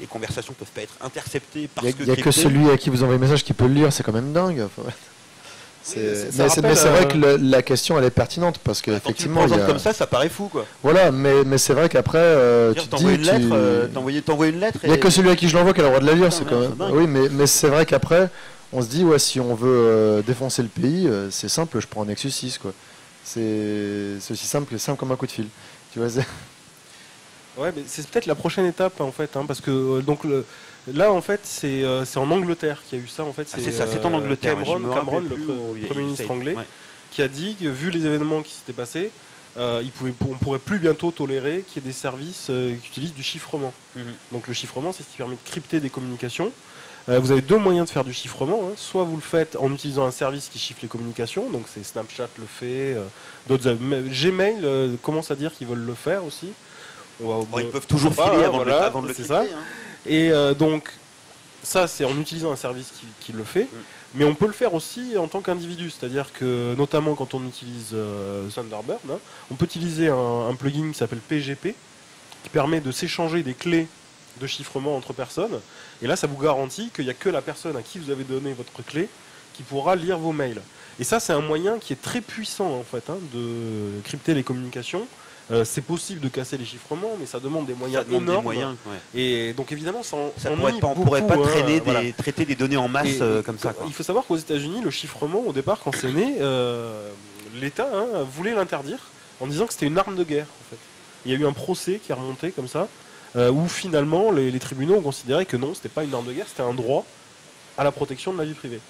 conversations peuvent pas être interceptées parce que il n'y a que celui à qui vous envoyez un message qui peut le lire, c'est quand même dingue. Enfin, mais c'est vrai que la question elle est pertinente parce qu'effectivement comme ça paraît fou quoi. Voilà, mais c'est vrai qu'après t'envoies une lettre. Il n'y a que celui à qui je l'envoie qui a le droit de la lire, c'est quand même. Oui, mais c'est vrai qu'après on se dit ouais, si on veut défoncer le pays, c'est simple, je prends un Nexus 6 quoi. C'est aussi simple comme un coup de fil. Tu vois. Ouais, mais c'est peut-être la prochaine étape en fait, hein, parce que là en fait c'est en Angleterre qu'il y a eu ça en fait. C'est en Angleterre. Cameron, le Premier ministre anglais, qui a dit que vu les événements qui s'étaient passés, on pourrait plus bientôt tolérer qu'il y ait des services qui utilisent du chiffrement. Donc le chiffrement, c'est ce qui permet de crypter des communications. Vous avez 2 moyens de faire du chiffrement, hein. Soit vous le faites en utilisant un service qui chiffre les communications, donc c'est Snapchat le fait, d'autres Gmail commence à dire qu'ils veulent le faire aussi. Ils peuvent toujours filer avant de le crypter. Hein. Et donc ça c'est en utilisant un service qui le fait, mais on peut le faire aussi en tant qu'individu, c'est-à-dire que notamment quand on utilise Thunderbird, hein, on peut utiliser un plugin qui s'appelle PGP qui permet de s'échanger des clés de chiffrement entre personnes, et là ça vous garantit qu'il n'y a que la personne à qui vous avez donné votre clé qui pourra lire vos mails. Et ça c'est un moyen qui est très puissant en fait, hein, de crypter les communications. C'est possible de casser les chiffrements, mais ça demande des moyens énormes. Et donc évidemment, on pourrait pas traiter des données en masse comme ça. Il faut savoir qu'aux États-Unis, le chiffrement, au départ, quand c'est né, l'État voulait l'interdire en disant que c'était une arme de guerre. En fait. Il y a eu un procès qui est remonté comme ça, où finalement les tribunaux ont considéré que non, c'était pas une arme de guerre, c'était un droit à la protection de la vie privée.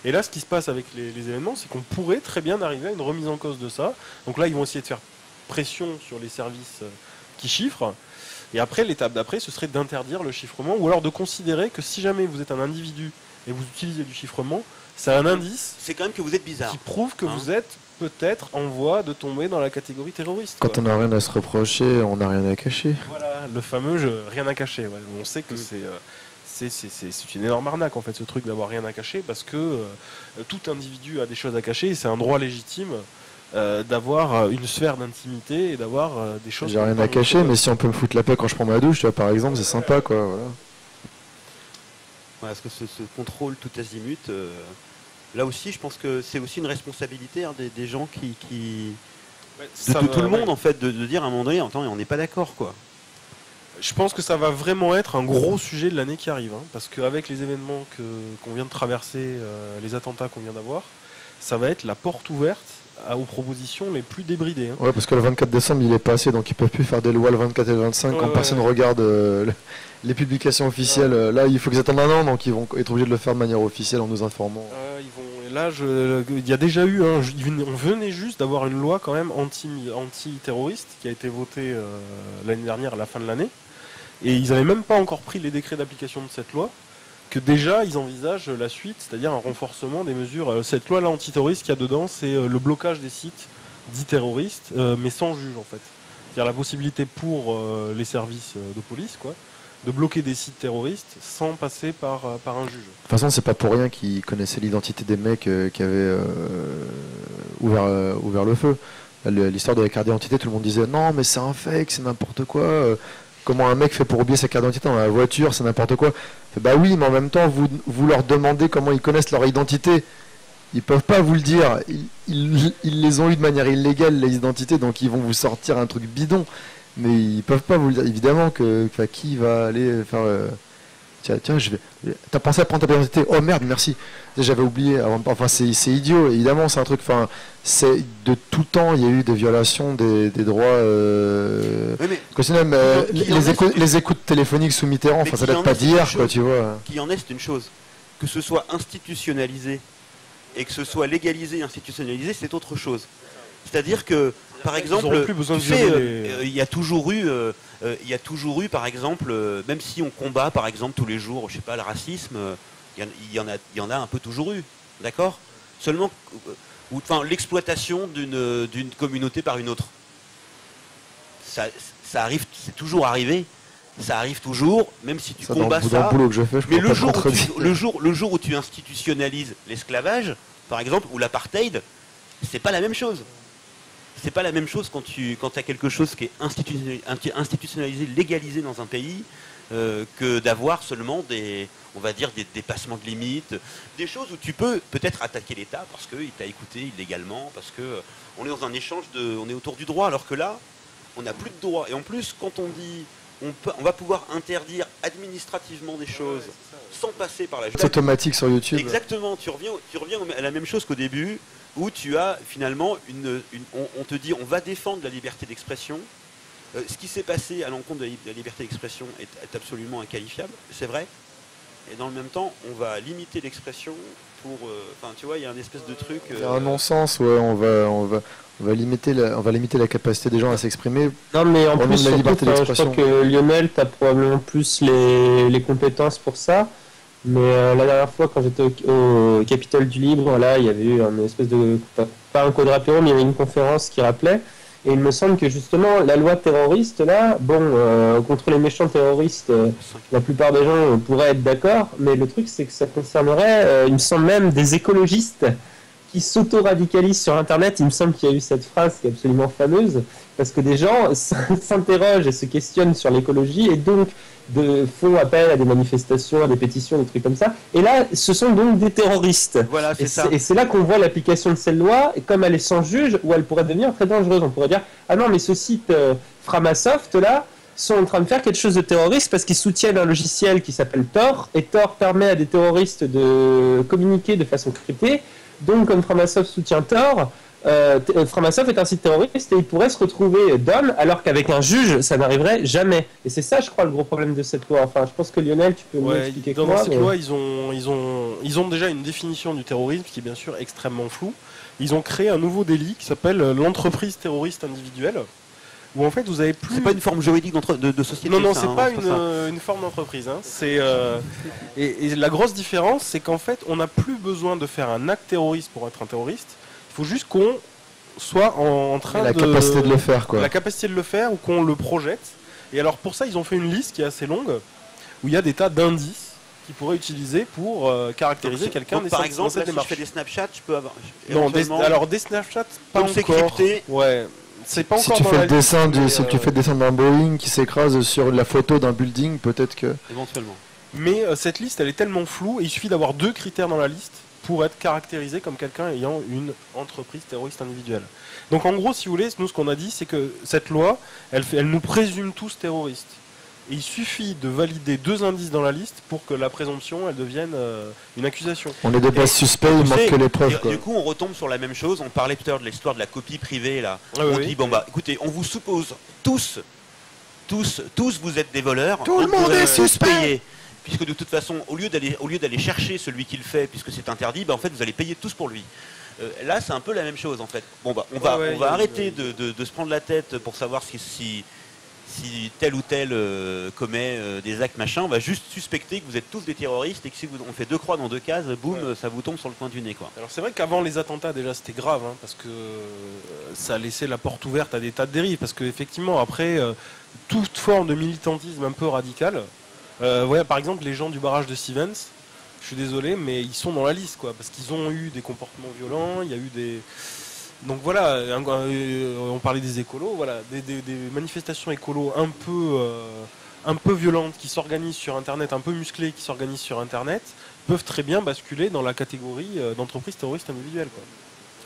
Et là, ce qui se passe avec les événements, c'est qu'on pourrait très bien arriver à une remise en cause de ça. Donc là, ils vont essayer de faire pression sur les services qui chiffrent, et après l'étape d'après ce serait d'interdire le chiffrement, ou alors de considérer que si jamais vous êtes un individu et vous utilisez du chiffrement, c'est un indice, c'est quand même que vous êtes bizarre, qui prouve que vous êtes peut-être en voie de tomber dans la catégorie terroriste. Quand on n'a rien à se reprocher, on n'a rien à cacher. Voilà, le fameux rien à cacher. Ouais. On sait que c'est une énorme arnaque en fait, ce truc d'avoir rien à cacher, parce que tout individu a des choses à cacher et c'est un droit légitime d'avoir une sphère d'intimité et d'avoir des choses. J'ai rien à cacher, mais si on peut me foutre la paix quand je prends ma douche, tu vois, par exemple, c'est sympa, quoi. Voilà. Parce que ce contrôle tout azimut, là aussi, je pense que c'est aussi une responsabilité des gens de tout le monde, en fait, de dire à un moment donné, attends, on n'est pas d'accord, quoi. Je pense que ça va vraiment être un gros sujet de l'année qui arrive, hein, parce qu'avec les événements qu'on vient de traverser, les attentats qu'on vient d'avoir, ça va être la porte ouverte aux propositions les plus débridées. Hein. Ouais, parce que le 24 décembre, il est passé, donc ils peuvent plus faire des lois le 24 et le 25 quand personne regarde les publications officielles. Là, il faut qu'ils attendent un an, donc ils vont être obligés de le faire de manière officielle en nous informant. Là, il y a déjà eu, on venait juste d'avoir une loi quand même anti-terroriste qui a été votée l'année dernière à la fin de l'année, et ils n'avaient même pas encore pris les décrets d'application de cette loi, que déjà ils envisagent la suite, c'est-à-dire un renforcement des mesures. Cette loi-là antiterroriste qu'il y a dedans, c'est le blocage des sites dits terroristes, mais sans juge en fait. C'est-à-dire la possibilité pour les services de police, quoi, de bloquer des sites terroristes sans passer par un juge. De toute façon, c'est pas pour rien qu'ils connaissaient l'identité des mecs qui avaient ouvert le feu. L'histoire de la carte d'identité, tout le monde disait non, mais c'est un fake, c'est n'importe quoi. Comment un mec fait pour oublier sa carte d'identité dans la voiture, c'est n'importe quoi. Bah oui, mais en même temps, vous leur demandez comment ils connaissent leur identité. Ils peuvent pas vous le dire. Ils les ont eu de manière illégale, les identités, donc ils vont vous sortir un truc bidon. Mais ils peuvent pas vous le dire. Évidemment que qui va aller faire... Tiens, t'as pensé à prendre ta identité? Oh merde, merci. J'avais oublié. Enfin, c'est idiot. Évidemment, c'est un truc... Enfin, c'est de tout temps, il y a eu des violations des droits... les écoutes téléphoniques sous Mitterrand, enfin, ça date pas d'hier, quoi, tu vois. Qu'il y en ait, c'est une chose. Que ce soit institutionnalisé et que ce soit légalisé et institutionnalisé, c'est autre chose. C'est-à-dire que, par exemple, il y a toujours eu, par exemple, même si on combat, par exemple, tous les jours, je sais pas, le racisme, il y en a un peu toujours eu, d'accord? Seulement, l'exploitation d'une communauté par une autre. Ça arrive, c'est toujours arrivé. Ça arrive toujours, même si tu combats ça. Mais le jour où tu institutionnalises l'esclavage, par exemple, ou l'apartheid, c'est pas la même chose. C'est pas la même chose quand tu as quelque chose qui est institutionnalisé, légalisé dans un pays, que d'avoir seulement des dépassements de limites, des choses où tu peux peut-être attaquer l'État parce qu'il t'a écouté illégalement, parce que on est dans un échange on est autour du droit, alors que là, on n'a plus de droit. Et en plus, quand on dit on va pouvoir interdire administrativement des choses sans passer par la justice. C'est automatique sur YouTube. Exactement, tu reviens à la même chose qu'au début, où tu as finalement on te dit on va défendre la liberté d'expression. Ce qui s'est passé à l'encontre de la liberté d'expression est absolument inqualifiable, c'est vrai. Et dans le même temps, on va limiter l'expression pour... tu vois, il y a un espèce de truc... Il y a un non-sens, ouais, on va limiter la capacité des gens à s'exprimer. Non, mais en plus, je crois que Lionel, tu as probablement plus les compétences pour ça. Mais la dernière fois, quand j'étais au Capitole du Libre, là, il y avait eu une espèce de... Pas un quadrapéro, mais il y avait une conférence qui rappelait. Et il me semble que justement, la loi terroriste, là, contre les méchants terroristes, la plupart des gens pourraient être d'accord, mais le truc, c'est que ça concernerait, il me semble même, des écologistes qui s'auto-radicalisent sur Internet. Il me semble qu'il y a eu cette phrase qui est absolument fameuse, parce que des gens s'interrogent et se questionnent sur l'écologie, et donc font appel à des manifestations, à des pétitions, des trucs comme ça. Et là, ce sont donc des terroristes. Voilà, c'est ça. Et c'est là qu'on voit l'application de cette loi, et comme elle est sans juge, où elle pourrait devenir très dangereuse. On pourrait dire, ah non, mais ce site Framasoft, là, sont en train de faire quelque chose de terroriste parce qu'ils soutiennent un logiciel qui s'appelle Tor, et Tor permet à des terroristes de communiquer de façon cryptée. Donc, comme Framasoft soutient Tor, Framasoft est un site terroriste et il pourrait se retrouver d'homme, alors qu'avec un juge, ça n'arriverait jamais. Et c'est ça, je crois, le gros problème de cette loi. Enfin, je pense que Lionel, tu peux nous expliquer dans cette loi, ils ont déjà une définition du terrorisme qui est bien sûr extrêmement floue. Ils ont créé un nouveau délit qui s'appelle l'entreprise terroriste individuelle, où en fait vous avez plus... C'est pas une forme juridique de société. Non, c'est pas une forme d'entreprise. Hein. Et la grosse différence, c'est qu'en fait, on n'a plus besoin de faire un acte terroriste pour être un terroriste. Il faut juste qu'on soit en train la capacité de le faire, quoi. La capacité de le faire, ou qu'on le projette. Et alors pour ça, ils ont fait une liste qui est assez longue, où il y a des tas d'indices qu'ils pourraient utiliser pour caractériser quelqu'un. Donc, par exemple, dans cette là, si je démarche. fais des Snapchats, je peux avoir. Non, éventuellement- alors des Snapchats, pas Donc, c'est encore. crypté. Ouais, c'est pas Si encore tu dans fais la le dessin liste, mais, si tu fais le dessin d'un Boeing qui s'écrase sur la photo d'un building, peut-être que. Éventuellement. Mais cette liste, elle est tellement floue, et il suffit d'avoir 2 critères dans la liste pour être caractérisé comme quelqu'un ayant une entreprise terroriste individuelle. Donc en gros, si vous voulez, nous ce qu'on a dit, c'est que cette loi, elle nous présume tous terroristes. Et il suffit de valider 2 indices dans la liste pour que la présomption, elle devienne une accusation. On est des bases suspects, il Tu manque sais, que les preuves. Quoi. Du coup, on retombe sur la même chose. On parlait tout à l'heure de l'histoire de la copie privée là. Ah On oui, dit oui. bon bah, écoutez, on vous suppose tous, vous êtes des voleurs. Tout le Donc, monde vous est allez tous suspect. payer. Puisque de toute façon, au lieu d'aller chercher celui qui le fait, puisque c'est interdit, bah, en fait, vous allez payer tous pour lui. Là, c'est un peu la même chose en fait. Bon bah, on va arrêter de se prendre la tête pour savoir si tel ou tel commet des actes machin. On va juste suspecter que vous êtes tous des terroristes et que si on fait 2 croix dans 2 cases, boum, ça vous tombe sur le coin du nez quoi. Alors c'est vrai qu'avant les attentats déjà c'était grave hein, parce que ça a laissé la porte ouverte à des tas de dérives parce qu'effectivement après toute forme de militantisme un peu radical, par exemple les gens du barrage de Stevens, je suis désolé mais ils sont dans la liste quoi parce qu'ils ont eu des comportements violents, il y a eu des... Donc voilà, on parlait des écolos, voilà, des manifestations écolos un peu violentes qui s'organisent sur Internet, un peu musclées qui s'organisent sur Internet, peuvent très bien basculer dans la catégorie d'entreprise terroriste individuelle. Quoi.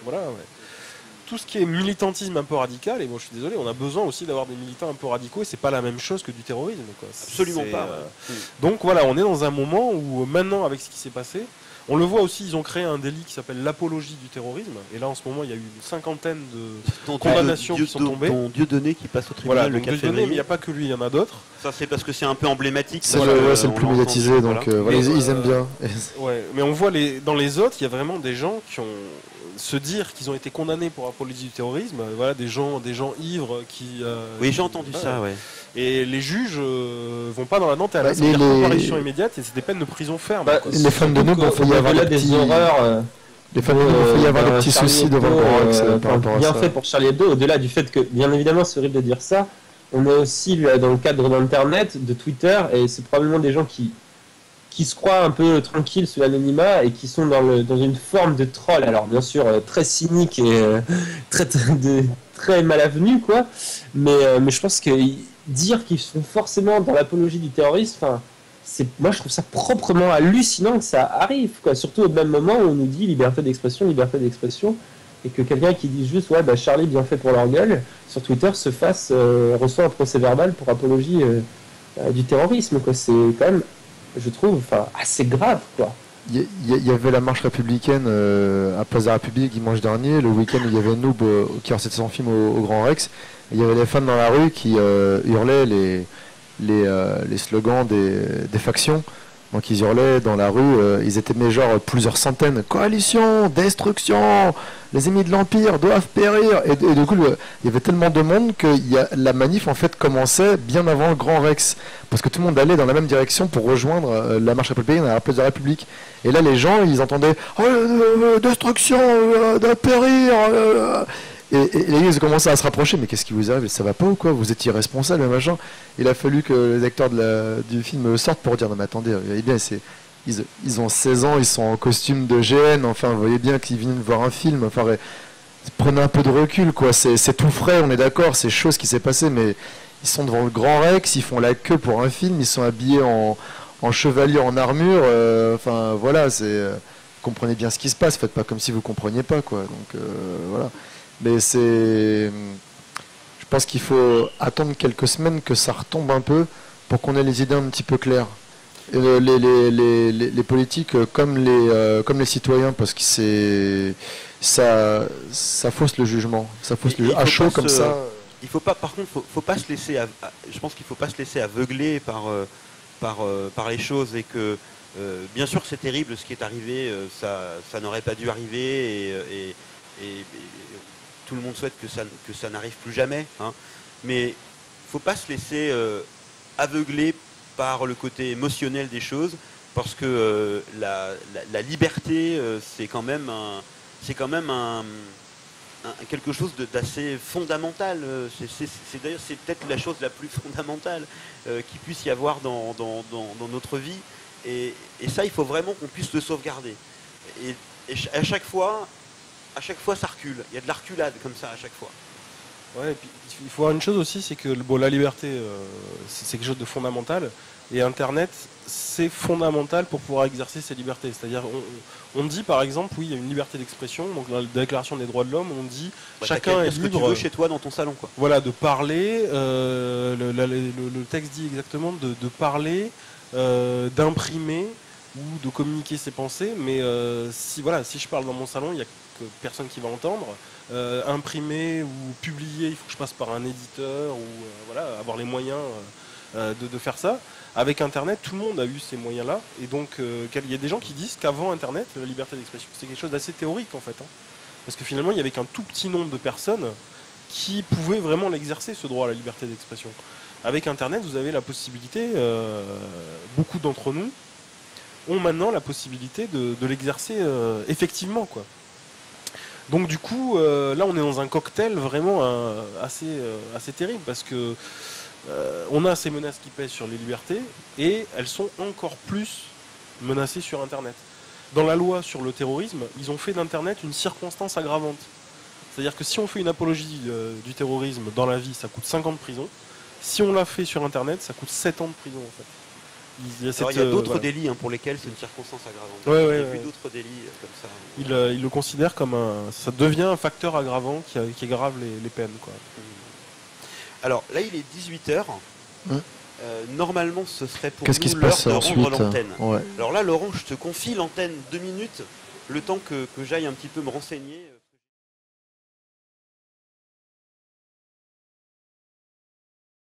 Voilà, ouais. Tout ce qui est militantisme un peu radical, et bon je suis désolé, on a besoin aussi d'avoir des militants un peu radicaux, et c'est pas la même chose que du terrorisme. Quoi. Absolument pas. Donc voilà, on est dans un moment où maintenant, avec ce qui s'est passé, on le voit aussi, ils ont créé un délit qui s'appelle l'apologie du terrorisme. Et là, en ce moment, il y a eu une 50aine de condamnations qui sont tombées. Ton Dieudonné qui passe au tribunal Voilà, le donc 4 Dieudonné, mais il février. n'y a pas que lui, il y en a d'autres. Ça, c'est parce que c'est un peu emblématique. C'est parce que, le, c'est le on plus l'a médiatisé, entendu, donc voilà. voilà, Mais, ils aiment bien. Ouais, mais on voit dans les autres, il y a vraiment des gens qui ont se dire qu'ils ont été condamnés pour apologie du terrorisme. Voilà, des gens ivres qui. Oui, j'ai entendu ça, ouais. Et les juges vont pas dans la dentelle. Bah, C'est-à-dire les- comparution immédiate et c'est des peines de prison ferme. Bah, quoi. Les fans de nous, il faut y avoir au-delà des des petits... horreurs. Les fans de nous, il faut y avoir des petits Charlie soucis devant le Hebdo, Grand Rex par rapport à bien ça. fait pour Charlie Hebdo, au-delà du fait que, bien évidemment, c'est horrible de dire ça, on est aussi dans le cadre d'Internet, de Twitter, et c'est probablement des gens qui se croient un peu tranquilles sous l'anonymat et qui sont dans une forme de troll, alors bien sûr très cynique et très malavenu, quoi, mais je pense que dire qu'ils sont forcément dans l'apologie du terrorisme, enfin, moi je trouve ça proprement hallucinant que ça arrive, quoi. Surtout au même moment où on nous dit liberté d'expression, et que quelqu'un qui dit juste ouais bah Charlie bien fait pour leur gueule sur Twitter reçoit un procès verbal pour apologie du terrorisme, quoi. C'est quand même, je trouve, assez grave, quoi. Il y avait la marche républicaine à Place de la République dimanche dernier, le week-end où il y avait Noob qui restait son film au Grand Rex. Et il y avait des fans dans la rue qui hurlaient les slogans des factions. Donc ils hurlaient dans la rue, ils étaient mais genre plusieurs centaines. Coalition, destruction, les ennemis de l'Empire doivent périr. Et du coup, il y avait tellement de monde que la manif en fait commençait bien avant le Grand Rex. Parce que tout le monde allait dans la même direction pour rejoindre la marche républicaine à la place de la République. Et là, les gens, ils entendaient destruction, doit périr. Et les gars, ils ont commencé à se rapprocher, mais qu'est-ce qui vous arrive? Ça va pas ou quoi? Vous êtes irresponsable, machin. Il a fallu que les acteurs du film sortent pour dire non mais attendez, regardez bien, ils ont 16 ans, ils sont en costume de GN, enfin vous voyez bien qu'ils viennent voir un film, enfin prenez un peu de recul, quoi. C'est tout frais, on est d'accord, c'est chose qui s'est passé, mais ils sont devant le Grand Rex, ils font la queue pour un film, ils sont habillés en chevalier, en armure, enfin voilà, comprenez bien ce qui se passe, faites pas comme si vous compreniez pas, quoi. Donc voilà. Mais je pense qu'il faut attendre quelques semaines que ça retombe un peu pour qu'on ait les idées un petit peu claires. Et les politiques comme les citoyens, parce que ça fausse le jugement. Ça fausse à chaud comme ça. Il faut pas, par contre, faut pas se laisser. Je pense qu'il faut pas se laisser aveugler par les choses et que bien sûr c'est terrible ce qui est arrivé. Ça n'aurait pas dû arriver et tout le monde souhaite que ça n'arrive plus jamais, hein. Mais il ne faut pas se laisser aveugler par le côté émotionnel des choses, parce que la liberté, c'est quand même quelque chose d'assez fondamental. C'est peut-être la chose la plus fondamentale qu'il puisse y avoir dans notre vie. Et ça, il faut vraiment qu'on puisse le sauvegarder. Et à chaque fois, ça recule. Il y a de la reculade comme ça à chaque fois. Ouais, et puis, il faut voir une chose aussi, c'est que bon, la liberté, c'est quelque chose de fondamental. Et Internet, c'est fondamental pour pouvoir exercer ces libertés. C'est-à-dire, on dit par exemple, oui, il y a une liberté d'expression. Donc dans la Déclaration des droits de l'homme, on dit chacun est ce que tu libre veux chez toi dans ton salon, quoi. Voilà, de parler. Le texte dit exactement de parler, d'imprimer ou de communiquer ses pensées. Mais si je parle dans mon salon, il n'y a que personne qui va entendre. Imprimer ou publier, il faut que je passe par un éditeur ou avoir les moyens de faire ça. Avec Internet, tout le monde a eu ces moyens-là, et donc il y a des gens qui disent qu'avant Internet, la liberté d'expression, c'est quelque chose d'assez théorique en fait, hein. Parce que finalement, il n'y avait qu'un tout petit nombre de personnes qui pouvaient vraiment l'exercer, ce droit à la liberté d'expression. Avec Internet, vous avez la possibilité, beaucoup d'entre nous ont maintenant la possibilité de l'exercer effectivement, quoi. Donc du coup, là, on est dans un cocktail vraiment assez terrible, parce que on a ces menaces qui pèsent sur les libertés et elles sont encore plus menacées sur Internet. Dans la loi sur le terrorisme, ils ont fait d'Internet une circonstance aggravante. C'est-à-dire que si on fait une apologie du terrorisme dans la vie, ça coûte 5 ans de prison. Si on l'a fait sur Internet, ça coûte 7 ans de prison en fait. Il y a d'autres délits pour lesquels c'est une circonstance aggravante. Il y a plus d'autres délits comme ça. Il le considère comme ça devient un facteur aggravant qui aggrave les peines, quoi. Alors là, il est 18h. Normalement, ce serait pour Qu'est-ce qui nous se l'heure passe de ensuite rendre l'antenne. Ouais. Alors là, Laurent, je te confie l'antenne 2 minutes, le temps que j'aille un petit peu me renseigner.